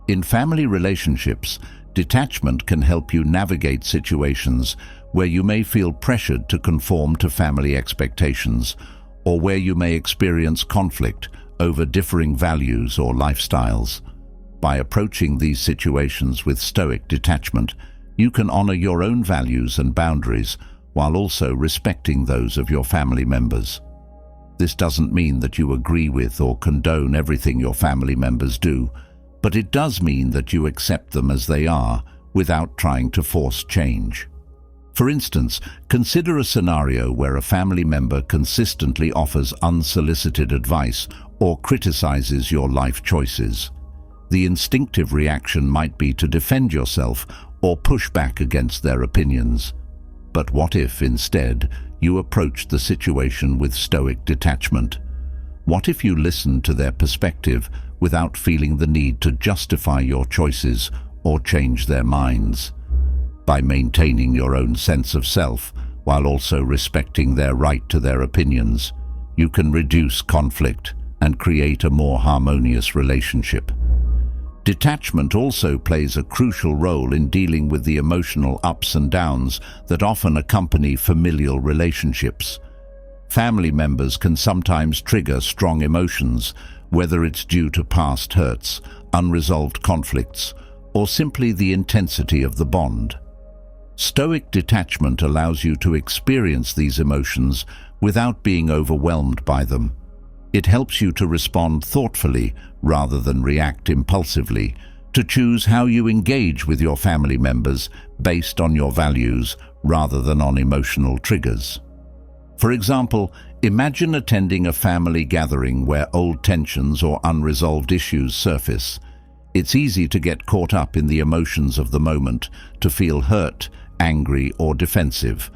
In family relationships, detachment can help you navigate situations where you may feel pressured to conform to family expectations, or where you may experience conflict over differing values or lifestyles. By approaching these situations with stoic detachment, you can honor your own values and boundaries while also respecting those of your family members. This doesn't mean that you agree with or condone everything your family members do, but it does mean that you accept them as they are without trying to force change. For instance, consider a scenario where a family member consistently offers unsolicited advice or criticizes your life choices. The instinctive reaction might be to defend yourself or push back against their opinions. But what if, instead, you approached the situation with stoic detachment? What if you listened to their perspective without feeling the need to justify your choices or change their minds? By maintaining your own sense of self while also respecting their right to their opinions, you can reduce conflict and create a more harmonious relationship. Detachment also plays a crucial role in dealing with the emotional ups and downs that often accompany familial relationships. Family members can sometimes trigger strong emotions, whether it's due to past hurts, unresolved conflicts, or simply the intensity of the bond. Stoic detachment allows you to experience these emotions without being overwhelmed by them. It helps you to respond thoughtfully rather than react impulsively, to choose how you engage with your family members based on your values rather than on emotional triggers. For example, imagine attending a family gathering where old tensions or unresolved issues surface. It's easy to get caught up in the emotions of the moment, to feel hurt, angry, or defensive.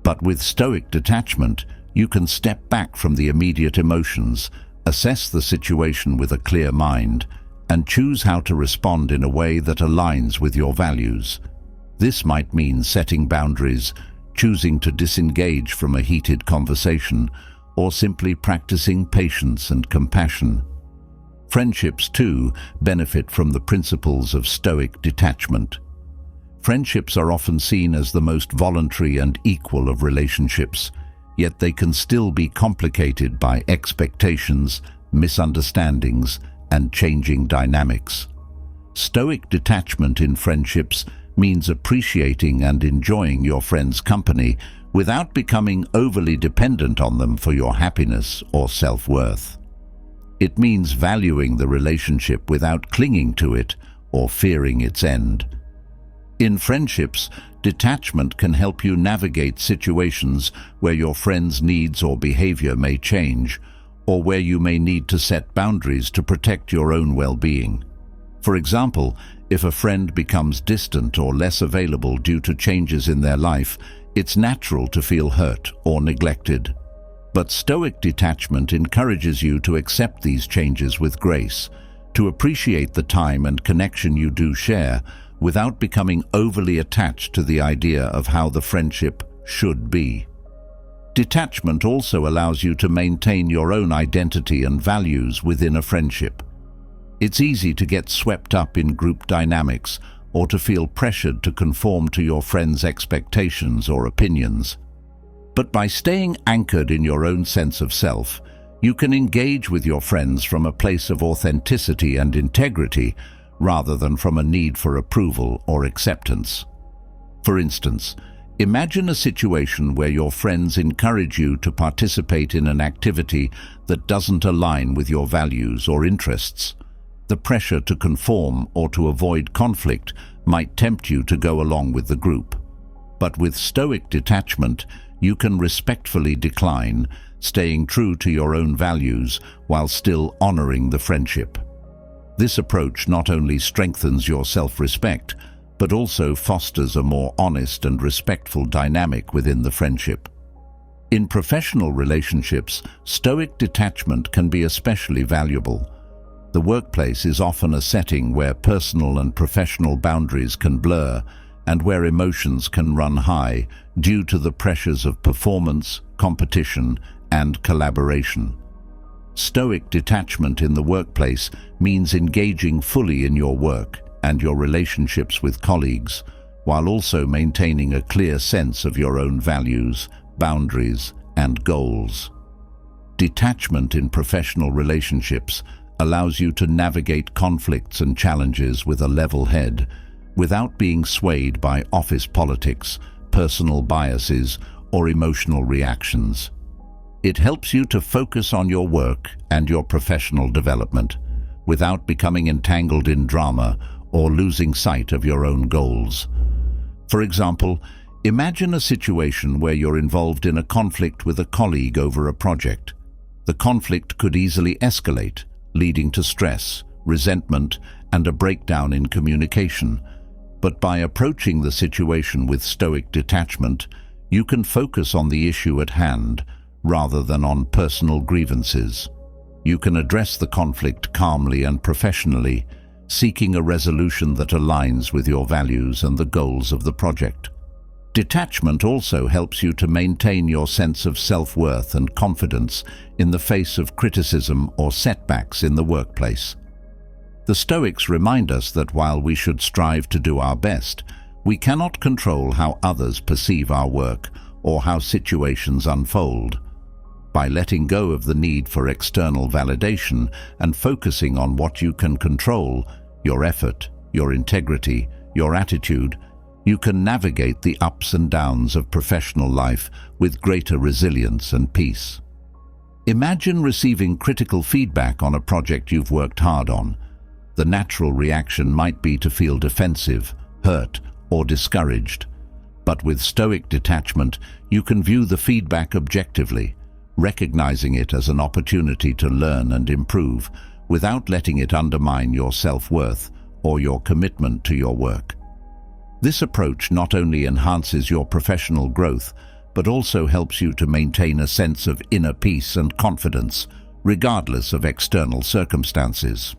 But with stoic detachment, you can step back from the immediate emotions, assess the situation with a clear mind, and choose how to respond in a way that aligns with your values. This might mean setting boundaries, choosing to disengage from a heated conversation, or simply practicing patience and compassion. Friendships, too, benefit from the principles of stoic detachment. Friendships are often seen as the most voluntary and equal of relationships, yet they can still be complicated by expectations, misunderstandings, and changing dynamics. Stoic detachment in friendships means appreciating and enjoying your friends' company without becoming overly dependent on them for your happiness or self-worth. It means valuing the relationship without clinging to it or fearing its end. In friendships, detachment can help you navigate situations where your friends' needs or behavior may change, or where you may need to set boundaries to protect your own well-being. For example, if a friend becomes distant or less available due to changes in their life, it's natural to feel hurt or neglected. But stoic detachment encourages you to accept these changes with grace, to appreciate the time and connection you do share, without becoming overly attached to the idea of how the friendship should be. Detachment also allows you to maintain your own identity and values within a friendship. It's easy to get swept up in group dynamics or to feel pressured to conform to your friends' expectations or opinions. But by staying anchored in your own sense of self, you can engage with your friends from a place of authenticity and integrity, rather than from a need for approval or acceptance. For instance, imagine a situation where your friends encourage you to participate in an activity that doesn't align with your values or interests. The pressure to conform or to avoid conflict might tempt you to go along with the group. But with stoic detachment, you can respectfully decline, staying true to your own values while still honoring the friendship. This approach not only strengthens your self-respect, but also fosters a more honest and respectful dynamic within the friendship. In professional relationships, stoic detachment can be especially valuable. The workplace is often a setting where personal and professional boundaries can blur and where emotions can run high due to the pressures of performance, competition, and collaboration. Stoic detachment in the workplace means engaging fully in your work and your relationships with colleagues, while also maintaining a clear sense of your own values, boundaries, and goals. Detachment in professional relationships allows you to navigate conflicts and challenges with a level head, without being swayed by office politics, personal biases, or emotional reactions. It helps you to focus on your work and your professional development, without becoming entangled in drama or losing sight of your own goals. For example, imagine a situation where you're involved in a conflict with a colleague over a project. The conflict could easily escalate, leading to stress, resentment, and a breakdown in communication. But by approaching the situation with stoic detachment, you can focus on the issue at hand rather than on personal grievances. You can address the conflict calmly and professionally, seeking a resolution that aligns with your values and the goals of the project. Detachment also helps you to maintain your sense of self-worth and confidence in the face of criticism or setbacks in the workplace. The Stoics remind us that while we should strive to do our best, we cannot control how others perceive our work or how situations unfold. By letting go of the need for external validation and focusing on what you can control, your effort, your integrity, your attitude, you can navigate the ups and downs of professional life with greater resilience and peace. Imagine receiving critical feedback on a project you've worked hard on. The natural reaction might be to feel defensive, hurt, or discouraged. But with stoic detachment, you can view the feedback objectively, recognizing it as an opportunity to learn and improve without letting it undermine your self-worth or your commitment to your work. This approach not only enhances your professional growth, but also helps you to maintain a sense of inner peace and confidence, regardless of external circumstances.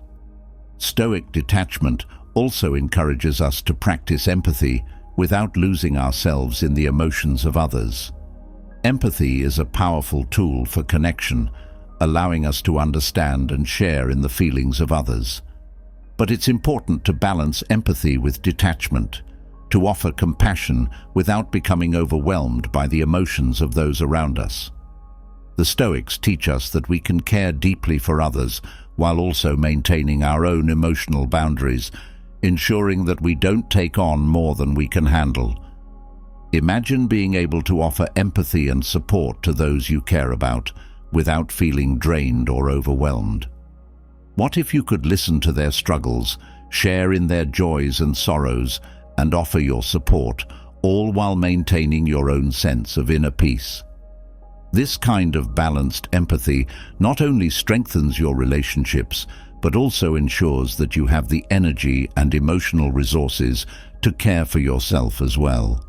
Stoic detachment also encourages us to practice empathy without losing ourselves in the emotions of others. Empathy is a powerful tool for connection, allowing us to understand and share in the feelings of others. But it's important to balance empathy with detachment, to offer compassion without becoming overwhelmed by the emotions of those around us. The Stoics teach us that we can care deeply for others while also maintaining our own emotional boundaries, ensuring that we don't take on more than we can handle. Imagine being able to offer empathy and support to those you care about without feeling drained or overwhelmed. What if you could listen to their struggles, share in their joys and sorrows, and offer your support, all while maintaining your own sense of inner peace? This kind of balanced empathy not only strengthens your relationships, but also ensures that you have the energy and emotional resources to care for yourself as well.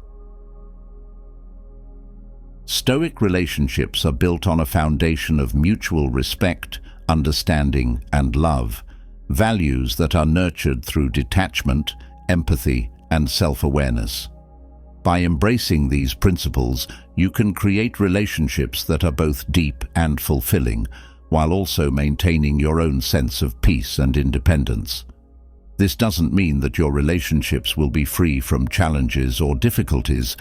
Stoic relationships are built on a foundation of mutual respect, understanding, and love, values that are nurtured through detachment, empathy, and self-awareness. By embracing these principles, you can create relationships that are both deep and fulfilling, while also maintaining your own sense of peace and independence. This doesn't mean that your relationships will be free from challenges or difficulties,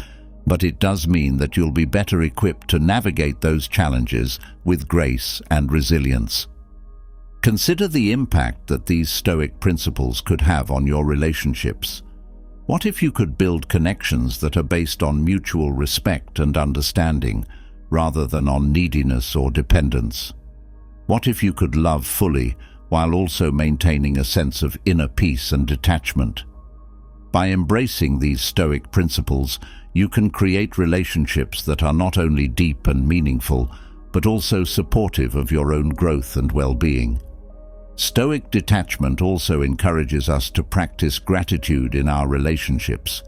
but it does mean that you'll be better equipped to navigate those challenges with grace and resilience. Consider the impact that these Stoic principles could have on your relationships. What if you could build connections that are based on mutual respect and understanding, rather than on neediness or dependence? What if you could love fully, while also maintaining a sense of inner peace and detachment? By embracing these Stoic principles, you can create relationships that are not only deep and meaningful, but also supportive of your own growth and well-being. Stoic detachment also encourages us to practice gratitude in our relationships.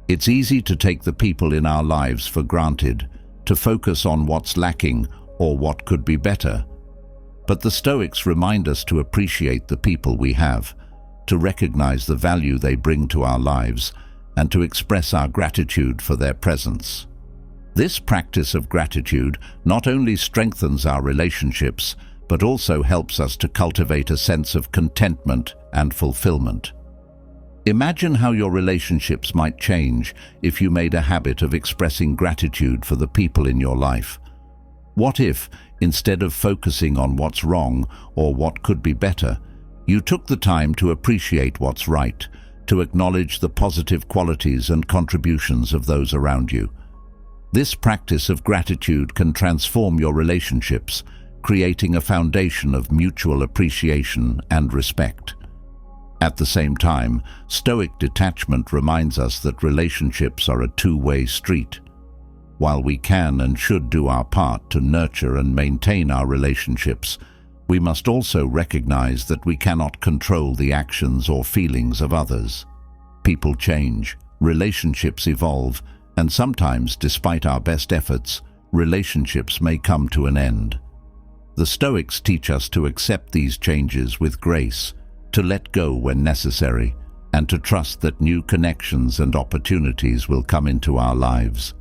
It's easy to take the people in our lives for granted, to focus on what's lacking or what could be better. But the Stoics remind us to appreciate the people we have, to recognize the value they bring to our lives, and to express our gratitude for their presence. This practice of gratitude not only strengthens our relationships, but also helps us to cultivate a sense of contentment and fulfillment. Imagine how your relationships might change if you made a habit of expressing gratitude for the people in your life. What if, instead of focusing on what's wrong or what could be better, you took the time to appreciate what's right, to acknowledge the positive qualities and contributions of those around you? This practice of gratitude can transform your relationships, creating a foundation of mutual appreciation and respect. At the same time, Stoic detachment reminds us that relationships are a two-way street. While we can and should do our part to nurture and maintain our relationships, we must also recognize that we cannot control the actions or feelings of others. People change, relationships evolve, and sometimes, despite our best efforts, relationships may come to an end. The Stoics teach us to accept these changes with grace, to let go when necessary, and to trust that new connections and opportunities will come into our lives.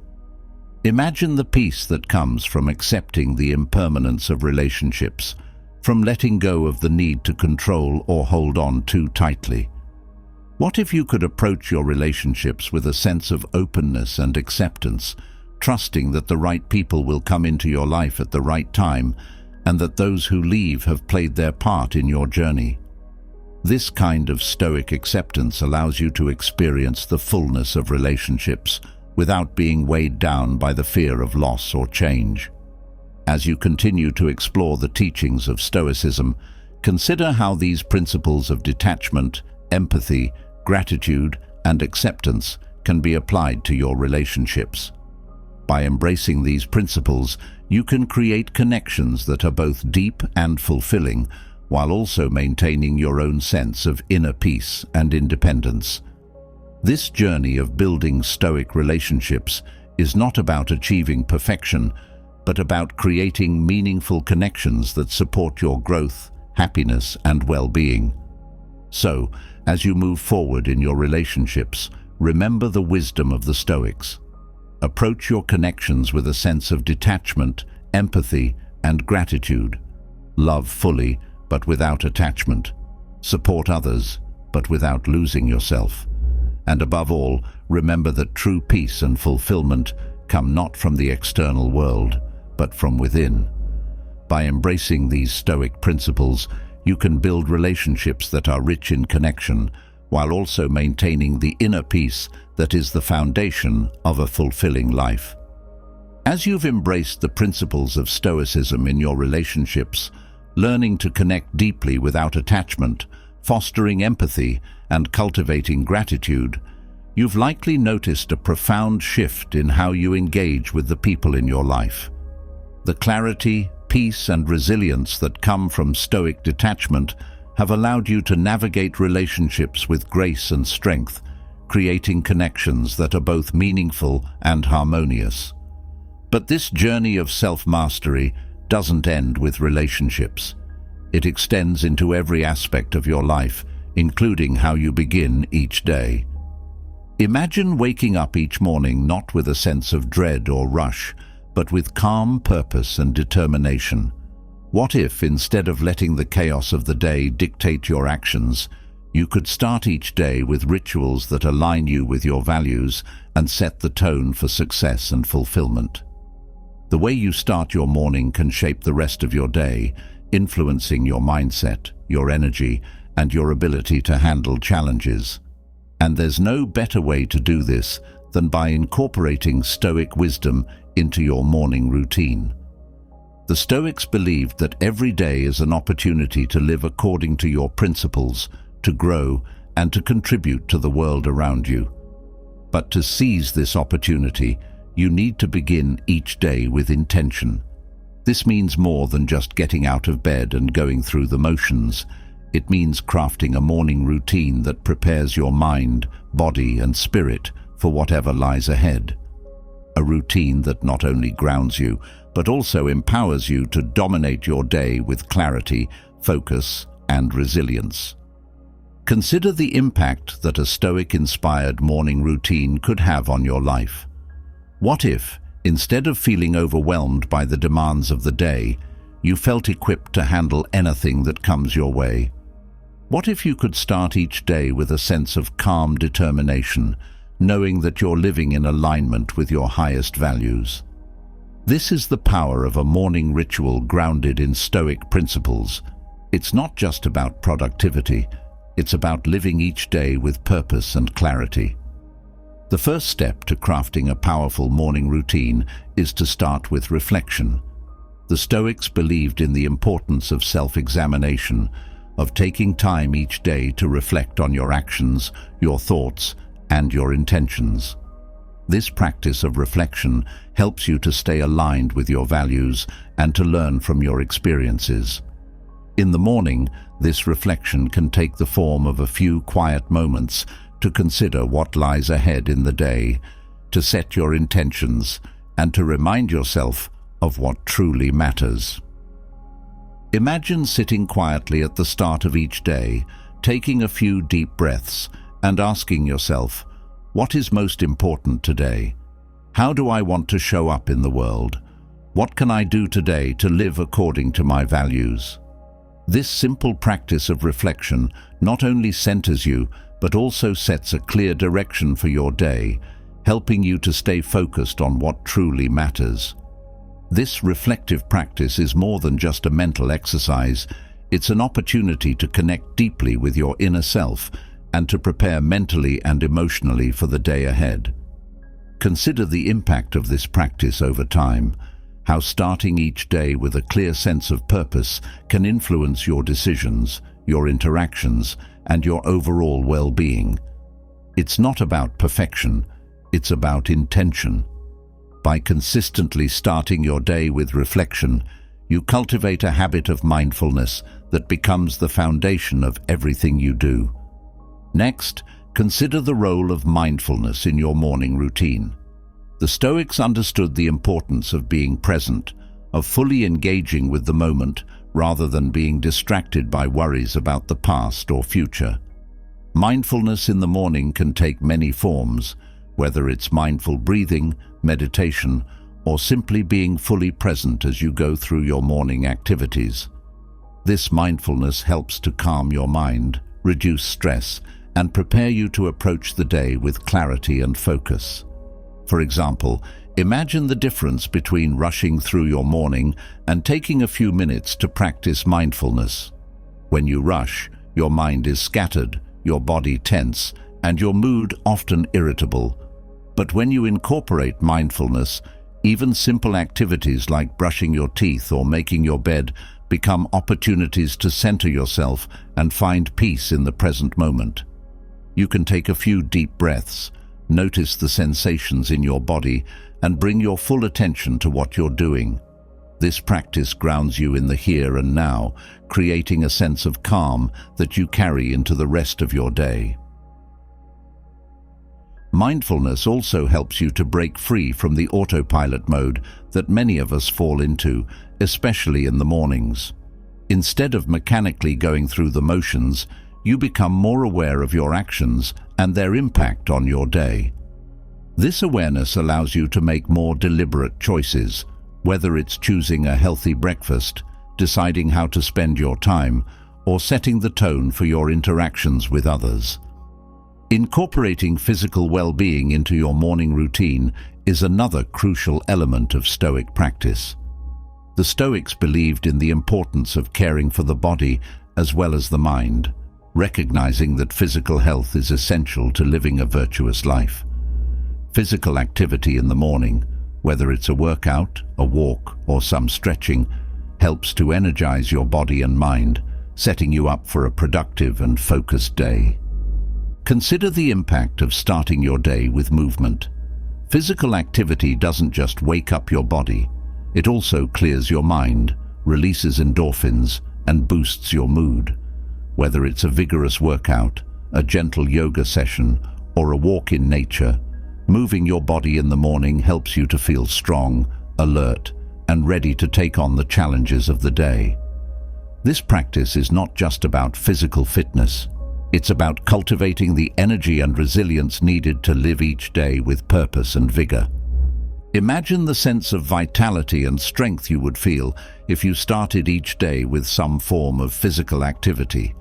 Imagine the peace that comes from accepting the impermanence of relationships, from letting go of the need to control or hold on too tightly. What if you could approach your relationships with a sense of openness and acceptance, trusting that the right people will come into your life at the right time, and that those who leave have played their part in your journey? This kind of Stoic acceptance allows you to experience the fullness of relationships without being weighed down by the fear of loss or change. As you continue to explore the teachings of Stoicism, consider how these principles of detachment, empathy, gratitude, and acceptance can be applied to your relationships. By embracing these principles, you can create connections that are both deep and fulfilling, while also maintaining your own sense of inner peace and independence. This journey of building Stoic relationships is not about achieving perfection, but about creating meaningful connections that support your growth, happiness, and well-being. So, as you move forward in your relationships, remember the wisdom of the Stoics. Approach your connections with a sense of detachment, empathy, and gratitude. Love fully, but without attachment. Support others, but without losing yourself. And above all, remember that true peace and fulfillment come not from the external world, but from within. By embracing these Stoic principles, you can build relationships that are rich in connection, while also maintaining the inner peace that is the foundation of a fulfilling life. As you've embraced the principles of Stoicism in your relationships, learning to connect deeply without attachment, fostering empathy, and cultivating gratitude, you've likely noticed a profound shift in how you engage with the people in your life. The clarity, peace, and resilience that come from Stoic detachment have allowed you to navigate relationships with grace and strength, creating connections that are both meaningful and harmonious. But this journey of self-mastery doesn't end with relationships. It extends into every aspect of your life, including how you begin each day. Imagine waking up each morning not with a sense of dread or rush, but with calm purpose and determination. What if, instead of letting the chaos of the day dictate your actions, you could start each day with rituals that align you with your values and set the tone for success and fulfillment? The way you start your morning can shape the rest of your day, influencing your mindset, your energy, and your ability to handle challenges. And there's no better way to do this than by incorporating Stoic wisdom into your morning routine. The Stoics believed that every day is an opportunity to live according to your principles, to grow, and to contribute to the world around you. But to seize this opportunity, you need to begin each day with intention. This means more than just getting out of bed and going through the motions. It means crafting a morning routine that prepares your mind, body, and spirit for whatever lies ahead. a routine that not only grounds you, but also empowers you to dominate your day with clarity, focus, and resilience. Consider the impact that a Stoic-inspired morning routine could have on your life. What if, instead of feeling overwhelmed by the demands of the day, you felt equipped to handle anything that comes your way? What if you could start each day with a sense of calm determination, knowing that you're living in alignment with your highest values? This is the power of a morning ritual grounded in Stoic principles. It's not just about productivity, it's about living each day with purpose and clarity. The first step to crafting a powerful morning routine is to start with reflection. The Stoics believed in the importance of self-examination, of taking time each day to reflect on your actions, your thoughts, and your intentions. This practice of reflection helps you to stay aligned with your values and to learn from your experiences. In the morning, this reflection can take the form of a few quiet moments to consider what lies ahead in the day, to set your intentions, and to remind yourself of what truly matters. Imagine sitting quietly at the start of each day, taking a few deep breaths, and asking yourself, what is most important today? How do I want to show up in the world? What can I do today to live according to my values? This simple practice of reflection not only centers you, but also sets a clear direction for your day, helping you to stay focused on what truly matters. This reflective practice is more than just a mental exercise. It's an opportunity to connect deeply with your inner self and to prepare mentally and emotionally for the day ahead. Consider the impact of this practice over time, how starting each day with a clear sense of purpose can influence your decisions, your interactions, and your overall well-being. It's not about perfection, it's about intention. By consistently starting your day with reflection, you cultivate a habit of mindfulness that becomes the foundation of everything you do. Next, consider the role of mindfulness in your morning routine. The Stoics understood the importance of being present, of fully engaging with the moment rather than being distracted by worries about the past or future. Mindfulness in the morning can take many forms, whether it's mindful breathing, meditation, or simply being fully present as you go through your morning activities. This mindfulness helps to calm your mind, reduce stress, and prepare you to approach the day with clarity and focus. For example, imagine the difference between rushing through your morning and taking a few minutes to practice mindfulness. When you rush, your mind is scattered, your body tense, and your mood often irritable. But when you incorporate mindfulness, even simple activities like brushing your teeth or making your bed become opportunities to center yourself and find peace in the present moment. You can take a few deep breaths, notice the sensations in your body, and bring your full attention to what you're doing. This practice grounds you in the here and now, creating a sense of calm that you carry into the rest of your day. Mindfulness also helps you to break free from the autopilot mode that many of us fall into, especially in the mornings. Instead of mechanically going through the motions, you become more aware of your actions and their impact on your day. This awareness allows you to make more deliberate choices, whether it's choosing a healthy breakfast, deciding how to spend your time, or setting the tone for your interactions with others. Incorporating physical well-being into your morning routine is another crucial element of Stoic practice. The Stoics believed in the importance of caring for the body as well as the mind, recognizing that physical health is essential to living a virtuous life. Physical activity in the morning, whether it's a workout, a walk, or some stretching, helps to energize your body and mind, setting you up for a productive and focused day. Consider the impact of starting your day with movement. Physical activity doesn't just wake up your body, it also clears your mind, releases endorphins, and boosts your mood. Whether it's a vigorous workout, a gentle yoga session, or a walk in nature, Moving your body in the morning helps you to feel strong, alert, and ready to take on the challenges of the day. This practice is not just about physical fitness. It's about cultivating the energy and resilience needed to live each day with purpose and vigor. Imagine the sense of vitality and strength you would feel if you started each day with some form of physical activity.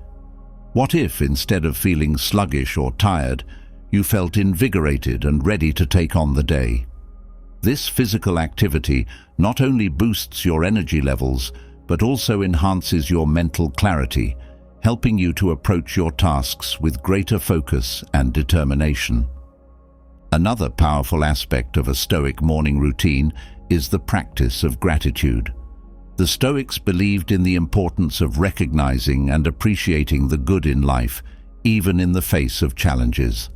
What if, instead of feeling sluggish or tired, you felt invigorated and ready to take on the day? This physical activity not only boosts your energy levels, but also enhances your mental clarity, helping you to approach your tasks with greater focus and determination. Another powerful aspect of a Stoic morning routine is the practice of gratitude. The Stoics believed in the importance of recognizing and appreciating the good in life, even in the face of challenges.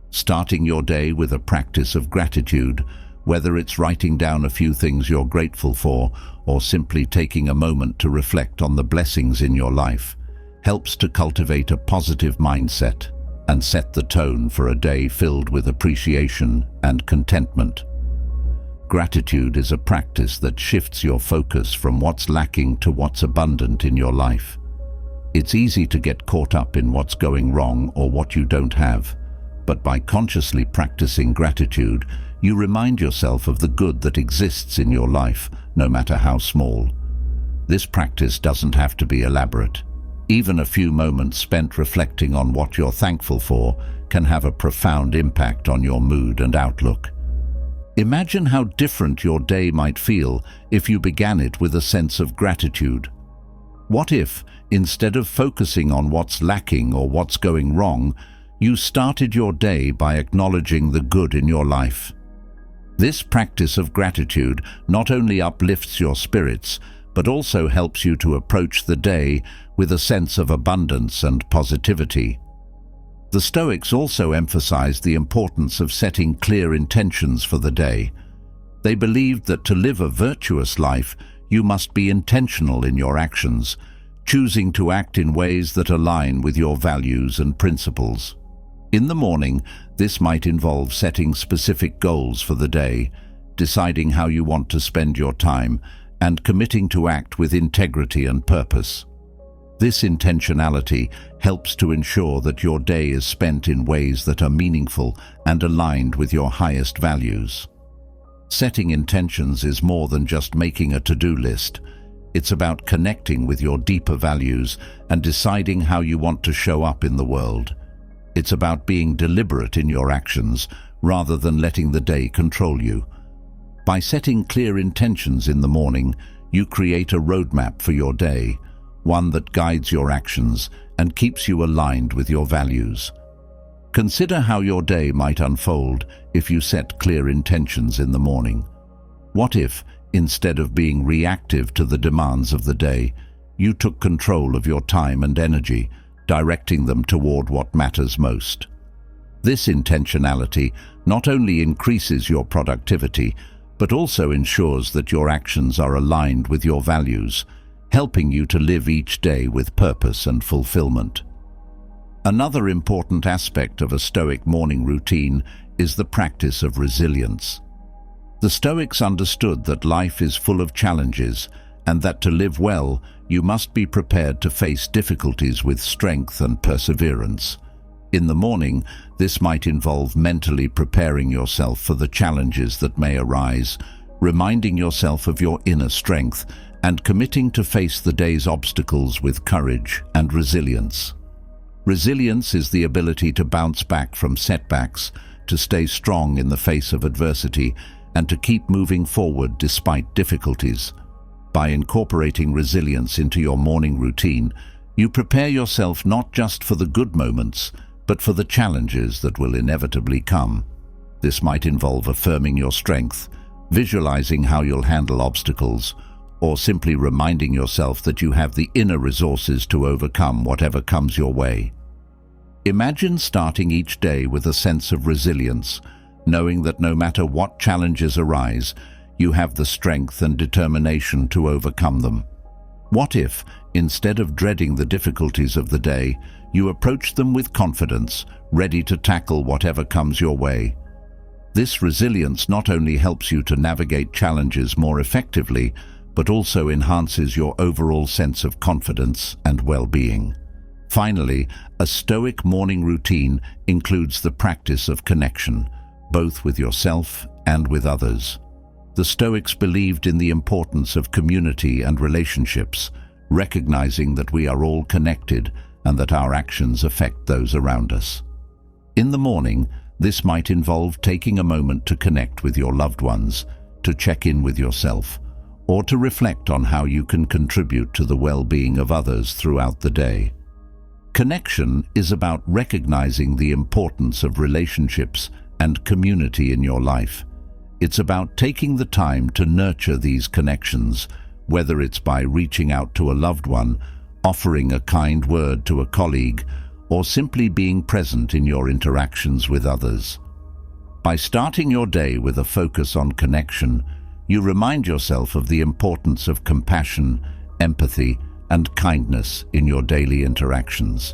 Starting your day with a practice of gratitude, whether it's writing down a few things you're grateful for or simply taking a moment to reflect on the blessings in your life, helps to cultivate a positive mindset and set the tone for a day filled with appreciation and contentment. Gratitude is a practice that shifts your focus from what's lacking to what's abundant in your life. It's easy to get caught up in what's going wrong or what you don't have, but by consciously practicing gratitude, you remind yourself of the good that exists in your life, no matter how small. This practice doesn't have to be elaborate. Even a few moments spent reflecting on what you're thankful for can have a profound impact on your mood and outlook. Imagine how different your day might feel if you began it with a sense of gratitude. What if, instead of focusing on what's lacking or what's going wrong, you started your day by acknowledging the good in your life? This practice of gratitude not only uplifts your spirits, but also helps you to approach the day with a sense of abundance and positivity. The Stoics also emphasized the importance of setting clear intentions for the day. They believed that to live a virtuous life, you must be intentional in your actions, choosing to act in ways that align with your values and principles. In the morning, this might involve setting specific goals for the day, deciding how you want to spend your time, and committing to act with integrity and purpose. This intentionality helps to ensure that your day is spent in ways that are meaningful and aligned with your highest values. Setting intentions is more than just making a to-do list. It's about connecting with your deeper values and deciding how you want to show up in the world. It's about being deliberate in your actions rather than letting the day control you. By setting clear intentions in the morning, you create a roadmap for your day, one that guides your actions and keeps you aligned with your values. Consider how your day might unfold if you set clear intentions in the morning. What if, instead of being reactive to the demands of the day, you took control of your time and energy, directing them toward what matters most? This intentionality not only increases your productivity, but also ensures that your actions are aligned with your values, helping you to live each day with purpose and fulfillment. Another important aspect of a Stoic morning routine is the practice of resilience. The Stoics understood that life is full of challenges and that to live well, you must be prepared to face difficulties with strength and perseverance. In the morning, this might involve mentally preparing yourself for the challenges that may arise, reminding yourself of your inner strength, and committing to face the day's obstacles with courage and resilience. Resilience is the ability to bounce back from setbacks, to stay strong in the face of adversity, and to keep moving forward despite difficulties. By incorporating resilience into your morning routine, you prepare yourself not just for the good moments, but for the challenges that will inevitably come. This might involve affirming your strength, visualizing how you'll handle obstacles, or simply reminding yourself that you have the inner resources to overcome whatever comes your way. Imagine starting each day with a sense of resilience, knowing that no matter what challenges arise, you have the strength and determination to overcome them. What if, instead of dreading the difficulties of the day, you approach them with confidence, ready to tackle whatever comes your way? This resilience not only helps you to navigate challenges more effectively, but also enhances your overall sense of confidence and well-being. Finally, a Stoic morning routine includes the practice of connection, both with yourself and with others. The Stoics believed in the importance of community and relationships, recognizing that we are all connected and that our actions affect those around us. In the morning, this might involve taking a moment to connect with your loved ones, to check in with yourself, or to reflect on how you can contribute to the well-being of others throughout the day. Connection is about recognizing the importance of relationships and community in your life. It's about taking the time to nurture these connections, whether it's by reaching out to a loved one, offering a kind word to a colleague, or simply being present in your interactions with others. By starting your day with a focus on connection, you remind yourself of the importance of compassion, empathy, and kindness in your daily interactions.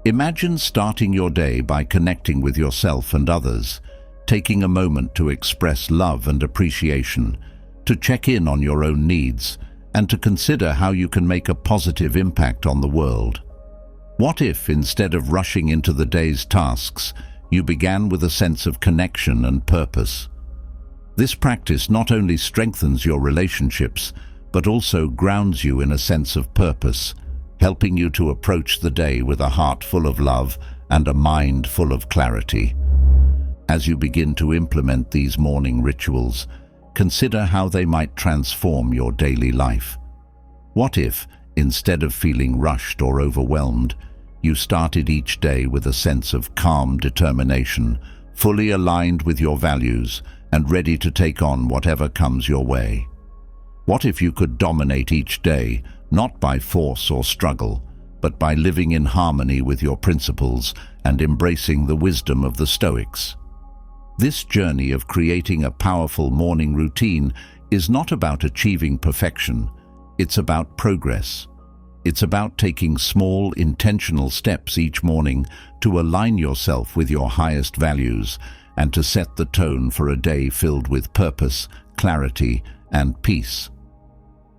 Imagine starting your day by connecting with yourself and others, taking a moment to express love and appreciation, to check in on your own needs, and to consider how you can make a positive impact on the world. What if, instead of rushing into the day's tasks, you began with a sense of connection and purpose? This practice not only strengthens your relationships, but also grounds you in a sense of purpose, helping you to approach the day with a heart full of love and a mind full of clarity. As you begin to implement these morning rituals, consider how they might transform your daily life. What if, instead of feeling rushed or overwhelmed, you started each day with a sense of calm determination, fully aligned with your values and ready to take on whatever comes your way? What if you could dominate each day, not by force or struggle, but by living in harmony with your principles and embracing the wisdom of the Stoics? This journey of creating a powerful morning routine is not about achieving perfection. It's about progress. It's about taking small, intentional steps each morning to align yourself with your highest values and to set the tone for a day filled with purpose, clarity, and peace.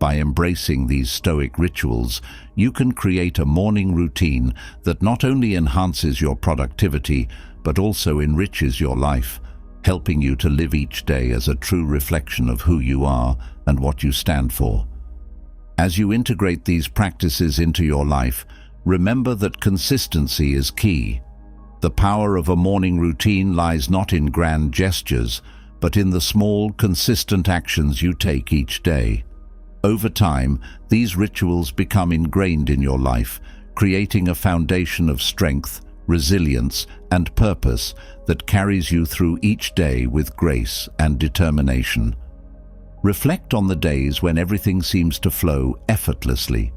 By embracing these Stoic rituals, you can create a morning routine that not only enhances your productivity, but also enriches your life, helping you to live each day as a true reflection of who you are and what you stand for. As you integrate these practices into your life, remember that consistency is key. The power of a morning routine lies not in grand gestures, but in the small, consistent actions you take each day. Over time, these rituals become ingrained in your life, creating a foundation of strength, resilience, and purpose that carries you through each day with grace and determination. Reflect on the days when everything seems to flow effortlessly,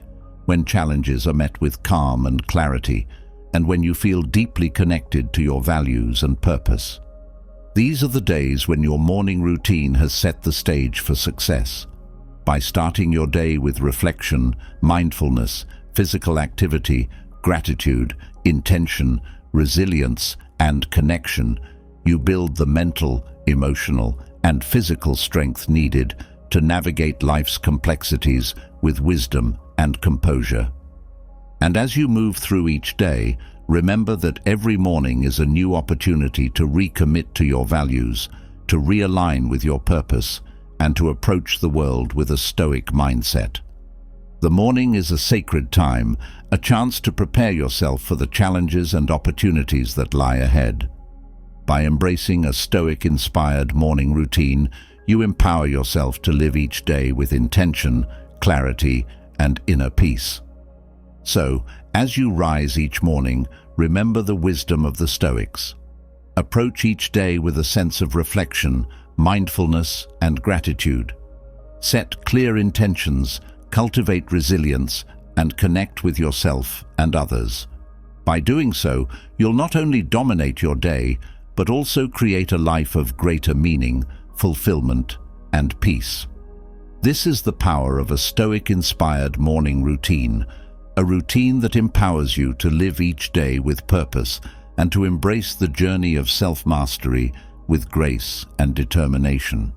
when challenges are met with calm and clarity, and when you feel deeply connected to your values and purpose. These are the days when your morning routine has set the stage for success. By starting your day with reflection, mindfulness, physical activity, gratitude, intention, resilience, and connection, you build the mental, emotional, and physical strength needed to navigate life's complexities with wisdom and composure. And as you move through each day, remember that every morning is a new opportunity to recommit to your values, to realign with your purpose, and to approach the world with a Stoic mindset. The morning is a sacred time, a chance to prepare yourself for the challenges and opportunities that lie ahead. By embracing a Stoic-inspired morning routine, you empower yourself to live each day with intention, clarity, and inner peace. So, as you rise each morning, remember the wisdom of the Stoics. Approach each day with a sense of reflection, mindfulness, and gratitude. Set clear intentions, cultivate resilience, and connect with yourself and others. By doing so, you'll not only dominate your day, but also create a life of greater meaning, fulfillment, and peace. This is the power of a Stoic-inspired morning routine, a routine that empowers you to live each day with purpose and to embrace the journey of self-mastery, with grace and determination.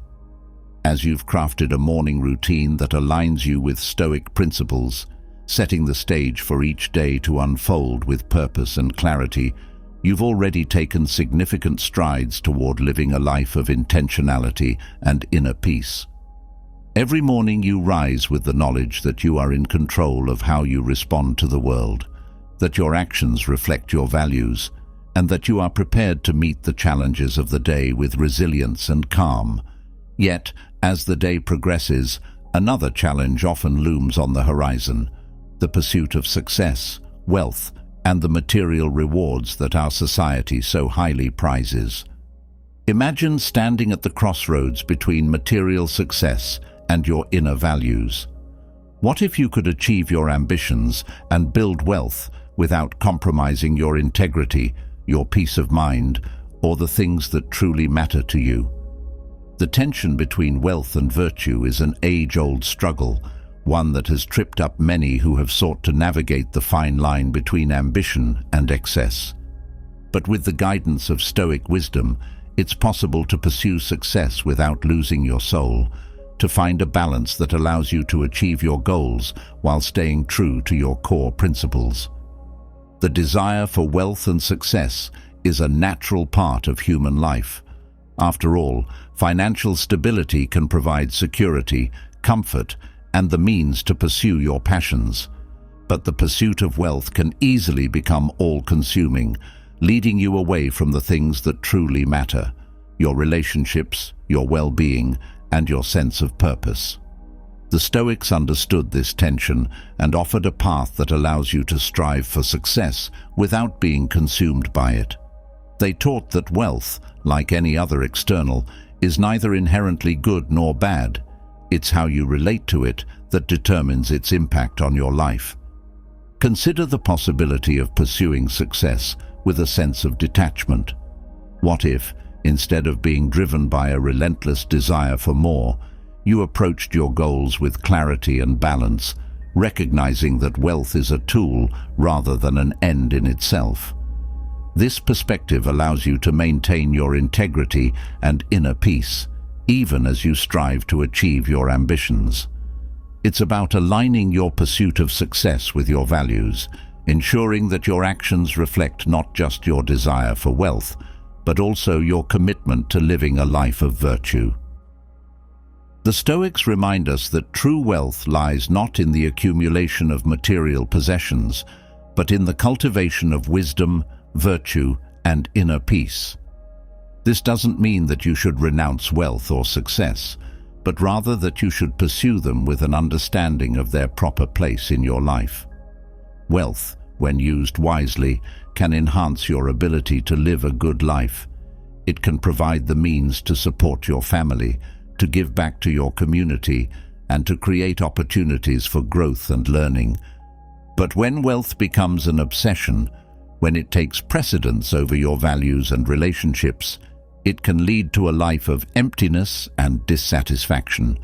As you've crafted a morning routine that aligns you with Stoic principles, setting the stage for each day to unfold with purpose and clarity, you've already taken significant strides toward living a life of intentionality and inner peace. Every morning you rise with the knowledge that you are in control of how you respond to the world, that your actions reflect your values, and that you are prepared to meet the challenges of the day with resilience and calm. Yet, as the day progresses, another challenge often looms on the horizon: the pursuit of success, wealth, and the material rewards that our society so highly prizes. Imagine standing at the crossroads between material success and your inner values. What if you could achieve your ambitions and build wealth without compromising your integrity, your peace of mind, or the things that truly matter to you? The tension between wealth and virtue is an age-old struggle, one that has tripped up many who have sought to navigate the fine line between ambition and excess. But with the guidance of Stoic wisdom, it's possible to pursue success without losing your soul, to find a balance that allows you to achieve your goals while staying true to your core principles. The desire for wealth and success is a natural part of human life. After all, financial stability can provide security, comfort, and the means to pursue your passions. But the pursuit of wealth can easily become all-consuming, leading you away from the things that truly matter: your relationships, your well-being, and your sense of purpose. The Stoics understood this tension and offered a path that allows you to strive for success without being consumed by it. They taught that wealth, like any other external, is neither inherently good nor bad. It's how you relate to it that determines its impact on your life. Consider the possibility of pursuing success with a sense of detachment. What if, instead of being driven by a relentless desire for more, you approached your goals with clarity and balance, recognizing that wealth is a tool rather than an end in itself? This perspective allows you to maintain your integrity and inner peace, even as you strive to achieve your ambitions. It's about aligning your pursuit of success with your values, ensuring that your actions reflect not just your desire for wealth, but also your commitment to living a life of virtue. The Stoics remind us that true wealth lies not in the accumulation of material possessions, but in the cultivation of wisdom, virtue, and inner peace. This doesn't mean that you should renounce wealth or success, but rather that you should pursue them with an understanding of their proper place in your life. Wealth, when used wisely, can enhance your ability to live a good life. It can provide the means to support your family, to give back to your community, and to create opportunities for growth and learning. But when wealth becomes an obsession, when it takes precedence over your values and relationships, it can lead to a life of emptiness and dissatisfaction.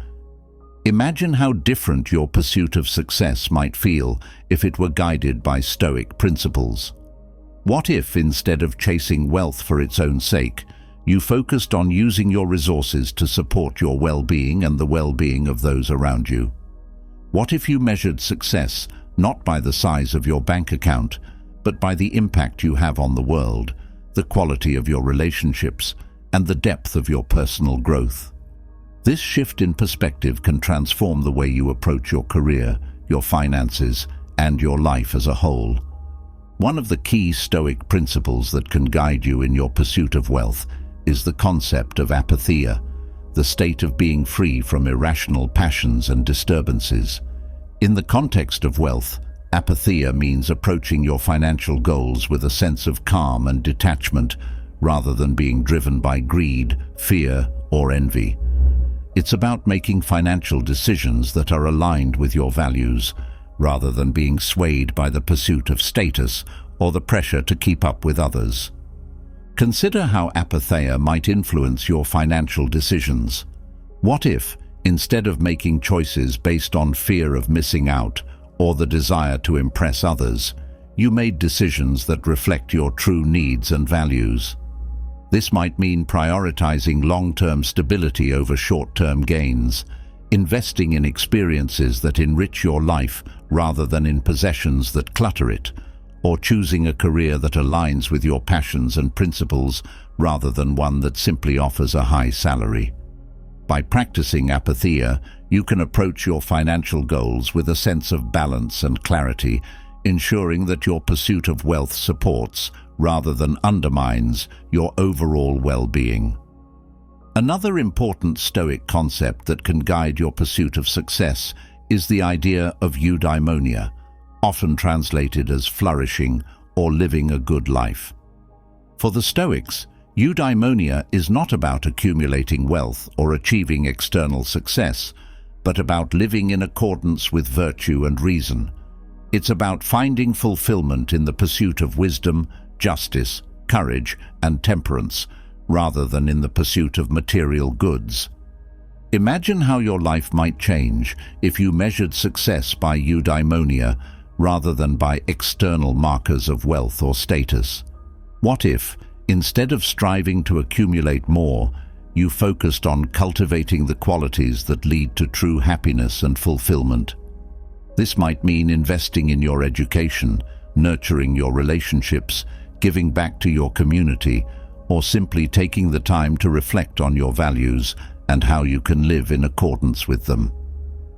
Imagine how different your pursuit of success might feel if it were guided by Stoic principles. What if, instead of chasing wealth for its own sake, you focused on using your resources to support your well-being and the well-being of those around you? What if you measured success not by the size of your bank account, but by the impact you have on the world, the quality of your relationships, and the depth of your personal growth? This shift in perspective can transform the way you approach your career, your finances, and your life as a whole. One of the key Stoic principles that can guide you in your pursuit of wealth is the concept of apatheia, the state of being free from irrational passions and disturbances. In the context of wealth, apatheia means approaching your financial goals with a sense of calm and detachment, rather than being driven by greed, fear, or envy. It's about making financial decisions that are aligned with your values, rather than being swayed by the pursuit of status or the pressure to keep up with others. Consider how apatheia might influence your financial decisions. What if, instead of making choices based on fear of missing out or the desire to impress others, you made decisions that reflect your true needs and values? This might mean prioritizing long-term stability over short-term gains, investing in experiences that enrich your life rather than in possessions that clutter it, or choosing a career that aligns with your passions and principles rather than one that simply offers a high salary. By practicing apatheia, you can approach your financial goals with a sense of balance and clarity, ensuring that your pursuit of wealth supports, rather than undermines, your overall well-being. Another important Stoic concept that can guide your pursuit of success is the idea of eudaimonia, often translated as flourishing or living a good life. For the Stoics, eudaimonia is not about accumulating wealth or achieving external success, but about living in accordance with virtue and reason. It's about finding fulfillment in the pursuit of wisdom, justice, courage, and temperance, rather than in the pursuit of material goods. Imagine how your life might change if you measured success by eudaimonia rather than by external markers of wealth or status. What if, instead of striving to accumulate more, you focused on cultivating the qualities that lead to true happiness and fulfillment? This might mean investing in your education, nurturing your relationships, giving back to your community, or simply taking the time to reflect on your values and how you can live in accordance with them.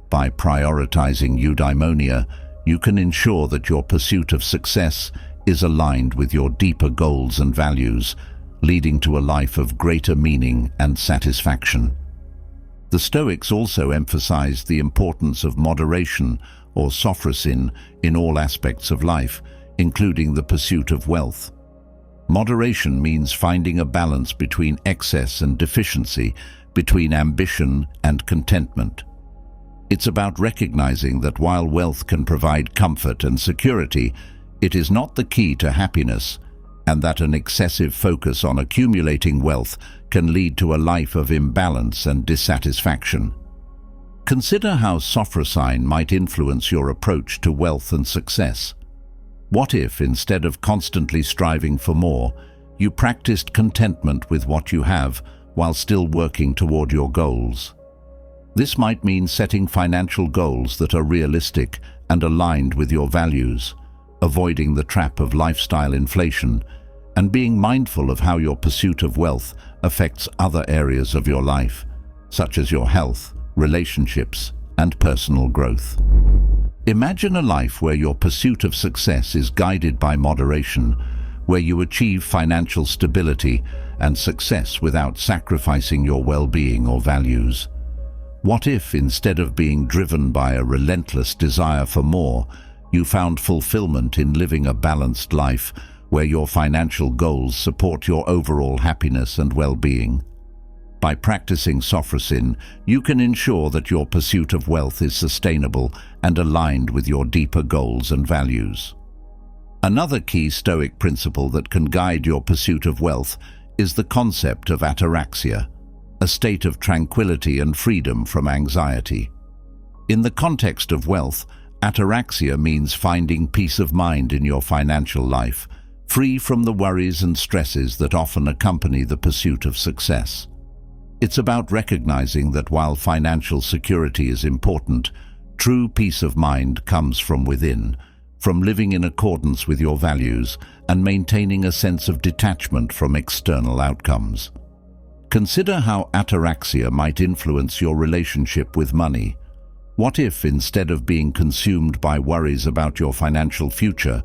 By prioritizing eudaimonia, you can ensure that your pursuit of success is aligned with your deeper goals and values, leading to a life of greater meaning and satisfaction. The Stoics also emphasized the importance of moderation or sophrosin in all aspects of life, including the pursuit of wealth. Moderation means finding a balance between excess and deficiency, between ambition and contentment. It's about recognizing that while wealth can provide comfort and security, it is not the key to happiness, and that an excessive focus on accumulating wealth can lead to a life of imbalance and dissatisfaction. Consider how sophrosyne might influence your approach to wealth and success. What if, instead of constantly striving for more, you practiced contentment with what you have while still working toward your goals? This might mean setting financial goals that are realistic and aligned with your values, avoiding the trap of lifestyle inflation, and being mindful of how your pursuit of wealth affects other areas of your life, such as your health, relationships, and personal growth. Imagine a life where your pursuit of success is guided by moderation, where you achieve financial stability and success without sacrificing your well-being or values. What if, instead of being driven by a relentless desire for more, you found fulfillment in living a balanced life where your financial goals support your overall happiness and well-being? By practicing sophrosin, you can ensure that your pursuit of wealth is sustainable and aligned with your deeper goals and values. Another key Stoic principle that can guide your pursuit of wealth is the concept of ataraxia, a state of tranquility and freedom from anxiety. In the context of wealth, ataraxia means finding peace of mind in your financial life, free from the worries and stresses that often accompany the pursuit of success. It's about recognizing that while financial security is important, true peace of mind comes from within, from living in accordance with your values and maintaining a sense of detachment from external outcomes. Consider how ataraxia might influence your relationship with money. What if, instead of being consumed by worries about your financial future,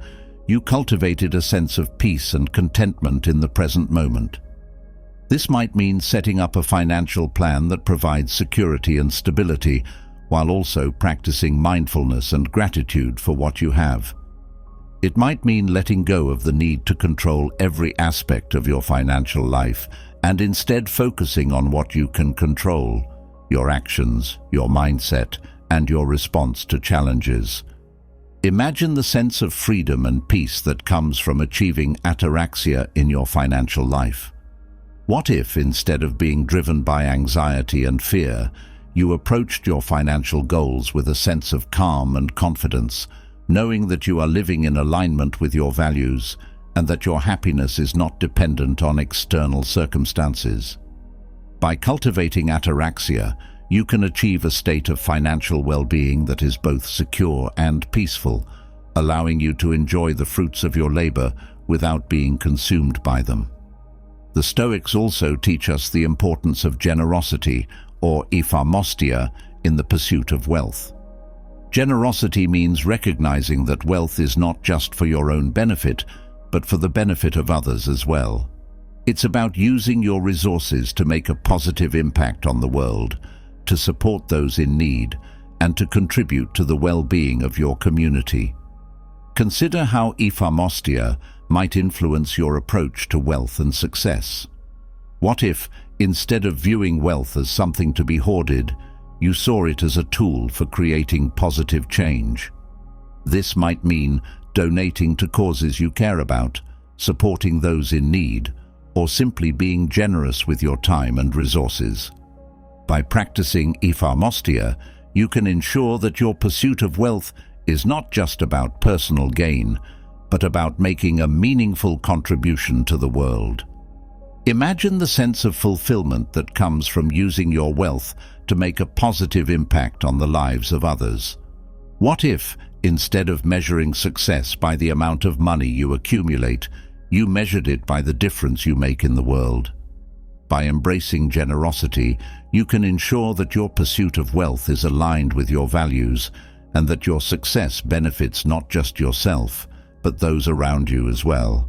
you cultivated a sense of peace and contentment in the present moment? This might mean setting up a financial plan that provides security and stability, while also practicing mindfulness and gratitude for what you have. It might mean letting go of the need to control every aspect of your financial life and instead focusing on what you can control: your actions, your mindset, and your response to challenges. Imagine the sense of freedom and peace that comes from achieving ataraxia in your financial life. What if, instead of being driven by anxiety and fear, you approached your financial goals with a sense of calm and confidence, knowing that you are living in alignment with your values and that your happiness is not dependent on external circumstances. By cultivating ataraxia, you can achieve a state of financial well-being that is both secure and peaceful, allowing you to enjoy the fruits of your labor without being consumed by them. The Stoics also teach us the importance of generosity, or epharmostia, in the pursuit of wealth. Generosity means recognizing that wealth is not just for your own benefit, but for the benefit of others as well. It's about using your resources to make a positive impact on the world, to support those in need, and to contribute to the well-being of your community. Consider how epharmostia might influence your approach to wealth and success. What if, instead of viewing wealth as something to be hoarded, you saw it as a tool for creating positive change? This might mean donating to causes you care about, supporting those in need, or simply being generous with your time and resources. By practicing epharmostia, you can ensure that your pursuit of wealth is not just about personal gain, but about making a meaningful contribution to the world. Imagine the sense of fulfillment that comes from using your wealth to make a positive impact on the lives of others. What if, instead of measuring success by the amount of money you accumulate, you measured it by the difference you make in the world? By embracing generosity, you can ensure that your pursuit of wealth is aligned with your values, and that your success benefits not just yourself, but those around you as well.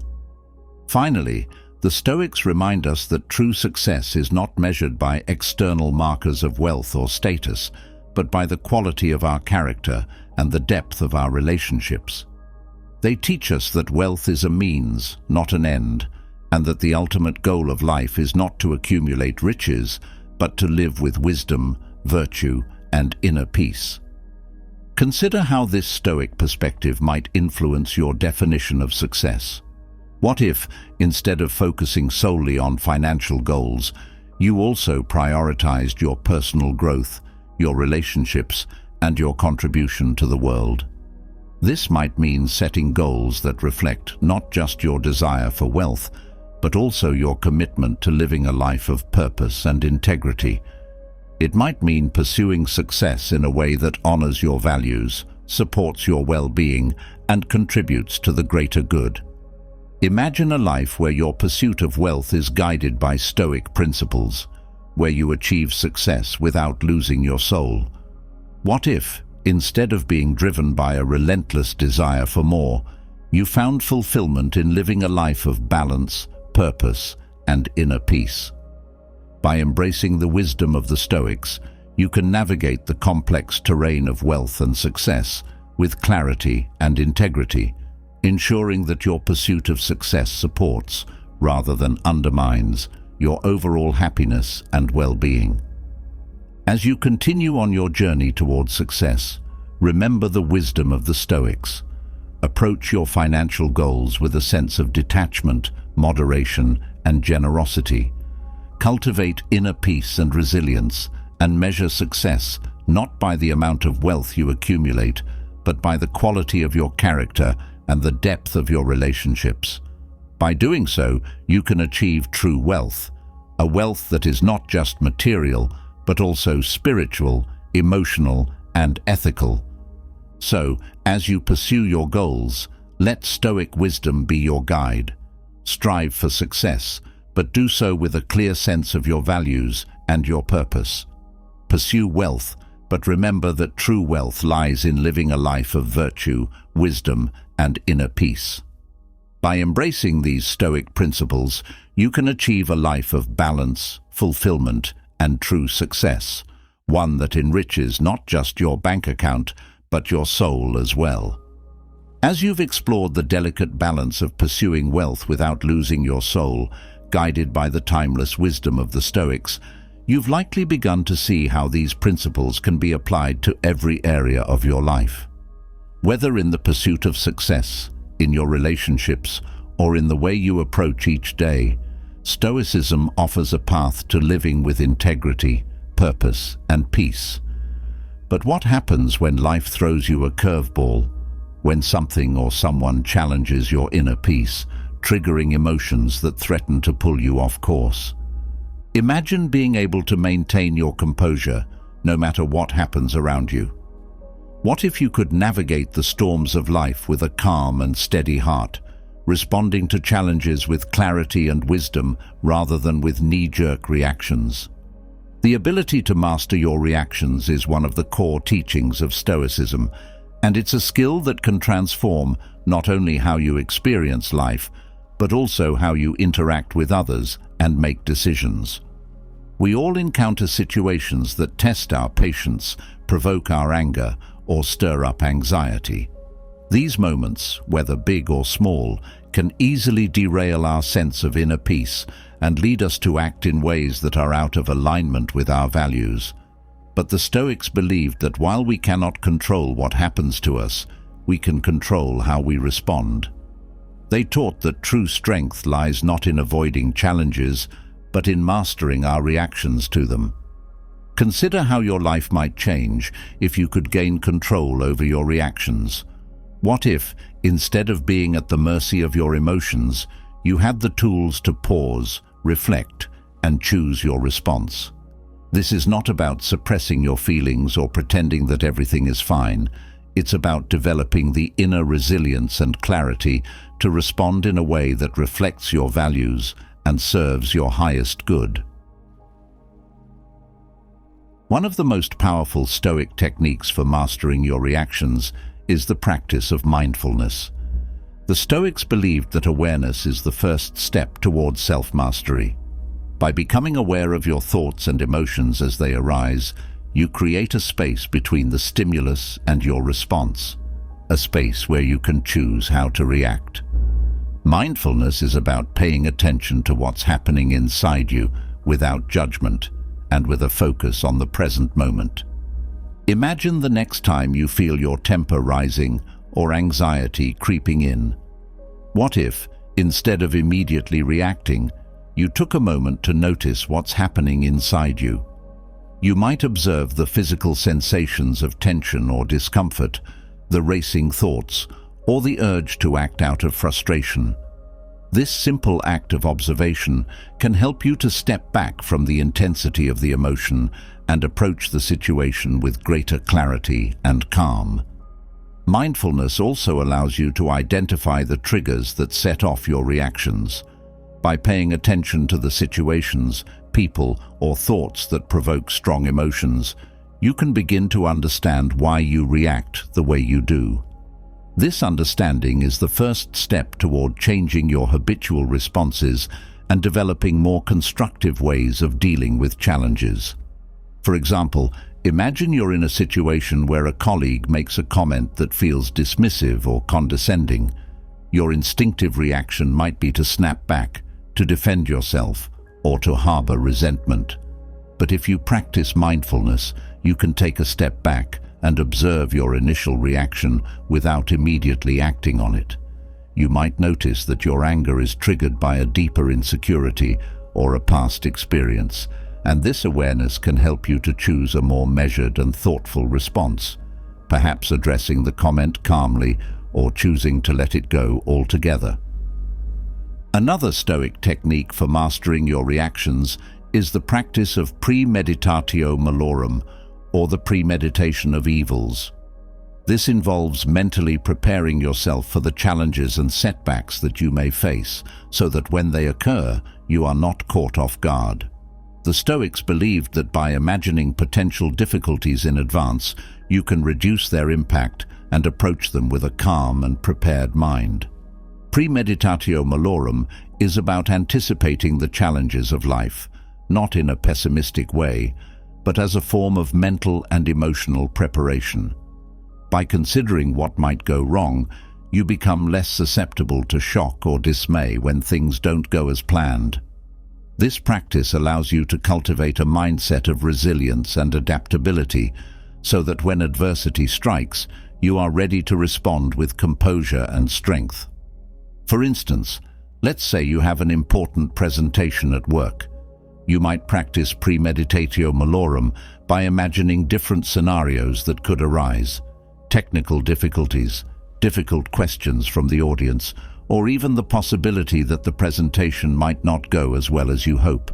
Finally, the Stoics remind us that true success is not measured by external markers of wealth or status, but by the quality of our character and the depth of our relationships. They teach us that wealth is a means, not an end, and that the ultimate goal of life is not to accumulate riches, but to live with wisdom, virtue, and inner peace. Consider how this Stoic perspective might influence your definition of success. What if, instead of focusing solely on financial goals, you also prioritized your personal growth, your relationships, and your contribution to the world? This might mean setting goals that reflect not just your desire for wealth, but also your commitment to living a life of purpose and integrity. It might mean pursuing success in a way that honors your values, supports your well-being, and contributes to the greater good. Imagine a life where your pursuit of wealth is guided by Stoic principles, where you achieve success without losing your soul. What if, instead of being driven by a relentless desire for more, you found fulfillment in living a life of balance, purpose, and inner peace? By embracing the wisdom of the Stoics, you can navigate the complex terrain of wealth and success with clarity and integrity, ensuring that your pursuit of success supports, rather than undermines, your overall happiness and well-being. As you continue on your journey towards success, remember the wisdom of the Stoics. Approach your financial goals with a sense of detachment, moderation, and generosity. Cultivate inner peace and resilience, and measure success not by the amount of wealth you accumulate, but by the quality of your character and the depth of your relationships. By doing so, you can achieve true wealth, a wealth that is not just material, but also spiritual, emotional, and ethical. So, as you pursue your goals, let Stoic wisdom be your guide. Strive for success, but do so with a clear sense of your values and your purpose. Pursue wealth, but remember that true wealth lies in living a life of virtue, wisdom, and inner peace. By embracing these Stoic principles, you can achieve a life of balance, fulfillment, and true success, one that enriches not just your bank account, but your soul as well. As you've explored the delicate balance of pursuing wealth without losing your soul, guided by the timeless wisdom of the Stoics, you've likely begun to see how these principles can be applied to every area of your life. Whether in the pursuit of success, in your relationships, or in the way you approach each day, Stoicism offers a path to living with integrity, purpose, and peace. But what happens when life throws you a curveball? When something or someone challenges your inner peace, triggering emotions that threaten to pull you off course. Imagine being able to maintain your composure no matter what happens around you. What if you could navigate the storms of life with a calm and steady heart, responding to challenges with clarity and wisdom rather than with knee-jerk reactions? The ability to master your reactions is one of the core teachings of Stoicism, and it's a skill that can transform not only how you experience life, but also how you interact with others and make decisions. We all encounter situations that test our patience, provoke our anger, or stir up anxiety. These moments, whether big or small, can easily derail our sense of inner peace and lead us to act in ways that are out of alignment with our values. But the Stoics believed that while we cannot control what happens to us, we can control how we respond. They taught that true strength lies not in avoiding challenges, but in mastering our reactions to them. Consider how your life might change if you could gain control over your reactions. What if, instead of being at the mercy of your emotions, you had the tools to pause, reflect, and choose your response? This is not about suppressing your feelings or pretending that everything is fine. It's about developing the inner resilience and clarity to respond in a way that reflects your values and serves your highest good. One of the most powerful Stoic techniques for mastering your reactions is the practice of mindfulness. The Stoics believed that awareness is the first step towards self-mastery. By becoming aware of your thoughts and emotions as they arise, you create a space between the stimulus and your response, a space where you can choose how to react. Mindfulness is about paying attention to what's happening inside you without judgment and with a focus on the present moment. Imagine the next time you feel your temper rising or anxiety creeping in. What if, instead of immediately reacting, you took a moment to notice what's happening inside you? You might observe the physical sensations of tension or discomfort, the racing thoughts, or the urge to act out of frustration. This simple act of observation can help you to step back from the intensity of the emotion and approach the situation with greater clarity and calm. Mindfulness also allows you to identify the triggers that set off your reactions. By paying attention to the situations, people, or thoughts that provoke strong emotions, you can begin to understand why you react the way you do. This understanding is the first step toward changing your habitual responses and developing more constructive ways of dealing with challenges. For example, imagine you're in a situation where a colleague makes a comment that feels dismissive or condescending. Your instinctive reaction might be to snap back, to defend yourself, or to harbor resentment. But if you practice mindfulness, you can take a step back and observe your initial reaction without immediately acting on it. You might notice that your anger is triggered by a deeper insecurity or a past experience, and this awareness can help you to choose a more measured and thoughtful response, perhaps addressing the comment calmly or choosing to let it go altogether. Another Stoic technique for mastering your reactions is the practice of premeditatio malorum, or the premeditation of evils. This involves mentally preparing yourself for the challenges and setbacks that you may face, so that when they occur, you are not caught off guard. The Stoics believed that by imagining potential difficulties in advance, you can reduce their impact and approach them with a calm and prepared mind. Premeditatio malorum is about anticipating the challenges of life, not in a pessimistic way, but as a form of mental and emotional preparation. By considering what might go wrong, you become less susceptible to shock or dismay when things don't go as planned. This practice allows you to cultivate a mindset of resilience and adaptability, so that when adversity strikes, you are ready to respond with composure and strength. For instance, let's say you have an important presentation at work. You might practice premeditatio malorum by imagining different scenarios that could arise: technical difficulties, difficult questions from the audience, or even the possibility that the presentation might not go as well as you hope.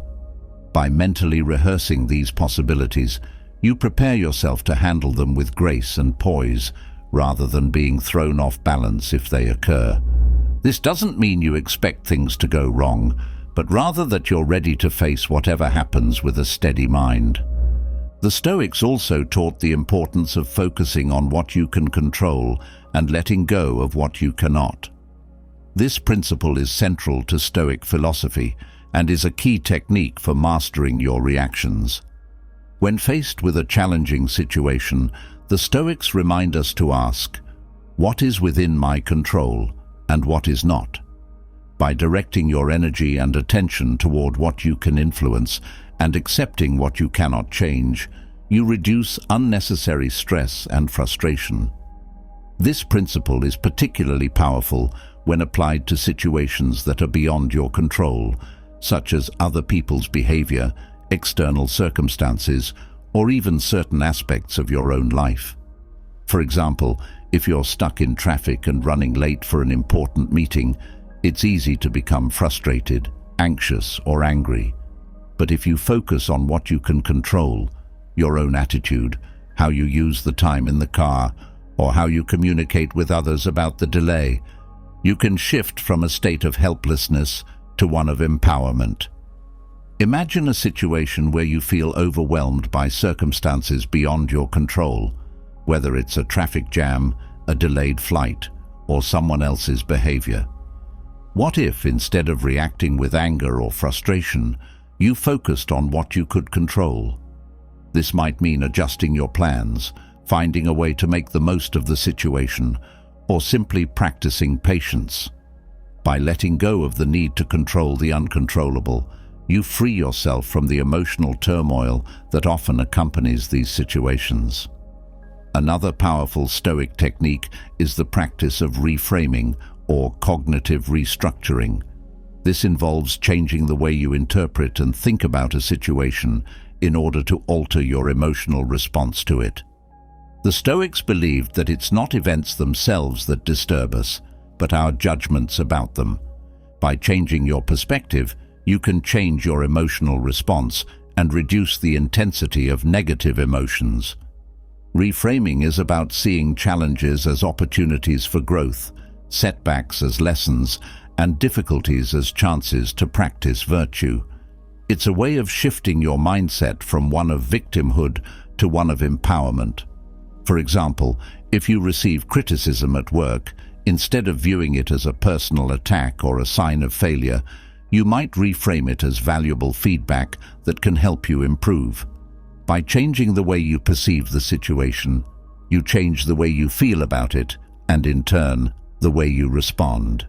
By mentally rehearsing these possibilities, you prepare yourself to handle them with grace and poise, rather than being thrown off balance if they occur. This doesn't mean you expect things to go wrong, but rather that you're ready to face whatever happens with a steady mind. The Stoics also taught the importance of focusing on what you can control and letting go of what you cannot. This principle is central to Stoic philosophy and is a key technique for mastering your reactions. When faced with a challenging situation, the Stoics remind us to ask, "What is within my control and what is not?" By directing your energy and attention toward what you can influence and accepting what you cannot change, you reduce unnecessary stress and frustration. This principle is particularly powerful when applied to situations that are beyond your control, such as other people's behavior, external circumstances, or even certain aspects of your own life. For example, if you're stuck in traffic and running late for an important meeting, it's easy to become frustrated, anxious, or angry. But if you focus on what you can control, your own attitude, how you use the time in the car, or how you communicate with others about the delay, you can shift from a state of helplessness to one of empowerment. Imagine a situation where you feel overwhelmed by circumstances beyond your control, whether it's a traffic jam, a delayed flight, or someone else's behavior. What if, instead of reacting with anger or frustration, you focused on what you could control? This might mean adjusting your plans, finding a way to make the most of the situation, or simply practicing patience. By letting go of the need to control the uncontrollable, you free yourself from the emotional turmoil that often accompanies these situations. Another powerful Stoic technique is the practice of reframing or cognitive restructuring. This involves changing the way you interpret and think about a situation in order to alter your emotional response to it. The Stoics believed that it's not events themselves that disturb us, but our judgments about them. By changing your perspective, you can change your emotional response and reduce the intensity of negative emotions. Reframing is about seeing challenges as opportunities for growth, setbacks as lessons, and difficulties as chances to practice virtue. It's a way of shifting your mindset from one of victimhood to one of empowerment. For example, if you receive criticism at work, instead of viewing it as a personal attack or a sign of failure, you might reframe it as valuable feedback that can help you improve. By changing the way you perceive the situation, you change the way you feel about it, and in turn, the way you respond.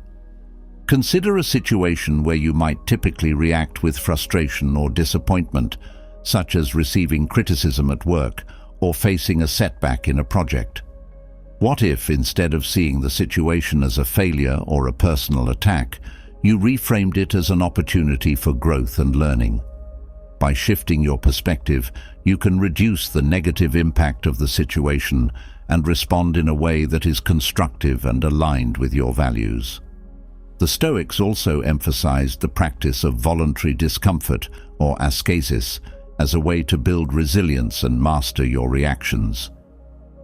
Consider a situation where you might typically react with frustration or disappointment, such as receiving criticism at work or facing a setback in a project. What if, instead of seeing the situation as a failure or a personal attack, you reframed it as an opportunity for growth and learning? By shifting your perspective, you can reduce the negative impact of the situation and respond in a way that is constructive and aligned with your values. The Stoics also emphasized the practice of voluntary discomfort, or ascesis, as a way to build resilience and master your reactions.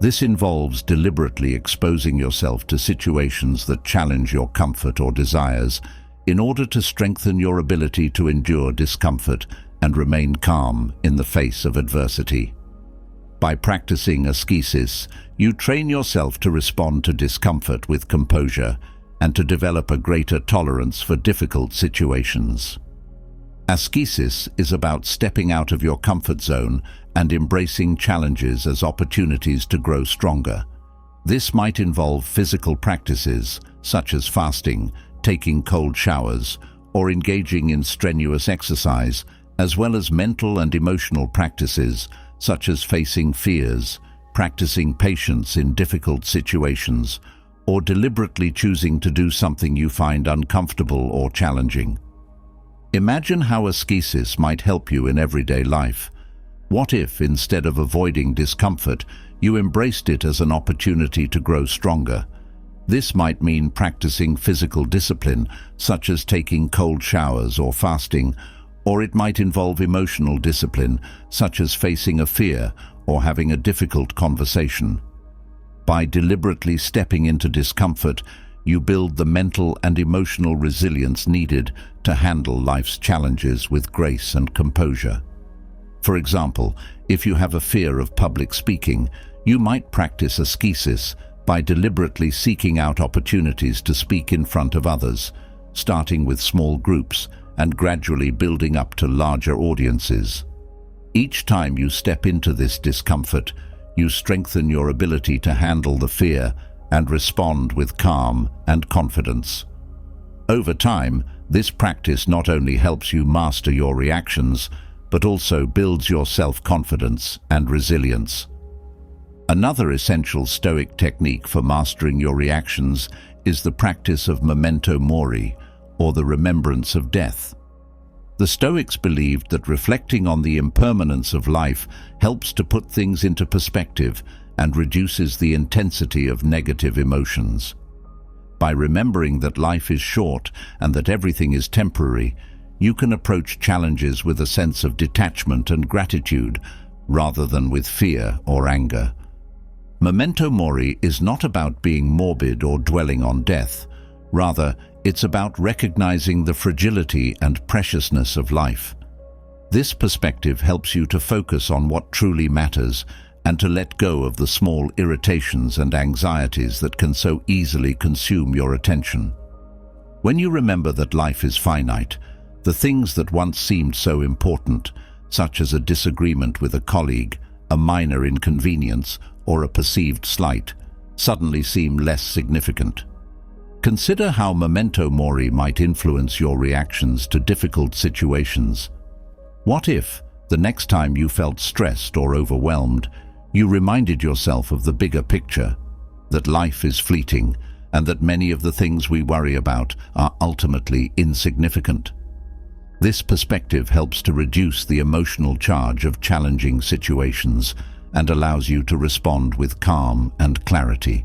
This involves deliberately exposing yourself to situations that challenge your comfort or desires in order to strengthen your ability to endure discomfort and remain calm in the face of adversity. By practicing ascesis, you train yourself to respond to discomfort with composure and to develop a greater tolerance for difficult situations. Ascesis is about stepping out of your comfort zone and embracing challenges as opportunities to grow stronger. This might involve physical practices, such as fasting, taking cold showers, or engaging in strenuous exercise, as well as mental and emotional practices, such as facing fears, practicing patience in difficult situations, or deliberately choosing to do something you find uncomfortable or challenging. Imagine how ascesis might help you in everyday life. What if, instead of avoiding discomfort, you embraced it as an opportunity to grow stronger? This might mean practicing physical discipline, such as taking cold showers or fasting, or it might involve emotional discipline, such as facing a fear or having a difficult conversation. By deliberately stepping into discomfort, you build the mental and emotional resilience needed to handle life's challenges with grace and composure. For example, if you have a fear of public speaking, you might practice ascesis by deliberately seeking out opportunities to speak in front of others, starting with small groups and gradually building up to larger audiences. Each time you step into this discomfort, you strengthen your ability to handle the fear and respond with calm and confidence. Over time, this practice not only helps you master your reactions, but also builds your self-confidence and resilience. Another essential Stoic technique for mastering your reactions is the practice of memento mori, or the remembrance of death. The Stoics believed that reflecting on the impermanence of life helps to put things into perspective and reduces the intensity of negative emotions. By remembering that life is short and that everything is temporary, you can approach challenges with a sense of detachment and gratitude, rather than with fear or anger. Memento mori is not about being morbid or dwelling on death. Rather, it's about recognizing the fragility and preciousness of life. This perspective helps you to focus on what truly matters and to let go of the small irritations and anxieties that can so easily consume your attention. When you remember that life is finite, the things that once seemed so important, such as a disagreement with a colleague, a minor inconvenience, or a perceived slight, suddenly seem less significant. Consider how memento mori might influence your reactions to difficult situations. What if, the next time you felt stressed or overwhelmed, you reminded yourself of the bigger picture, that life is fleeting and that many of the things we worry about are ultimately insignificant? This perspective helps to reduce the emotional charge of challenging situations and allows you to respond with calm and clarity.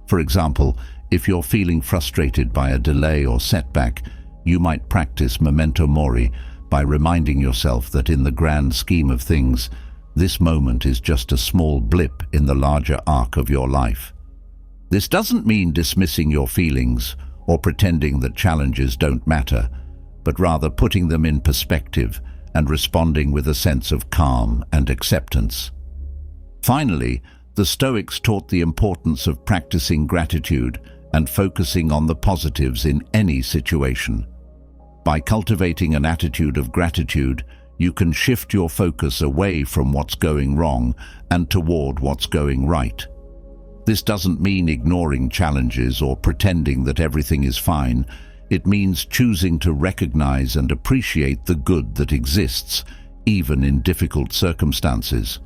For example, if you're feeling frustrated by a delay or setback, you might practice memento mori by reminding yourself that in the grand scheme of things, this moment is just a small blip in the larger arc of your life. This doesn't mean dismissing your feelings or pretending that challenges don't matter, but rather putting them in perspective and responding with a sense of calm and acceptance. Finally, the Stoics taught the importance of practicing gratitude and focusing on the positives in any situation. By cultivating an attitude of gratitude, you can shift your focus away from what's going wrong and toward what's going right. This doesn't mean ignoring challenges or pretending that everything is fine. It means choosing to recognize and appreciate the good that exists, even in difficult circumstances.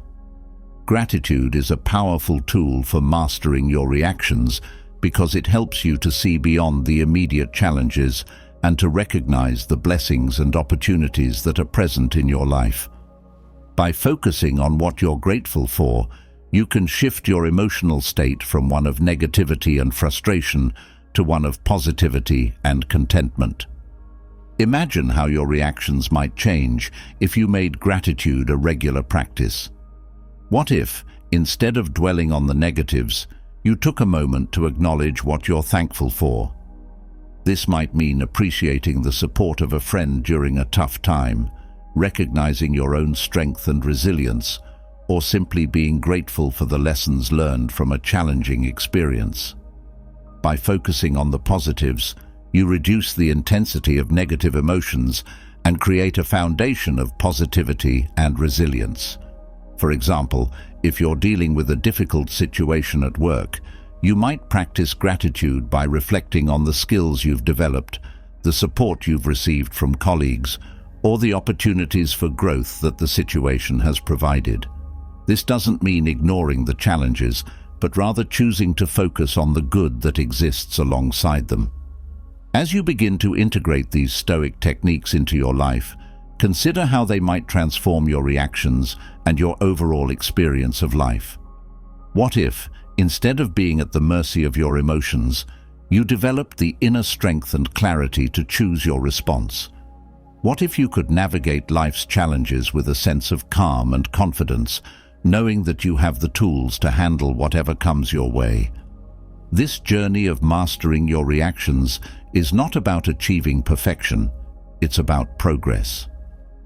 Gratitude is a powerful tool for mastering your reactions because it helps you to see beyond the immediate challenges and to recognize the blessings and opportunities that are present in your life. By focusing on what you're grateful for, you can shift your emotional state from one of negativity and frustration to one of positivity and contentment. Imagine how your reactions might change if you made gratitude a regular practice. What if, instead of dwelling on the negatives, you took a moment to acknowledge what you're thankful for? This might mean appreciating the support of a friend during a tough time, recognizing your own strength and resilience, or simply being grateful for the lessons learned from a challenging experience. By focusing on the positives, you reduce the intensity of negative emotions and create a foundation of positivity and resilience. For example, if you're dealing with a difficult situation at work, you might practice gratitude by reflecting on the skills you've developed, the support you've received from colleagues, or the opportunities for growth that the situation has provided. This doesn't mean ignoring the challenges, but rather choosing to focus on the good that exists alongside them. As you begin to integrate these Stoic techniques into your life, consider how they might transform your reactions and your overall experience of life. What if, Instead of being at the mercy of your emotions, you develop the inner strength and clarity to choose your response. What if you could navigate life's challenges with a sense of calm and confidence, knowing that you have the tools to handle whatever comes your way? This journey of mastering your reactions is not about achieving perfection, it's about progress.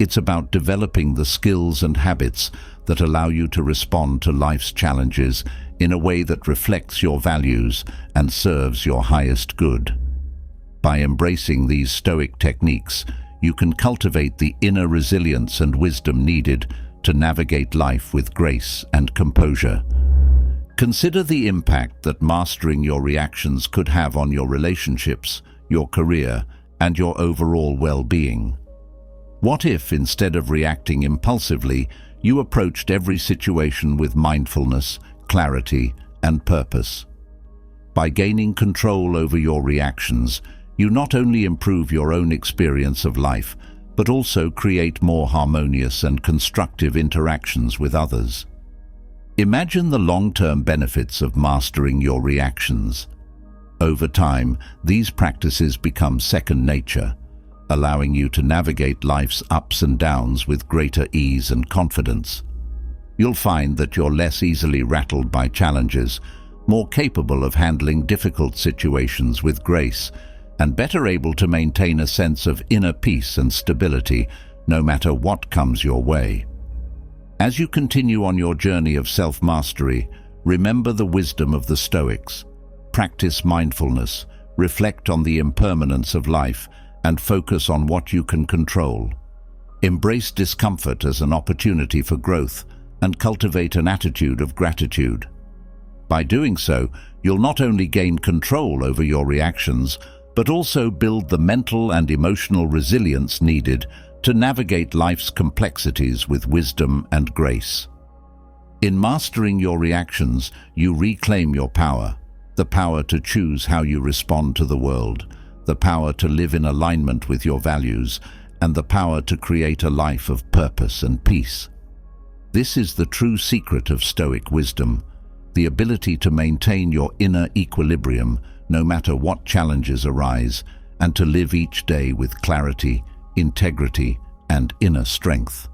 It's about developing the skills and habits that allow you to respond to life's challenges in a way that reflects your values and serves your highest good. By embracing these Stoic techniques, you can cultivate the inner resilience and wisdom needed to navigate life with grace and composure. Consider the impact that mastering your reactions could have on your relationships, your career, and your overall well-being. What if, instead of reacting impulsively, you approached every situation with mindfulness, clarity, and purpose? By gaining control over your reactions, you not only improve your own experience of life, but also create more harmonious and constructive interactions with others. Imagine the long-term benefits of mastering your reactions. Over time, these practices become second nature, allowing you to navigate life's ups and downs with greater ease and confidence. You'll find that you're less easily rattled by challenges, more capable of handling difficult situations with grace, and better able to maintain a sense of inner peace and stability, no matter what comes your way. As you continue on your journey of self-mastery, remember the wisdom of the Stoics. Practice mindfulness, reflect on the impermanence of life, and focus on what you can control. Embrace discomfort as an opportunity for growth and cultivate an attitude of gratitude. By doing so, you'll not only gain control over your reactions, but also build the mental and emotional resilience needed to navigate life's complexities with wisdom and grace. In mastering your reactions, you reclaim your power, the power to choose how you respond to the world, the power to live in alignment with your values, and the power to create a life of purpose and peace. This is the true secret of Stoic wisdom, the ability to maintain your inner equilibrium no matter what challenges arise, and to live each day with clarity, integrity, and inner strength.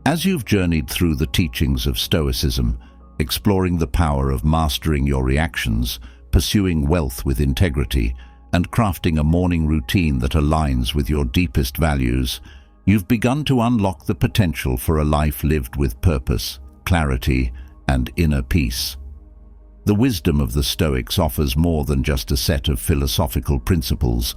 As you've journeyed through the teachings of Stoicism, exploring the power of mastering your reactions, pursuing wealth with integrity, and crafting a morning routine that aligns with your deepest values, you've begun to unlock the potential for a life lived with purpose, clarity, and inner peace. The wisdom of the Stoics offers more than just a set of philosophical principles.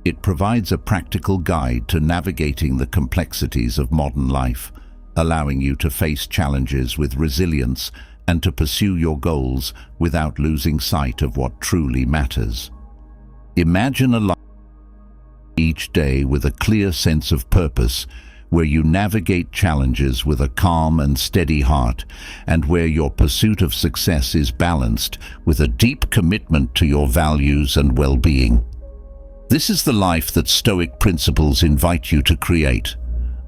It provides a practical guide to navigating the complexities of modern life, allowing you to face challenges with resilience and to pursue your goals without losing sight of what truly matters. Imagine a life each day with a clear sense of purpose, where you navigate challenges with a calm and steady heart, and where your pursuit of success is balanced with a deep commitment to your values and well-being. This is the life that Stoic principles invite you to create,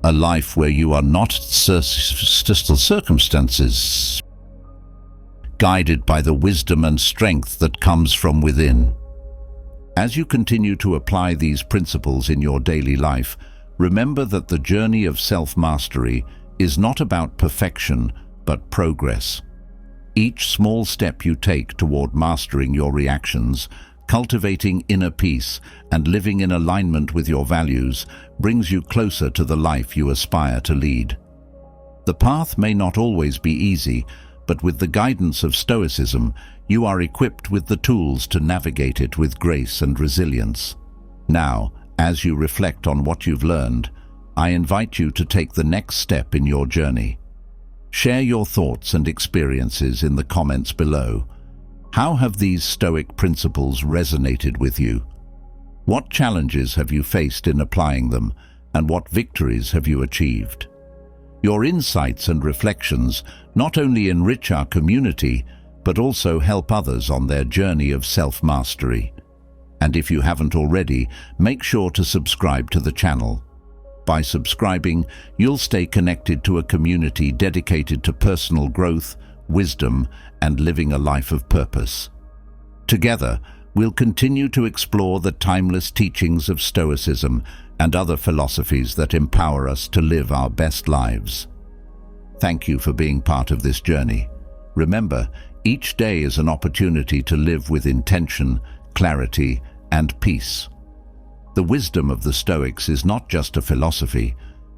a life where you are not circumstances, guided by the wisdom and strength that comes from within. As you continue to apply these principles in your daily life, remember that the journey of self-mastery is not about perfection, but progress. Each small step you take toward mastering your reactions, cultivating inner peace, and living in alignment with your values brings you closer to the life you aspire to lead. The path may not always be easy, but with the guidance of Stoicism, you are equipped with the tools to navigate it with grace and resilience. Now, as you reflect on what you've learned, I invite you to take the next step in your journey. Share your thoughts and experiences in the comments below. How have these Stoic principles resonated with you? What challenges have you faced in applying them, and what victories have you achieved? Your insights and reflections not only enrich our community, but also help others on their journey of self-mastery. And if you haven't already, make sure to subscribe to the channel. By subscribing, you'll stay connected to a community dedicated to personal growth, wisdom, and living a life of purpose. Together, we'll continue to explore the timeless teachings of Stoicism and other philosophies that empower us to live our best lives. Thank you for being part of this journey. Remember, each day is an opportunity to live with intention, clarity, and peace. The wisdom of the Stoics is not just a philosophy,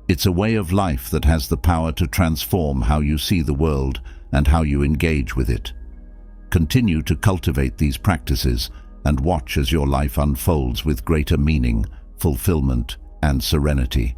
it's a way of life that has the power to transform how you see the world and how you engage with it. Continue to cultivate these practices and watch as your life unfolds with greater meaning, fulfillment, and serenity.